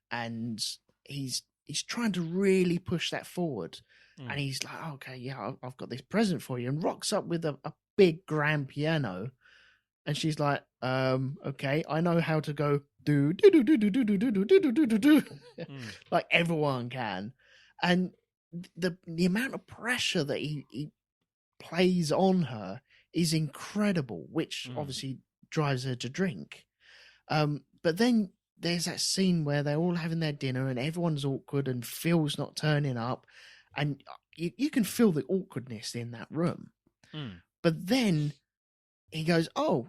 and he's trying to really push that forward. And he's like, okay, yeah, I've got this present for you, and rocks up with a big grand piano, And she's like, okay, I know how to go do do do do do do do do do do do do, like everyone can. And the amount of pressure that he plays on her is incredible, which obviously drives her to drink. But then there's that scene where they're all having their dinner and everyone's awkward and Phil's not turning up, and you can feel the awkwardness in that room. But then he goes, oh,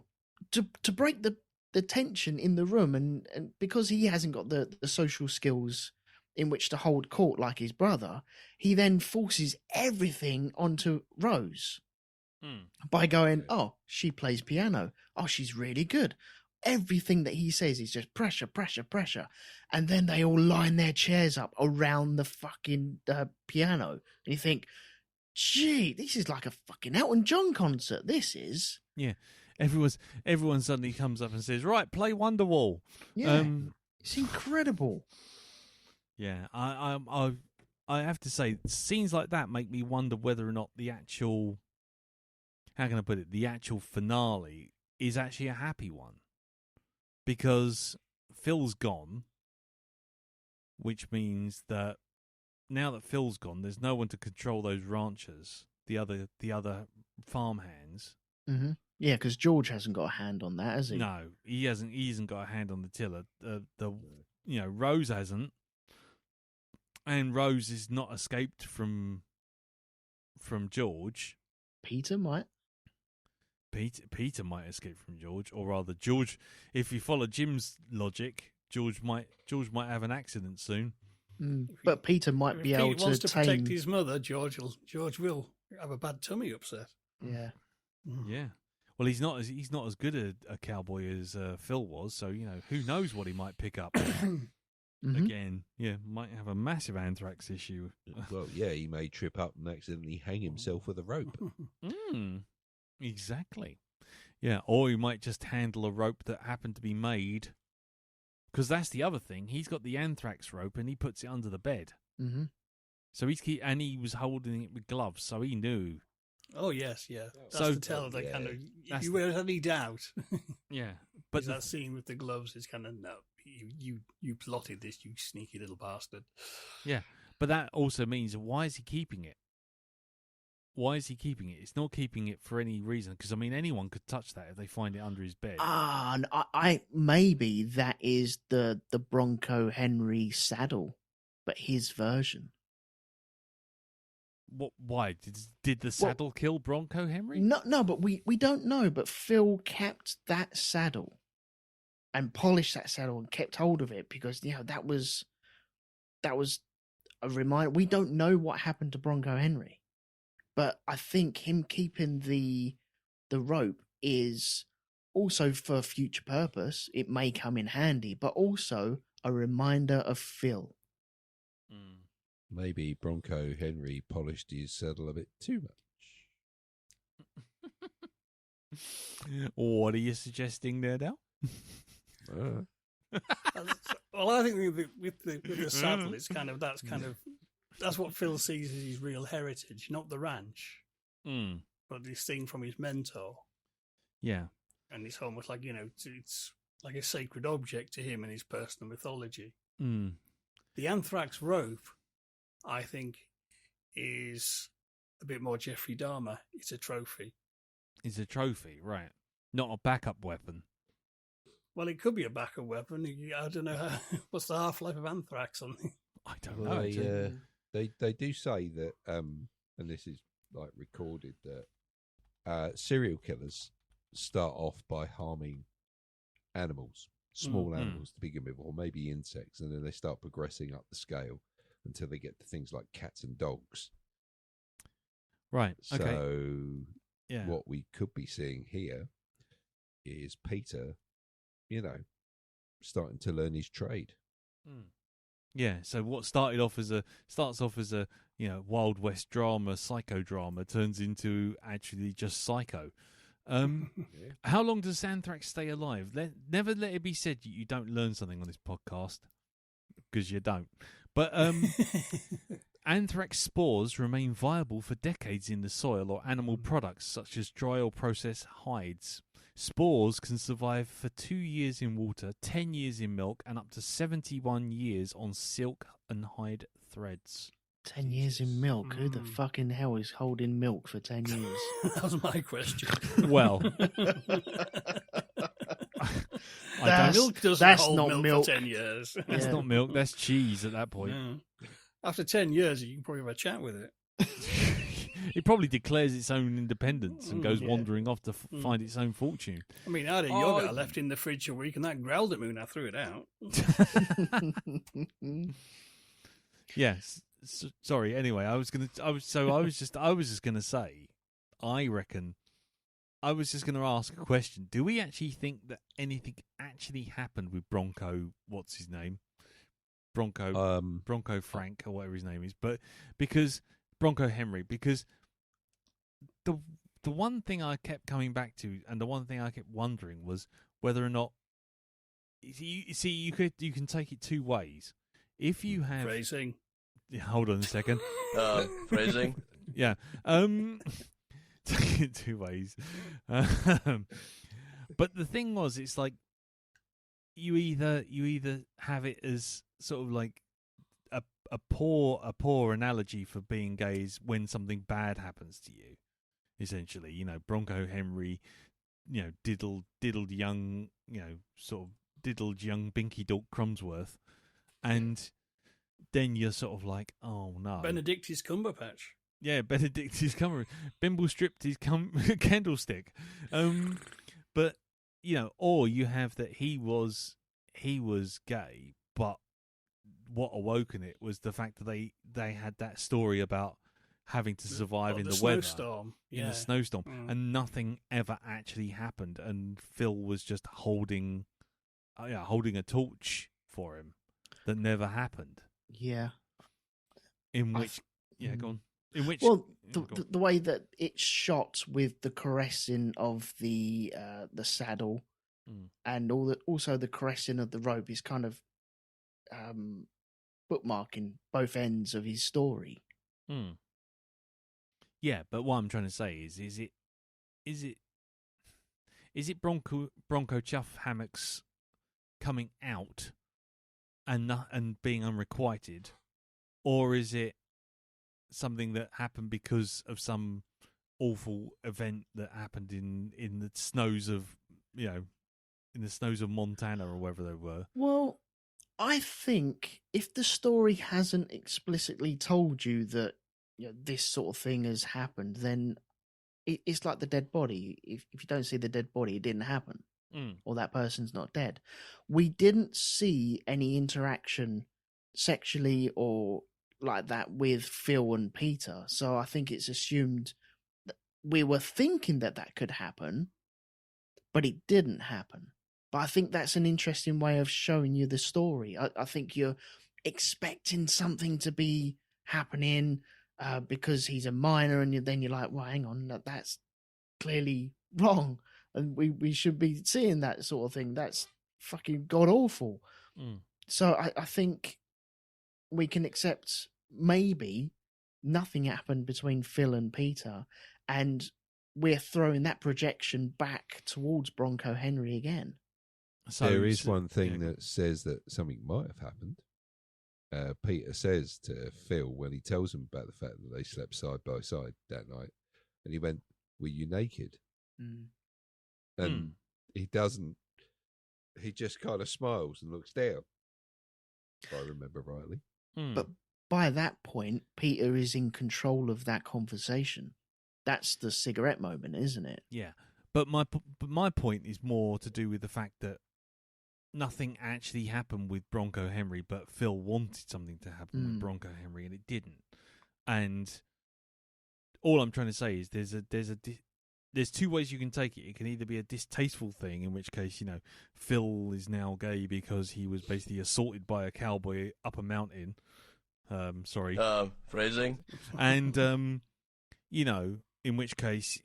to break the tension in the room, and because he hasn't got the social skills in which to hold court like his brother, he then forces everything onto Rose by going, oh, she plays piano. Oh, she's really good. Everything that he says is just pressure, pressure, pressure. And then they all line their chairs up around the fucking piano. And you think, gee, this is like a fucking Elton John concert. This is. Yeah. Everyone suddenly comes up and says, right, play Wonderwall. Yeah. It's incredible. Yeah. I have to say, scenes like that make me wonder whether or not the actual, how can I put it, the actual finale is actually a happy one. Because Phil's gone, which means that now that Phil's gone, there's no one to control those ranchers, the other farmhands. Mm-hmm. Yeah, because George hasn't got a hand on that, has he? No, he hasn't. He hasn't got a hand on the tiller. Rose hasn't, and Rose is not escaped from George. Peter might. Peter might escape from George, or rather, George. If you follow Jim's logic, George might have an accident soon. But Peter might be able to wants to protect his mother. George will have a bad tummy upset. Yeah. Yeah. Well, he's not as good a cowboy as Phil was, so who knows what he might pick up. Again, might have a massive anthrax issue. Well, yeah, he may trip up and accidentally hang himself with a rope. Exactly. Yeah, or he might just handle a rope that happened to be made. Because that's the other thing. He's got the anthrax rope and he puts it under the bed. Mm-hmm. So he was holding it with gloves, so he knew. Oh yes, yeah. That's So- to tell that kind of. That's If you were any doubt, Yeah, but that scene with the gloves is kind of no. You plotted this, you sneaky little bastard. yeah, but that also means why is he keeping it? Why is he keeping it? It's not keeping it for any reason. Because anyone could touch that if they find it under his bed. And I maybe that is the Bronco Henry saddle, but his version. What? Why did the saddle kill Bronco Henry? No, but we don't know. But Phil kept that saddle and polished that saddle and kept hold of it because that was a reminder. We don't know what happened to Bronco Henry, but I think him keeping the rope is also for future purpose. It may come in handy, but also a reminder of Phil. Maybe Bronco Henry polished his saddle a bit too much. What are you suggesting there, Dal? Well, I think with the saddle, it's that's what Phil sees as his real heritage, not the ranch, but this thing from his mentor. Yeah, and it's almost like it's like a sacred object to him in his personal mythology. The anthrax rope, I think, is a bit more Jeffrey Dahmer. It's a trophy. It's a trophy, right? Not a backup weapon. Well, it could be a backup weapon. I don't know what's the half-life of anthrax on it. I don't know. They do say that, and this is like recorded, that serial killers start off by harming animals, small animals to begin with, or maybe insects, and then they start progressing up the scale until they get to things like cats and dogs. Right. Okay. So, what we could be seeing here is Peter, starting to learn his trade. Yeah. So what starts off as a Wild West drama, psychodrama, turns into actually just psycho. How long does anthrax stay alive? Never let it be said you don't learn something on this podcast, because you don't. But anthrax spores remain viable for decades in the soil or animal products such as dry or processed hides. Spores can survive for 2 years in water, 10 years in milk, and up to 71 years on silk and hide threads. 10 years in milk. Who the fucking hell is holding milk for 10 years? That was my question. Well, Milk doesn't that's hold not milk, milk. for 10 years. that's Yeah. not milk, that's cheese at that point. Yeah. After 10 years, you can probably have a chat with it. It probably declares its own independence and goes Yeah. wandering off to find its own fortune. I mean, I had a yogurt I left in the fridge a week, and that growled at me when I threw it out. Yes. Sorry. Anyway, I was just gonna say, I reckon. I was just gonna ask a question. Do we actually think that anything actually happened with Bronco? What's his name? Bronco Frank or whatever his name is. But because Bronco Henry, because the one thing I kept coming back to, and the one thing I kept wondering was whether or not you can take it two ways. If you have Phrasing. hold on a second. Phrasing. Yeah. Take it two ways. But the thing was, it's like you either have it as sort of like a poor analogy for being gay is when something bad happens to you. Essentially, Bronco Henry, diddled young, sort of diddled young Binky Dork Crumsworth, and then you're sort of like, oh no, Benedictus Cumberpatch. Yeah, Benedictus Cumberbatch. Bimble stripped his candlestick. But or you have that he was gay, but what awoken it was the fact that they had that story about having to survive in the weather, snowstorm. in the snowstorm, and nothing ever actually happened, and Phil was just holding a torch for him that never happened. Yeah. In which, go on. In which, well, the way that it's shot with the caressing of the saddle, and also the caressing of the rope is kind of bookmarking both ends of his story. Yeah, but what I'm trying to say is it Bronco Chuff Hammocks coming out and being unrequited, or is it something that happened because of some awful event that happened in the snows of Montana or wherever they were? Well, I think if the story hasn't explicitly told you that this sort of thing has happened, then it's like the dead body. If you don't see the dead body, it didn't happen, or that person's not dead. We didn't see any interaction sexually or like that with Phil and Peter, so I think it's assumed that we were thinking that could happen, but it didn't happen. But I think that's an interesting way of showing you the story. I think you're expecting something to be happening because he's a minor, and then you're like, well, hang on, that's clearly wrong, and we should be seeing that sort of thing. That's fucking god awful. So I think we can accept maybe nothing happened between Phil and Peter, and we're throwing that projection back towards Bronco Henry again. So there is one thing that says that something might have happened. Peter says to Phil when he tells him about the fact that they slept side by side that night, and he went, "Were you naked?" And he doesn't. He just kind of smiles and looks down, if I remember rightly. But by that point, Peter is in control of that conversation. That's the cigarette moment, isn't it? Yeah, but my point is more to do with the fact that nothing actually happened with Bronco Henry, but Phil wanted something to happen with Bronco Henry, and it didn't. And all I'm trying to say is there's two ways you can take it. It can either be a distasteful thing, in which case, Phil is now gay because he was basically assaulted by a cowboy up a mountain. Sorry. Phrasing. And, in which case,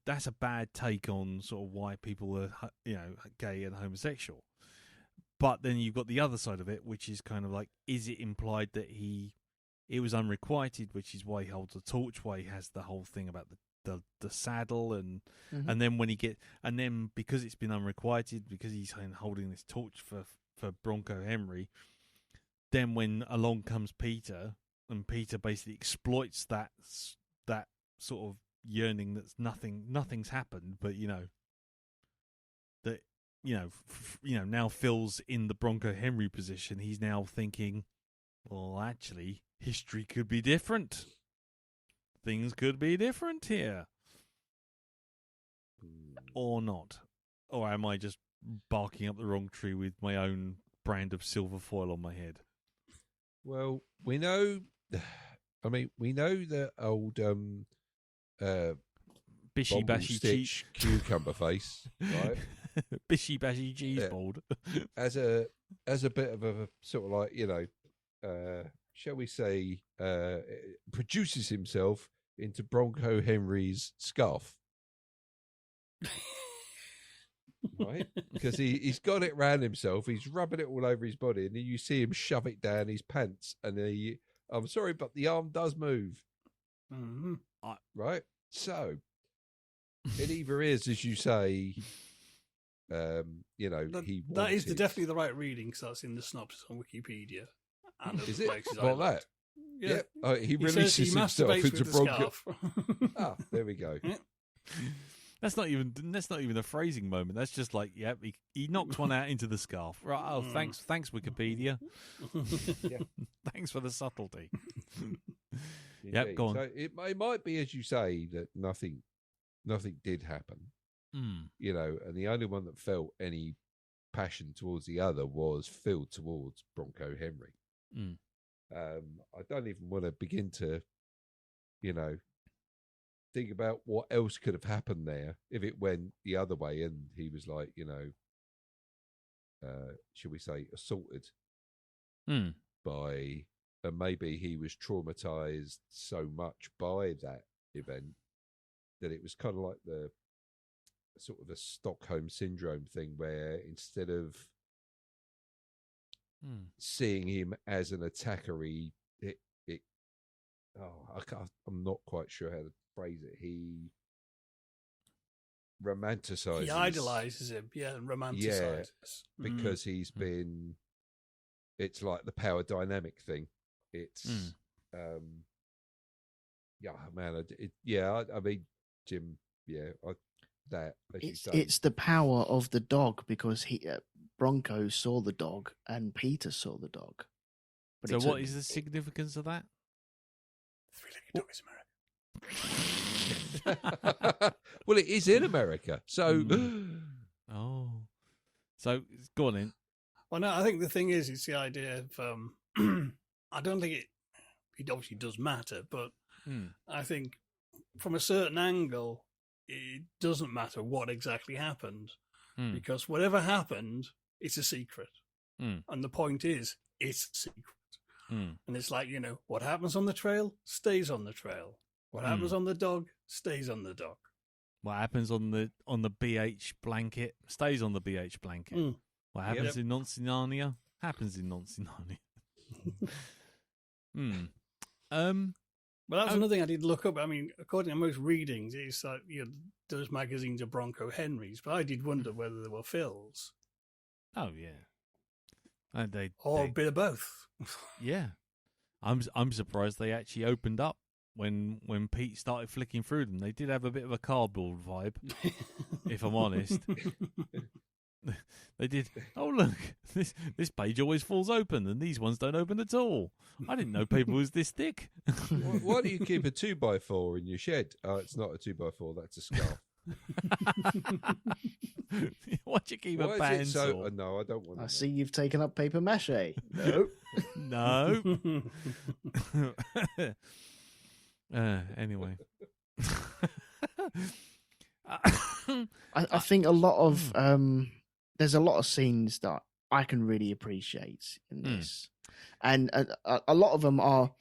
that's a bad take on sort of why people are, gay and homosexual. But then you've got the other side of it, which is kind of like, is it implied that it was unrequited, which is why he holds a torch, why he has the whole thing about the saddle, and Mhm. and then because it's been unrequited, because he's holding this torch for Bronco Henry, then when along comes Peter, and Peter basically exploits that sort of yearning that's nothing's happened, but now Phil's in the Bronco Henry position. He's now thinking, well, actually, history could be different. Things could be different here. Or not. Or am I just barking up the wrong tree with my own brand of silver foil on my head? Well, we know the old Bishy bashy cheese. Stitch cucumber face, right? Bishy bashy cheese board. as a bit of a sort of like, shall we say, produces himself into Bronco Henry's scarf. Right? Because he's got it round himself, he's rubbing it all over his body, and then you see him shove it down his pants, and I'm sorry, but the arm does move. Mm-hmm. Right? So it either is, as you say, he that is definitely the right reading, because that's in the synopsis on Wikipedia. And is it places like that? Yeah. He releases says he himself masturbates into with the Bronco. scarf. There we go. That's not even a phrasing moment. That's just like, he knocked one out into the scarf. Right? Oh, thanks, Wikipedia. Yeah. Thanks for the subtlety. Indeed. Go on. So it might be, as you say, that nothing did happen. And the only one that felt any passion towards the other was Phil towards Bronco Henry. I don't even want to begin to, think about what else could have happened there if it went the other way and he was like, should we say, assaulted by, and maybe he was traumatized so much by that event that it was kind of like the sort of a Stockholm syndrome thing, where instead of seeing him as an attacker, I'm not quite sure how to phrase it. He romanticizes. He idolizes him, and romanticizes. Because he's been. It's like the power dynamic thing. It's, I mean, Jim, it's the power of the dog, because Bronco saw the dog and Peter saw the dog. But so what is the significance of that? Three-legged dog is America. Well, it is in America, so. So go on in. Well, no, I think the thing is, it's the idea of. I don't think it obviously does matter, but I think from a certain angle, it doesn't matter what exactly happened, because whatever happened, it's a secret, and the point is, it's a secret. And it's like, what happens on the trail stays on the trail. What happens on the dog stays on the dog. What happens on the BH blanket stays on the BH blanket. What happens in Nonsinania happens in Nonsinania. But that was another thing I did look up. I mean, according to most readings, it's like those magazines are Bronco Henrys, but I did wonder whether they were Phil's. Oh yeah, and a bit of both. Yeah, I'm surprised they actually opened up when Pete started flicking through them. They did have a bit of a cardboard vibe, if I'm honest. They did. Oh look, this page always falls open, and these ones don't open at all. I didn't know paper was this thick. Why do you keep a 2x4 in your shed? Oh, it's not a 2x4. That's a scarf. Why'd you keep a bandsaw? No, I don't want. I see you've taken up paper mache. No, no. Anyway. I think a lot of there's a lot of scenes that I can really appreciate in this, and a lot of them are.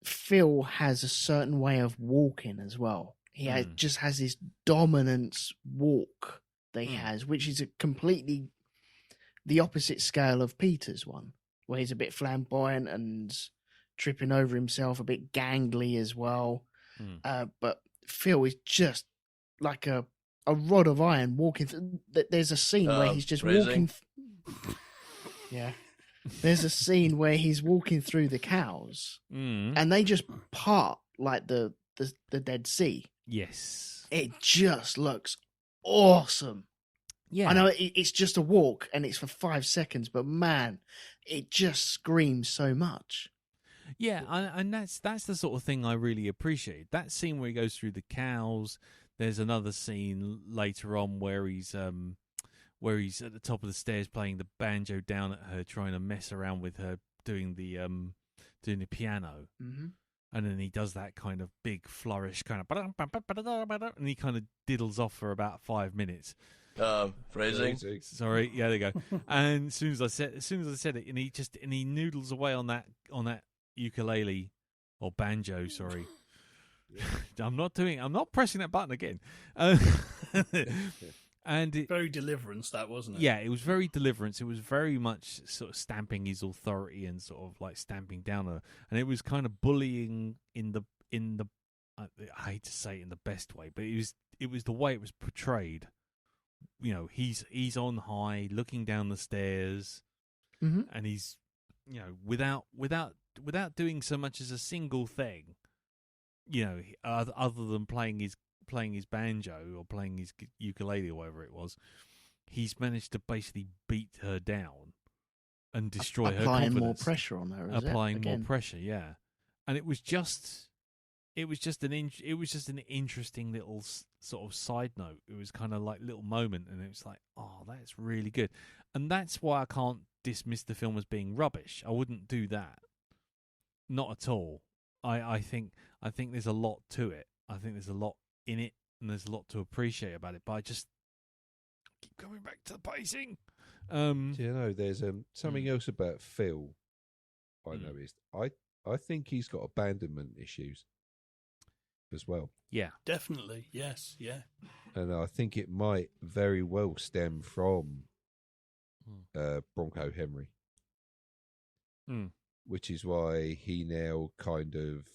Phil has a certain way of walking as well. He just has this dominance walk that he has, which is a completely the opposite scale of Peter's one, where he's a bit flamboyant and tripping over himself, a bit gangly as well. But Phil is just like a rod of iron walking through. There's a scene where he's just phrasing. walking. Yeah. There's a scene where he's walking through the cows and they just part like the Dead Sea. Yes. It just looks awesome. Yeah. I know it's just a walk and it's for 5 seconds, but man, it just screams so much. Yeah, and that's the sort of thing I really appreciate. That scene where he goes through the cows. There's another scene later on where he's at the top of the stairs playing the banjo down at her, trying to mess around with her doing the piano. Mm-hmm. And then he does that kind of big flourish, kind of, and he kind of diddles off for about 5 minutes. Phrasing. Sorry, yeah, there you go. And as soon as I said it, and he noodles away on that ukulele or banjo. Sorry, I'm not pressing that button again. And very Deliverance, that wasn't it? Yeah, it was very Deliverance. It was very much sort of stamping his authority and sort of like stamping down her, and it was kind of bullying in the. I hate to say it in the best way, but it was the way it was portrayed. You know, he's on high, looking down the stairs, and he's, you know, without doing so much as a single thing, you know, other than playing his banjo or playing his ukulele or whatever it was, he's managed to basically beat her down and destroy her confidence. Applying more pressure on her. Applying more pressure, yeah. And it was just an interesting little sort of side note. It was kind of like little moment, and it was like, oh, that's really good. And that's why I can't dismiss the film as being rubbish. I wouldn't do that. Not at all. I think there's a lot to it. I think there's a lot in it, and there's a lot to appreciate about it. But I just keep coming back to the pacing. Do you know, there's something else about Phil I noticed. I think he's got abandonment issues as well. Yeah. Definitely, yes, yeah. And I think it might very well stem from Bronco Henry. Which is why he now kind of,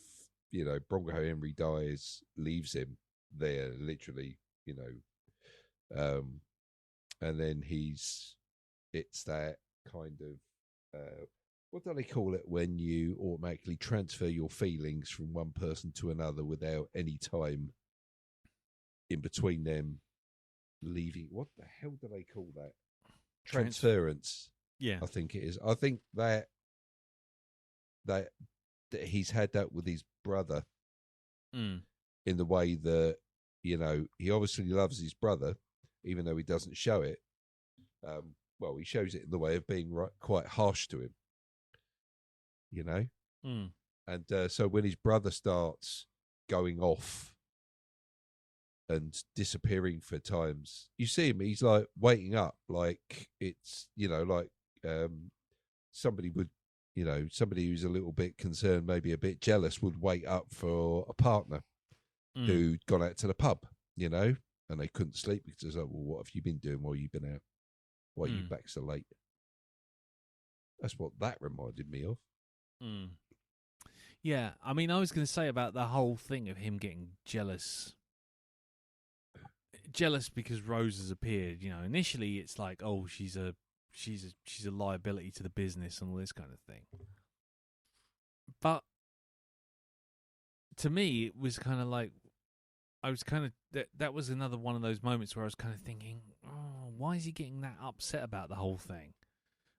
you know, Bronco Henry dies, leaves him there, literally, you know. And then it's that kind of, what do they call it when you automatically transfer your feelings from one person to another without any time in between them leaving? What the hell do they call that? Transference. Yeah. I think it is. I think that he's had that with his brother in the way that, you know, he obviously loves his brother, even though he doesn't show it. Well, he shows it in the way of being quite harsh to him, you know? And so when his brother starts going off and disappearing for times, you see him, he's like waiting up, like it's, you know, like somebody would, you know, somebody who's a little bit concerned, maybe a bit jealous, would wait up for a partner who'd gone out to the pub, you know, and they couldn't sleep because it's like, well, what have you been doing while you've been out? Why are you back so late? That's what that reminded me of. Yeah, I mean, I was going to say about the whole thing of him getting jealous because Rose has appeared. You know, initially it's like, oh, she's a liability to the business and all this kind of thing. But to me, it was kind of like, I was kind of, that was another one of those moments where I was kind of thinking, oh, why is he getting that upset about the whole thing?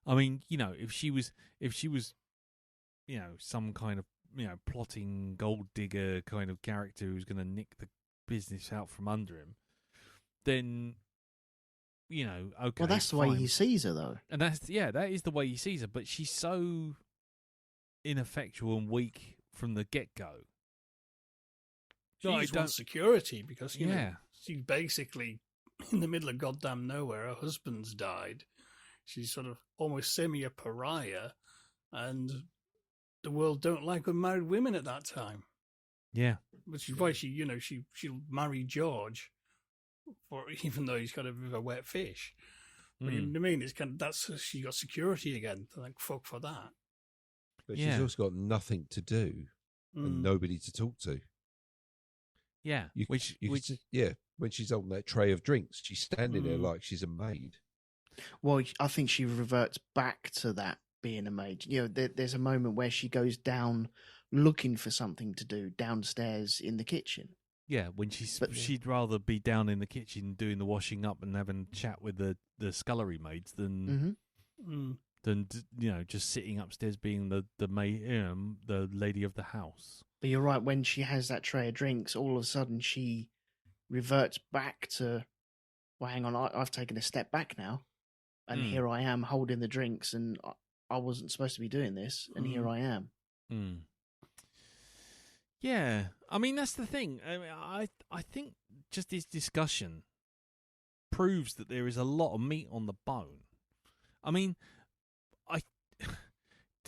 I mean, you know, if she was, you know, some kind of, you know, plotting gold digger kind of character who's going to nick the business out from under him, then, you know, okay. Well, that's the way he sees her, though. And that is the way he sees her. But she's so ineffectual and weak from the get-go. She No, just wants security because, you know, she's basically in the middle of goddamn nowhere. Her husband's died. She's sort of almost semi a pariah, and the world don't like unmarried women at that time. Yeah. Which is why she'll marry George, even though he's kind of a wet fish. But you know what I mean? It's kind of, that's, she got security again. Like, fuck for that. But she's also got nothing to do and nobody to talk to. Yeah, which when she's on that tray of drinks, she's standing there like she's a maid. Well, I think she reverts back to that being a maid. There's a moment where she goes down looking for something to do downstairs in the kitchen. Yeah, when she'd rather be down in the kitchen doing the washing up and having a chat with the scullery maids than just sitting upstairs being the maid, the lady of the house. But you're right. When she has that tray of drinks, all of a sudden she reverts back to, well, hang on, I've taken a step back now, and here I am holding the drinks, and I wasn't supposed to be doing this, and here I am. Yeah, I mean that's the thing. I think just this discussion proves that there is a lot of meat on the bone. I mean,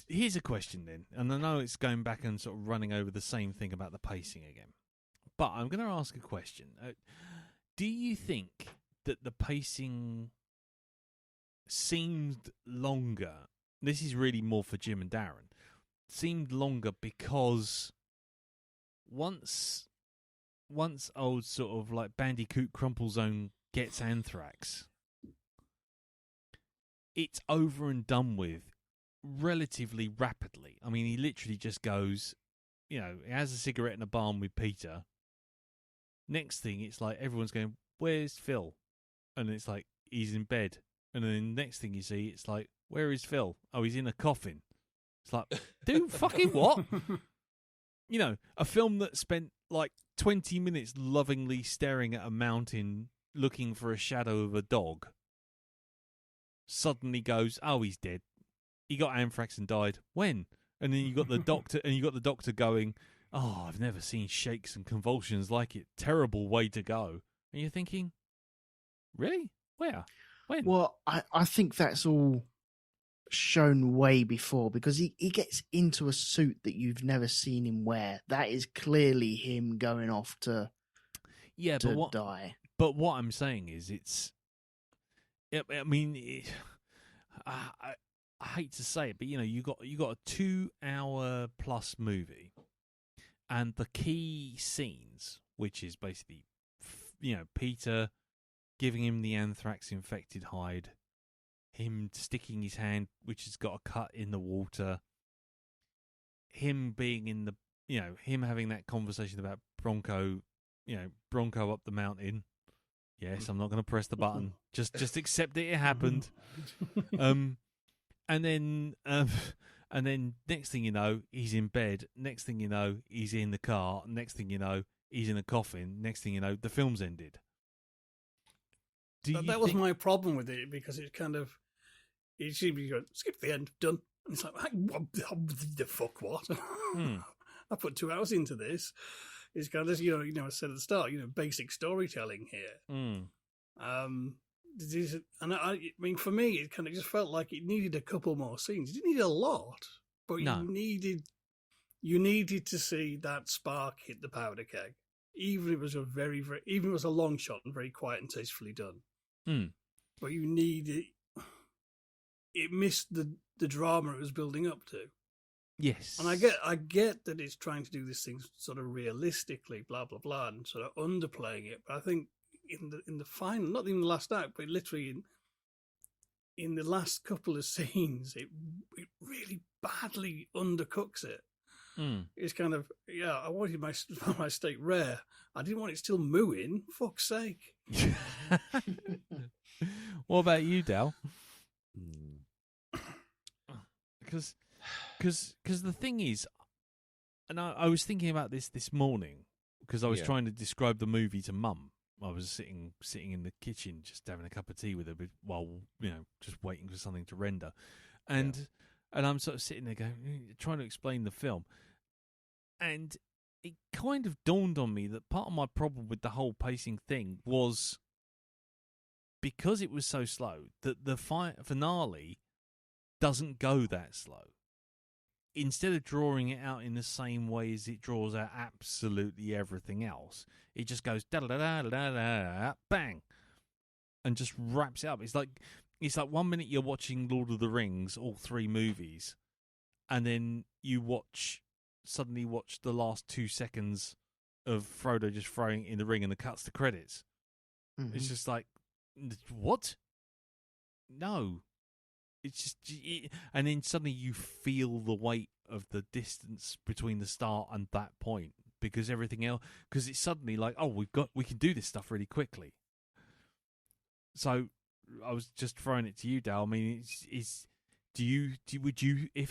here's a question then, and I know it's going back and sort of running over the same thing about the pacing again, but I'm going to ask a question. Do you think that the pacing seemed longer? This is really more for Jim and Darren. Seemed longer because once old sort of like Bandicoot Crumplezone gets anthrax, it's over and done with relatively rapidly. I mean, he literally just goes, he has a cigarette in a barn with Peter. Next thing, it's like everyone's going, "Where's Phil?" And it's like, he's in bed. And then next thing you see, it's like, "Where is Phil?" "Oh, he's in a coffin." It's like, dude, fucking what? A film that spent like 20 minutes lovingly staring at a mountain looking for a shadow of a dog suddenly goes, "Oh, he's dead. He got anthrax and died." When? And then you got the doctor going, "Oh, I've never seen shakes and convulsions like it. Terrible way to go." And you're thinking, really? Where? When? Well, I think that's all shown way before, because he gets into a suit that you've never seen him wear. That is clearly him going off to die. But what I'm saying is, I mean, I hate to say it, but you got a 2 hour plus movie, and the key scenes, which is basically, Peter giving him the anthrax infected hide, him sticking his hand, which has got a cut in the water, him being in the, him having that conversation about Bronco up the mountain. Yes, I'm not going to press the button. Just accept it happened. And then next thing you know, he's in bed. Next thing you know, he's in the car. Next thing you know, he's in a coffin. Next thing you know, the film's ended. That was my problem with it, because it kind of, it seemed to go, skip the end, done. And it's like, what the fuck, what? I put 2 hours into this. It's kind of, I said at the start, basic storytelling here. And I mean, for me, it kind of just felt like it needed a couple more scenes. It didn't need a lot, but you needed to see that spark hit the powder keg, even if it was even if it was a long shot and very quiet and tastefully done. But you needed. It missed the drama it was building up to. Yes, and I get that it's trying to do this thing sort of realistically, blah blah blah, and sort of underplaying it. But I think in the final, not in the last act, but literally in the last couple of scenes, it really badly undercooks it. It's kind of, I wanted my steak rare. I didn't want it still mooing. Fuck's sake. What about you, Dal? Because the thing is, and I was thinking about this morning, because I was trying to describe the movie to Mum. I was sitting in the kitchen just having a cup of tea with her while just waiting for something to render, and I'm sort of sitting there trying to explain the film, and it kind of dawned on me that part of my problem with the whole pacing thing was because it was so slow that the finale doesn't go that slow. Instead of drawing it out in the same way as it draws out absolutely everything else, it just goes da da da da da da bang, and just wraps it up. It's like 1 minute you're watching Lord of the Rings, all 3 movies, and then you suddenly watch the last 2 seconds of Frodo just throwing it in the ring and it cuts the credits. Mhm. It's just like, what? No. It's just, and then suddenly you feel the weight of the distance between the start and that point, because everything else, because it's suddenly like, oh, we can do this stuff really quickly. So I was just throwing it to you, Dal. I mean, would you, if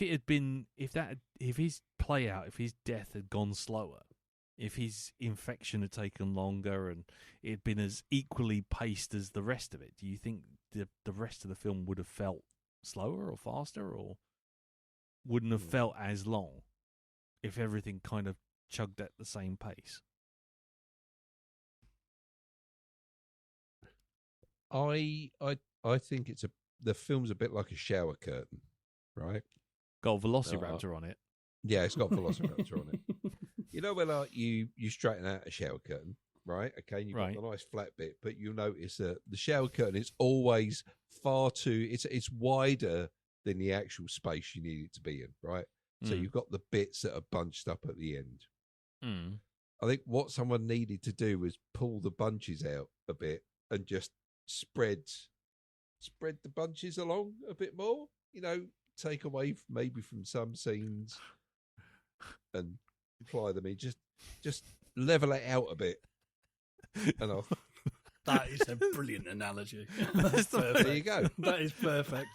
his play out, if his death had gone slower, if his infection had taken longer and it had been as equally paced as the rest of it, do you think the rest of the film would have felt slower or faster, or wouldn't have felt as long if everything kind of chugged at the same pace? I think the film's a bit like a shower curtain, right? Got a Velociraptor on it. Yeah, it's got Velociraptor on it. You know when you straighten out a shower curtain, right? Okay, and you've got the nice flat bit, but you'll notice that the shower curtain is always far too. It's wider than the actual space you need it to be in, right? So you've got the bits that are bunched up at the end. I think what someone needed to do was pull the bunches out a bit and just spread the bunches along a bit more. You know, take away maybe from some scenes and apply them in. Just level it out a bit. And off. That is a brilliant analogy. There you go. That is perfect.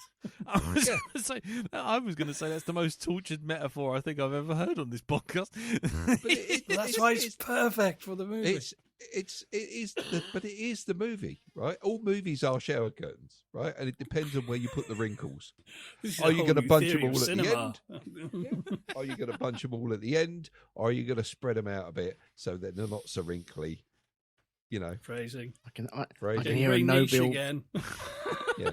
I was going to say that's the most tortured metaphor I think I've ever heard on this podcast. But that's why it's perfect for the movie. But it is the movie, right? All movies are shower curtains, right? And it depends on where you put the wrinkles. Are you going to bunch them all at the end? Yeah. Are you going to bunch them all at the end? Or are you going to spread them out a bit so that they're not so wrinkly? You know, phrasing. I can Phrasing. hear a Nobel. Again. Yeah.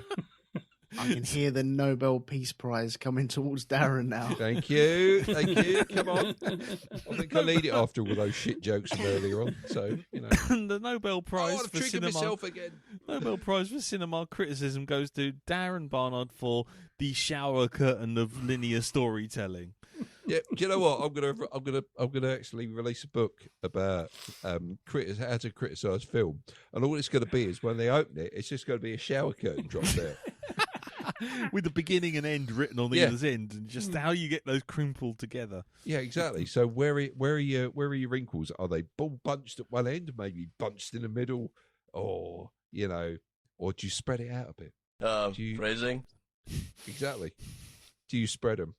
I can hear the Nobel Peace Prize coming towards Darren now. Thank you. Come on. I think I need it after all those shit jokes from earlier on. So, you know. The Nobel Prize for cinema. Myself again. Nobel Prize for cinema criticism goes to Darren Barnard for the shower curtain of linear storytelling. Yeah, do you know what? I'm gonna actually release a book about how to criticize film, and all it's going to be is when they open it, it's just going to be a shower curtain dropped there. With the beginning and end written on either end, and just how you get those crimpled together. Yeah, exactly. So where are your wrinkles? Are they all bunched at one end, maybe bunched in the middle, or or do you spread it out a bit? Phrasing. Exactly. Do you spread them?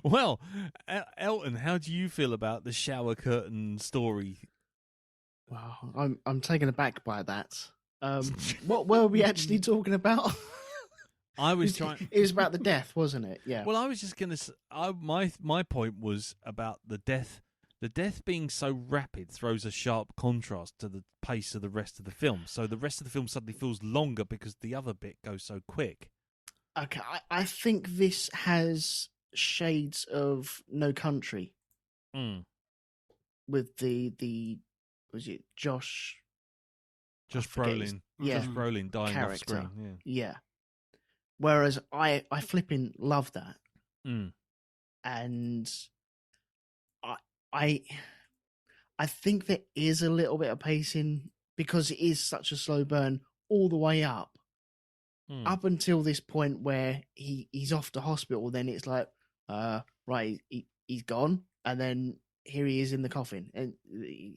Well, Elton, how do you feel about the shower curtain story? Wow, I'm taken aback by that. What were we actually talking about? I was trying. It was about the death, wasn't it? Yeah. Well, I was just going to. My point was about the death. The death being so rapid throws a sharp contrast to the pace of the rest of the film. So the rest of the film suddenly feels longer because the other bit goes so quick. Okay, I think this has shades of No Country. With the was it Josh Brolin? Yeah, Josh Brolin dying off character. screen. Yeah. Whereas I flipping love that, and I think there is a little bit of pacing because it is such a slow burn all the way up until this point where he's off to hospital. Then it's like, right, he's gone, and then here he is in the coffin and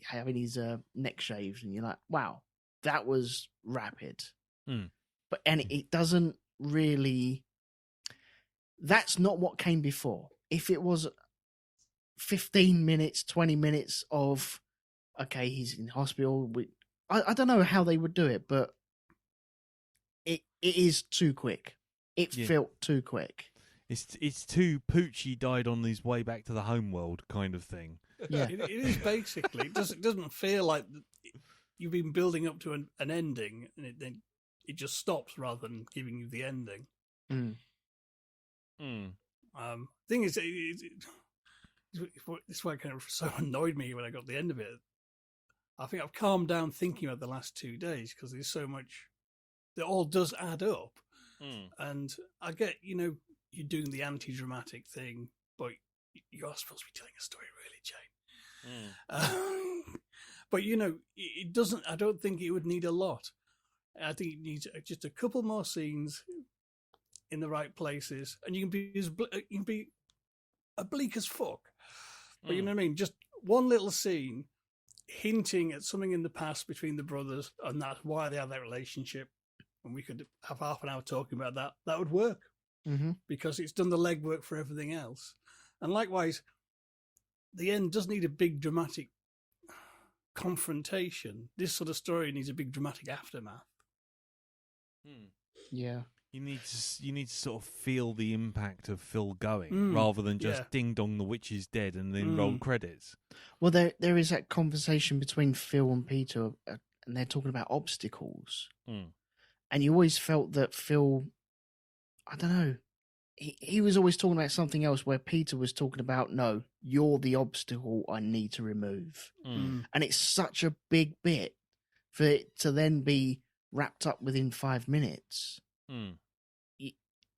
having his neck shaved, and you're like, wow, that was rapid. But it doesn't really. That's not what came before. If it was 15 minutes, 20 minutes of, okay, he's in hospital. I don't know how they would do it, but it is too quick. It felt too quick. It's too Poochie died on his way back to the home world kind of thing. Yeah, it is basically. It doesn't feel like you've been building up to an ending, and then it just stops rather than giving you the ending. Thing is, this why kind of so annoyed me when I got the end of it. I think I've calmed down thinking about the last 2 days because there's so much that all does add up. And I get, you're doing the anti-dramatic thing but you are supposed to be telling a story, really, Jane. But it doesn't. I don't think it would need a lot. I think it needs just a couple more scenes in the right places, and you can be a bleak as fuck. But you know what I mean? Just one little scene hinting at something in the past between the brothers, and that's why they have that relationship. And we could have half an hour talking about that. That would work because it's done the legwork for everything else. And likewise, the end does need a big dramatic confrontation. This sort of story needs a big dramatic aftermath. Yeah. You need to sort of feel the impact of Phil going rather than just ding dong, the witch is dead, and then roll credits. Well, there is that conversation between Phil and Peter, and they're talking about obstacles. And you always felt that Phil, I don't know, he was always talking about something else where Peter was talking about, no, you're the obstacle I need to remove. And it's such a big bit for it to then be wrapped up within 5 minutes.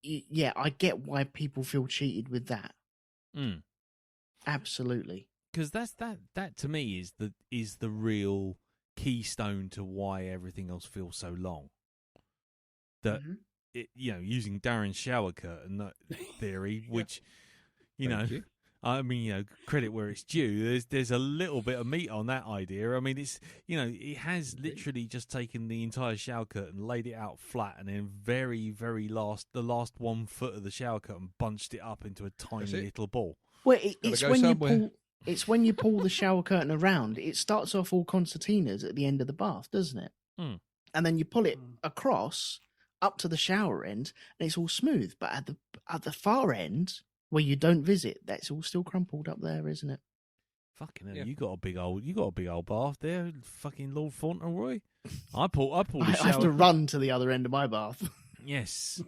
Yeah, I get why people feel cheated with that. Absolutely. Because that to me is the real keystone to why everything else feels so long. That using Darren's shower curtain theory, which I mean, credit where it's due. There's a little bit of meat on that idea. I mean, it's it has literally just taken the entire shower curtain, laid it out flat, and then the last 1 foot of the shower curtain bunched it up into a tiny little ball. Well, it's when you pull the shower curtain around. It starts off all concertinas at the end of the bath, doesn't it? And then you pull it across up to the shower end, and it's all smooth. But at the far end, where you don't visit, that's all still crumpled up there, isn't it? Fucking hell, you got a big old bath there, fucking Lord Fauntleroy. I pull the shower. I have to run to the other end of my bath. Yes.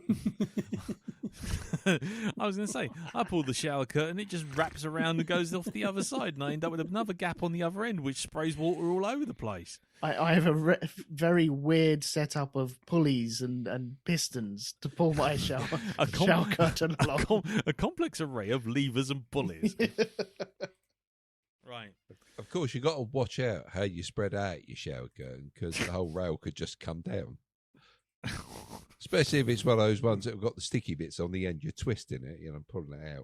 I was going to say, I pull the shower curtain, it just wraps around and goes off the other side, and I end up with another gap on the other end, which sprays water all over the place. I have a very weird setup of pulleys and pistons to pull my shower curtain along. A complex array of levers and pulleys. Right. Of course, you got to watch out how you spread out your shower curtain, because the whole rail could just come down. Especially if it's one of those ones that have got the sticky bits on the end. You're twisting it, pulling it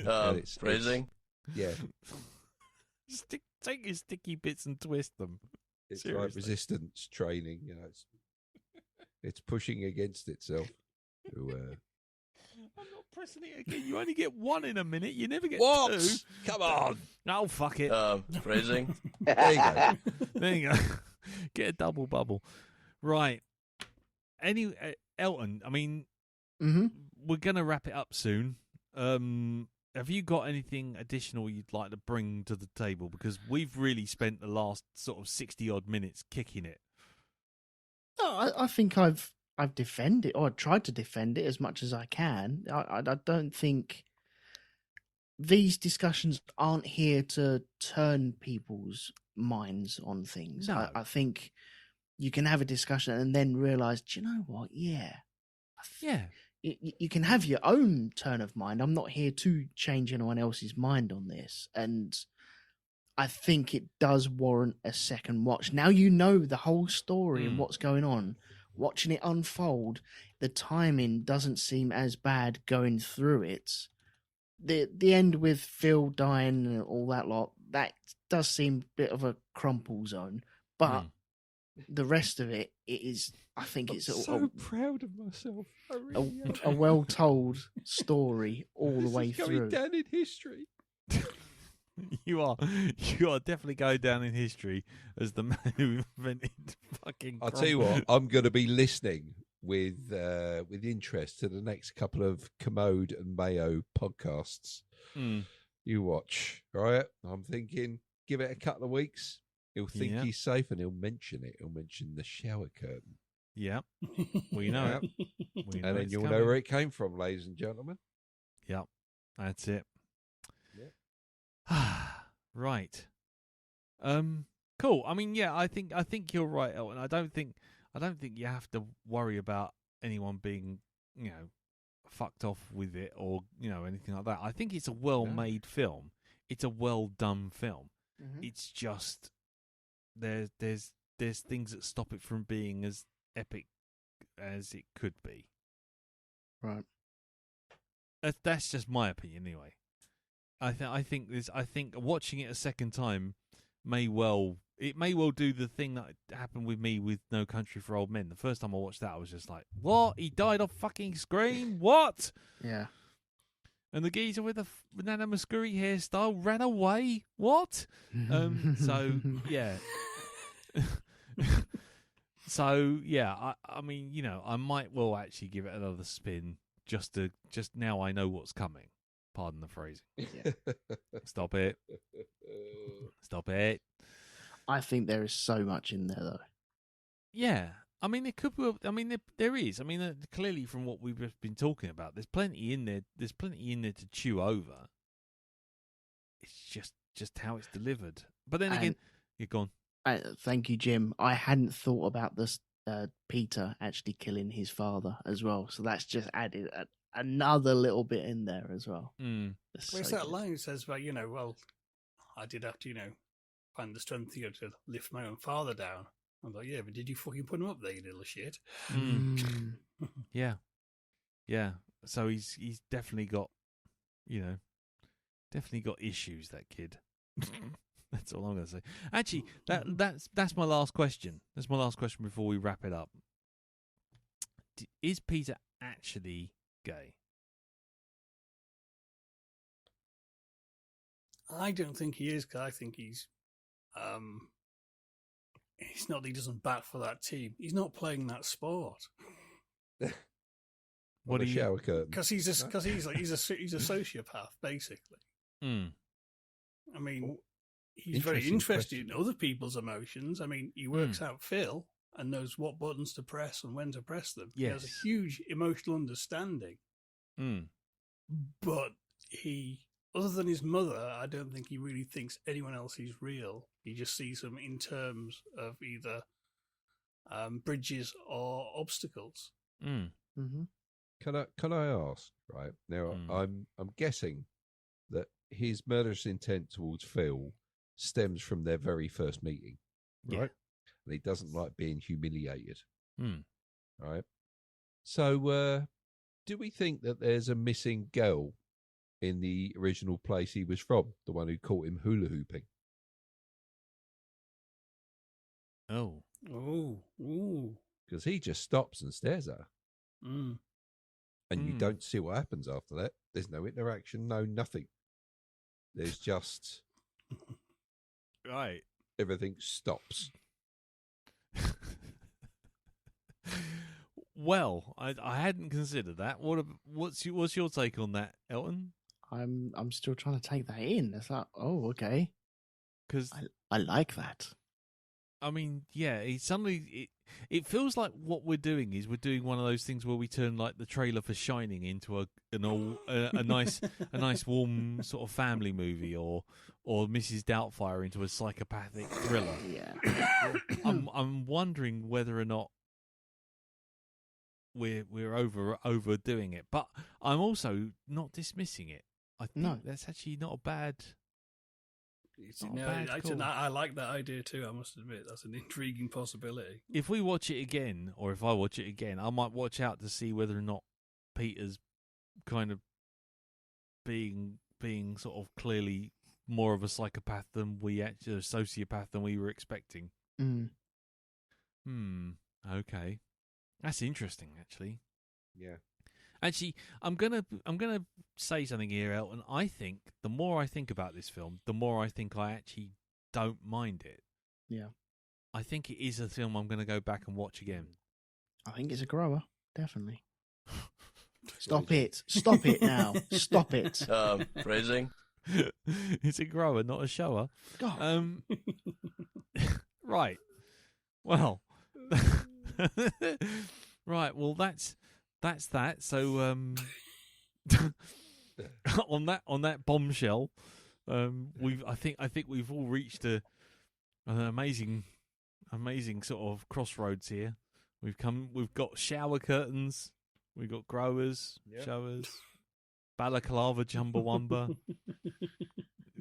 out. Phrasing? Yeah. Take your sticky bits and twist them. It's like resistance training. It's pushing against itself. I'm not pressing it again. You only get one in a minute. You never get what? two. Come on. Oh, fuck it. Phrasing? There you go. There you go. Get a double bubble. Right. Anyway, Elton, I mean, we're going to wrap it up soon. Have you got anything additional you'd like to bring to the table? Because we've really spent the last sort of 60-odd minutes kicking it. No, I think I've defended, or tried to defend it as much as I can. I don't think these discussions aren't here to turn people's minds on things. No. I think you can have a discussion and then realise, do you know what? Yeah. You can have your own turn of mind. I'm not here to change anyone else's mind on this. And I think it does warrant a second watch. Now you know the whole story and what's going on. Watching it unfold, the timing doesn't seem as bad going through it. The end with Phil dying and all that lot, that does seem a bit of a crumple zone. But the rest of it is, I think it's so proud of myself. I really am. A well-told story all the way going through. Down in history. You are definitely going down in history as the man who invented fucking. I'll tell you what, I'm going to be listening with interest to the next couple of Commode and Mayo podcasts. You watch, all right? I'm thinking, give it a couple of weeks. He'll think he's safe, and he'll mention it. He'll mention the shower curtain. Yeah, we know it. We know and then it's you'll coming. know where it came from, ladies and gentlemen. Yeah, that's it. Right. Cool. I mean, yeah, I think you're right, Elton. I don't think you have to worry about anyone being, fucked off with it or anything like that. I think it's a well-made film. It's a well-done film. Mhm. It's just there's things that stop it from being as epic as it could be. Right. That's just my opinion, anyway. I think watching it a second time may well do the thing that happened with me with No Country for Old Men. The first time I watched that, I was just like, "What? He died off fucking screen? What?" Yeah. And the geezer with the Nana Muscuri hairstyle ran away. What? So yeah. So yeah, I mean, I might well actually give it another spin just now I know what's coming. Pardon the phrasing. Yeah. Stop it. Stop it. I think there is so much in there, though. Yeah. I mean, there could be. I mean, there is. I mean, clearly from what we've been talking about, there's plenty in there. There's plenty in there to chew over. It's just how it's delivered. But then again, you're gone. Thank you, Jim. I hadn't thought about this. Peter actually killing his father as well, so that's just added another little bit in there as well. Mm. Where's that line says about well, I did have to find the strength to lift my own father down. I'm like, yeah, but did you fucking put him up there, you little shit? Mm. Yeah. So he's definitely got issues, that kid. That's all I'm going to say. Actually, that's my last question. That's my last question before we wrap it up. Is Peter actually gay? I don't think he is, because I think he's not that he doesn't bat for that team. He's not playing that sport. What a shower curtain. Because he's a sociopath, basically. Mm. I mean, he's very interested in other people's emotions. I mean, he works out Phil and knows what buttons to press and when to press them. Yes. He has a huge emotional understanding. Mm. But other than his mother, I don't think he really thinks anyone else is real. He just sees them in terms of either bridges or obstacles. Mm. Mm-hmm. Can I ask, right? Now, I'm guessing that his murderous intent towards Phil stems from their very first meeting, right? Yeah. And he doesn't like being humiliated, Mm. right? So, do we think that there's a missing girl in the original place he was from, the one who caught him hula hooping? Oh. Ooh. Because he just stops and stares at her. Mm. And you don't see what happens after that. There's no interaction, no nothing. There's just... Right. Everything stops. Well, I hadn't considered that. What's your take on that, Elton? I'm still trying to take that in. It's like, oh, okay. Because I like that. I mean, yeah, it feels like what we're doing is we're doing one of those things where we turn like the trailer for Shining into a nice warm sort of family movie, or Mrs. Doubtfire into a psychopathic thriller. Yeah. I'm wondering whether or not we're overdoing it, but I'm also not dismissing it. I think that's actually not a bad. I like that idea too. I must admit, that's an intriguing possibility. If we watch it again, or if I watch it again, I might watch out to see whether or not Peter's kind of being sort of clearly more of a psychopath than a sociopath than we were expecting. Okay, that's interesting, actually. Yeah. Actually, I'm gonna say something here, Elton. I think the more I think about this film, the more I think I actually don't mind it. Yeah. I think it is a film I'm gonna go back and watch again. I think it's a grower, definitely. Stop it now. Stop it. Phrasing. It's a grower, not a shower. God. Right. Well. Right. Well, that's that. So on that bombshell, I think we've all reached an amazing sort of crossroads here. We've got shower curtains, We got growers, Yep. showers, balaclava, chumbawamba.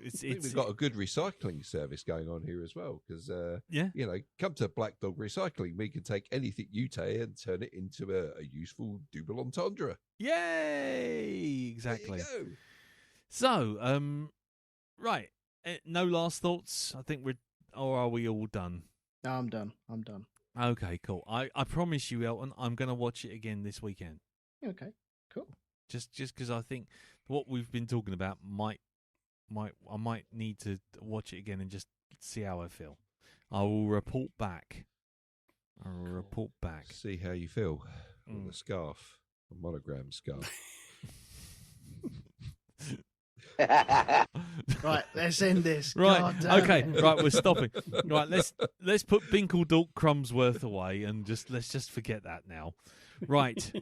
I think we've got a good recycling service going on here as well, because Yeah. you know, come to Black Dog Recycling, we can take anything you say and turn it into a useful double entendre. Yay! Exactly. There you go. So, right. No last thoughts. I think or are we all done? No, I'm done. Okay, cool. I promise you, Elton, I'm going to watch it again this weekend. Okay, cool. Just because I think what we've been talking about I might need to watch it again and just see how I feel. I will report back. See how you feel. On Mm. the scarf, a monogram scarf. Right, let's end this. Right. God damn Okay. it. Right. We're stopping. Right. Let's put Binkledorp Crumbsworth away and let's just forget that now. Right.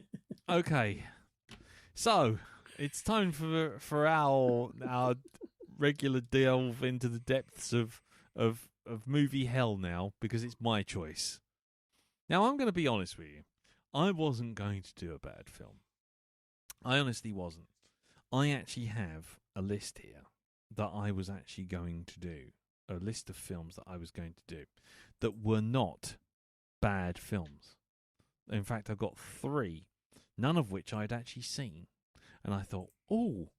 Okay. So it's time for our regular delve into the depths of movie hell now, because it's my choice. Now I'm going to be honest with you. I wasn't going to do a bad film. I honestly wasn't. I actually have a list here that I was actually going to do, a list of films that I was going to do that were not bad films. In fact, I've got 3, none of which I'd actually seen. And I thought, oh,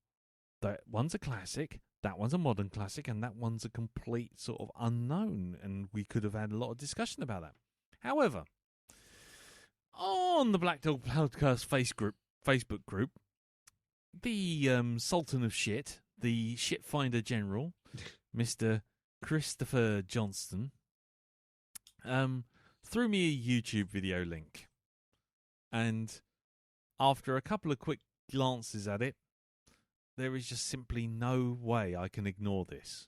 that one's a classic, that one's a modern classic, and that one's a complete sort of unknown. And we could have had a lot of discussion about that. However, on the Black Dog Podcast Facebook group, the Sultan of Shit, the Shit Finder General, Mr. Christopher Johnston, threw me a YouTube video link. And after a couple of quick glances at it, there is just simply no way I can ignore this.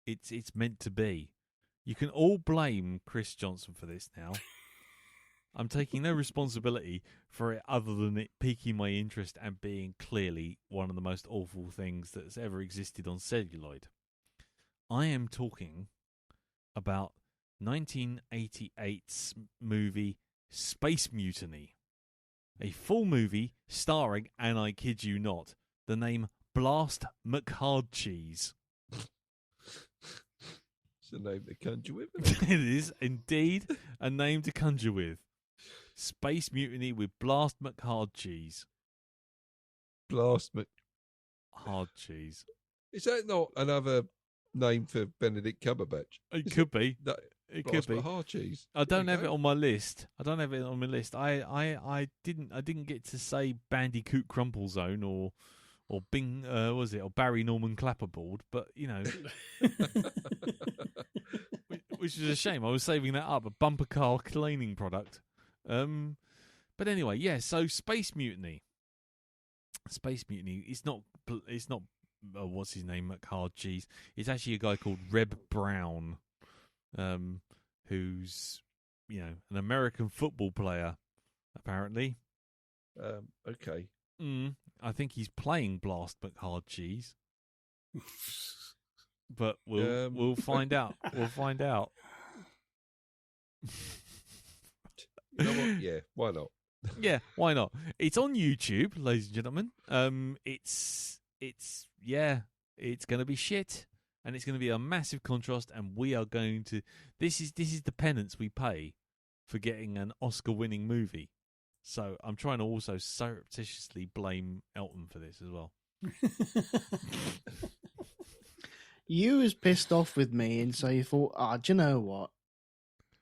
It's meant to be. You can all blame Chris Johnson for this now. I'm taking no responsibility for it other than it piquing my interest and being clearly one of the most awful things that's ever existed on celluloid. I am talking about 1988's movie Space Mutiny. A full movie starring, and I kid you not, the name Blast McHardcheese. It's a name to conjure with, isn't it? It is indeed a name to conjure with. Space Mutiny with Blast McHardcheese. Blast Hard cheese. Is that not another name for Benedict Cumberbatch? It could be. That, It Blast could be. hard cheese. I don't have it on my list. I didn't get to say Bandicoot Crumple Zone or Bing or Barry Norman Clapperboard, but you know, which is a shame. I was saving that up, a bumper car cleaning product. But anyway, yeah. So Space Mutiny. It's not. What's his name? McHardcheese. It's actually a guy called Reb Brown, who's an American football player, apparently. Okay. I think he's playing Blast McHardcheese. But we'll find out. We'll find out. You know what? Yeah, why not? Yeah, why not? It's on YouTube, ladies and gentlemen. It's going to be shit, and it's going to be a massive contrast. And we are going to. This is the penance we pay for getting an Oscar-winning movie. So I'm trying to also surreptitiously blame Elton for this as well. You was pissed off with me, and so you thought, do you know what?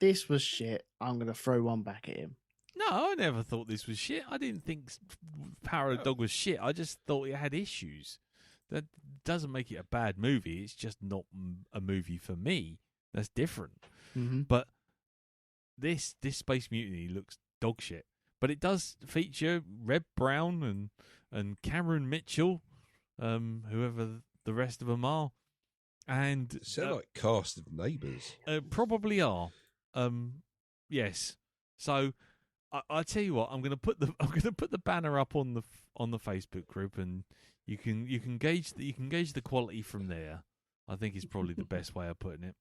This was shit. I'm going to throw one back at him. No, I never thought this was shit. I didn't think Power of the Dog was shit. I just thought it had issues. That doesn't make it a bad movie. It's just not a movie for me. That's different. Mm-hmm. But this Space Mutiny looks dog shit. But it does feature Reb Brown and Cameron Mitchell, whoever the rest of them are. And Sound like cast of Neighbours. probably are. Yes. So I tell you what, I'm going to put the banner up on the Facebook group, and you can gauge the quality from there. I think is probably the best way of putting it,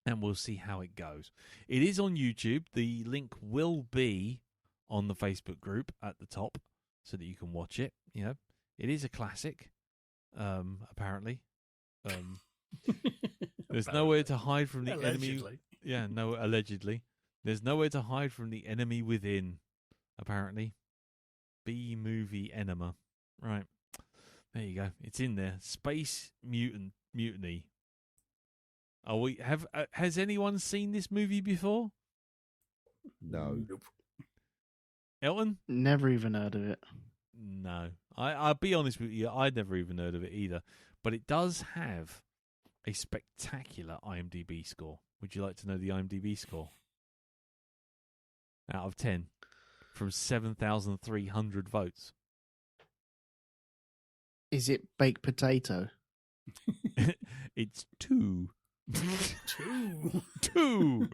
and we'll see how it goes. It is on YouTube. The link will be on the Facebook group at the top so that you can watch it. You know, it is a classic, apparently. There's nowhere to hide from the enemy. Allegedly. Yeah, no, allegedly. There's nowhere to hide from the enemy within, apparently. B-movie enema. Right. There you go. It's in there. Space Mutiny. Has anyone seen this movie before? No. Nope. Elton? Never even heard of it. No. I'll be honest with you, I'd never even heard of it either. But it does have a spectacular IMDb score. Would you like to know the IMDb score? Out of 10. From 7,300 votes. Is it baked potato? It's 2. 2. 2.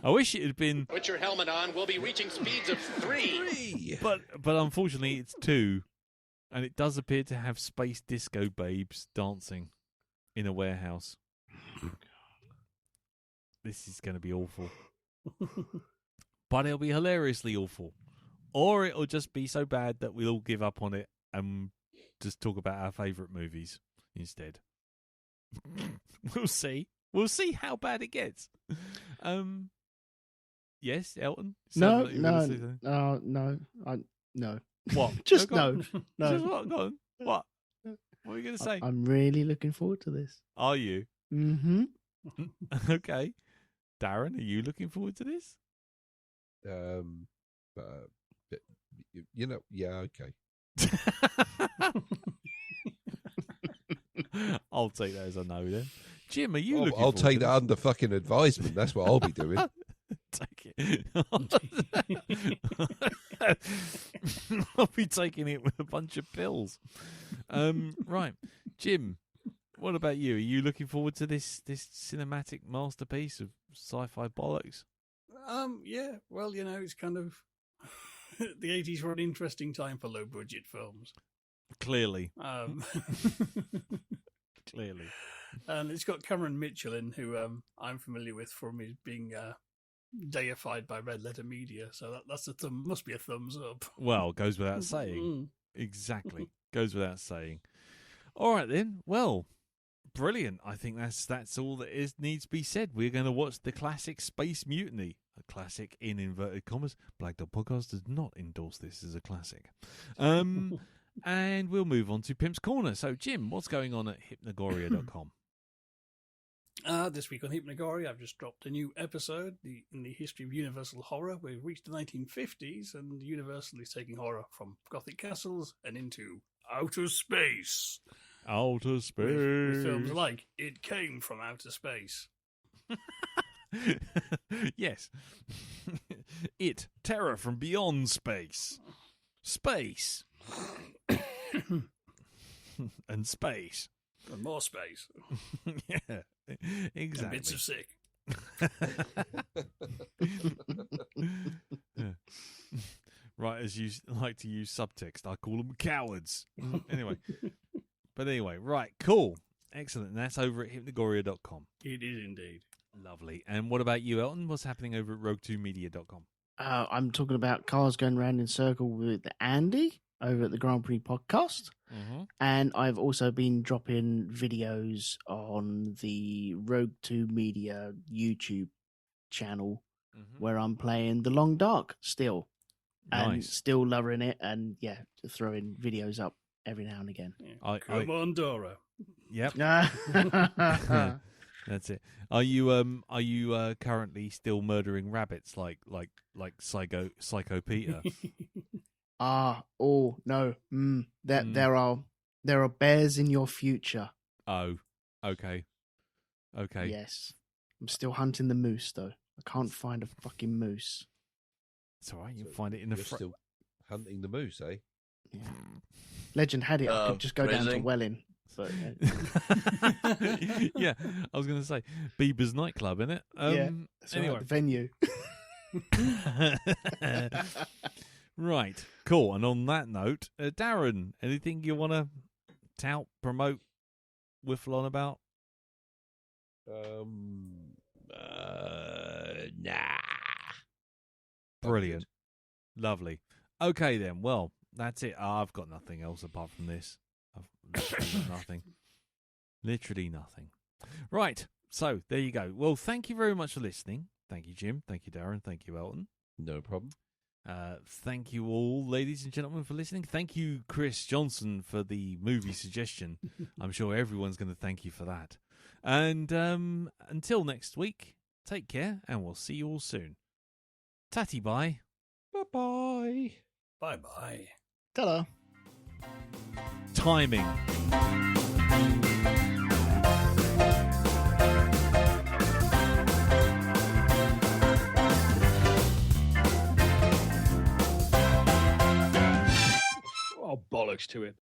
I wish it had been, Put your helmet on. We'll be reaching speeds of 3. but unfortunately it's 2, and it does appear to have space disco babes dancing in a warehouse. This is going to be awful, but it'll be hilariously awful, or it'll just be so bad that we'll all give up on it and just talk about our favourite movies instead. We'll see. We'll see how bad it gets. Yes, Elton? No, Sounded like you were gonna say something. no. What? Just Go on. no. Just what? Go on. What? What are you going to say? I'm really looking forward to this. Are you? Mm-hmm. Okay. Darren, are you looking forward to this? You know, yeah, okay. I'll take that as a no then. Jim, are you I'll looking I'll forward take to that under fucking advisement. That's what I'll be doing. Take it. I'll be taking it with a bunch of pills. Right. Jim, what about you? Are you looking forward to this cinematic masterpiece of sci-fi bollocks? Yeah. Well, you know, it's kind of the 80s were an interesting time for low budget films. Clearly. Clearly. And it's got Cameron Mitchell in, who I'm familiar with from his being deified by Red Letter Media. So that's must be a thumbs up. Well, goes without saying. Exactly. Goes without saying. All right then. Well, brilliant. I think that's all that needs to be said. We're going to watch the classic Space Mutiny. A classic in inverted commas. Black Dog Podcast does not endorse this as a classic. And we'll move on to Pimp's Corner. So, Jim, what's going on at hypnagoria.com? This week on Hypnagoria, I've just dropped a new episode in the history of Universal horror. We've reached the 1950s, and Universal is taking horror from Gothic castles and into outer space. Outer space. With films like It Came from Outer Space. Yes. It, Terror from Beyond Space. Space. And space. And more space. Yeah, exactly. And bits of sick. Yeah. Right, as you like to use subtext, I call them cowards. Anyway. Right, cool. Excellent. And that's over at hypnagoria.com. It is indeed. Lovely. And what about you, Elton? What's happening over at rogue2media.com? I'm talking about cars going round in circle with Andy over at the Grand Prix podcast. Mm-hmm. And I've also been dropping videos on the Rogue 2 Media YouTube channel where I'm playing The Long Dark still. And Nice. still loving it. And yeah, throwing videos up every now and again. Yeah. Come on, Dora. Yep. That's it. Are you currently still murdering rabbits like Psycho Peter? No. There are bears in your future. Oh, okay. Yes. I'm still hunting the moose though. I can't find a fucking moose. It's all right. You'll find it in the You're still hunting the moose, eh? Yeah. Legend had it. I could just go down to phrasing. Welling. But, yeah, I was going to say Bieber's nightclub, innit? yeah. That's Anyway. right, the venue. Right, cool. And on that note, Darren, anything you want to tout, promote, whiffle on about? Nah. Brilliant. Lovely. Okay, then. Well, that's it. I've got nothing else apart from this. I've literally got nothing. Literally nothing. Right. So, there you go. Well, thank you very much for listening. Thank you, Jim. Thank you, Darren. Thank you, Elton. No problem. Thank you all, ladies and gentlemen, for listening. Thank you, Chris Johnson, for the movie suggestion. I'm sure everyone's going to thank you for that. And until next week, take care, and we'll see you all soon. Tatty bye. Bye-bye. Bye-bye. Ta-da. Timing. Oh, bollocks to it.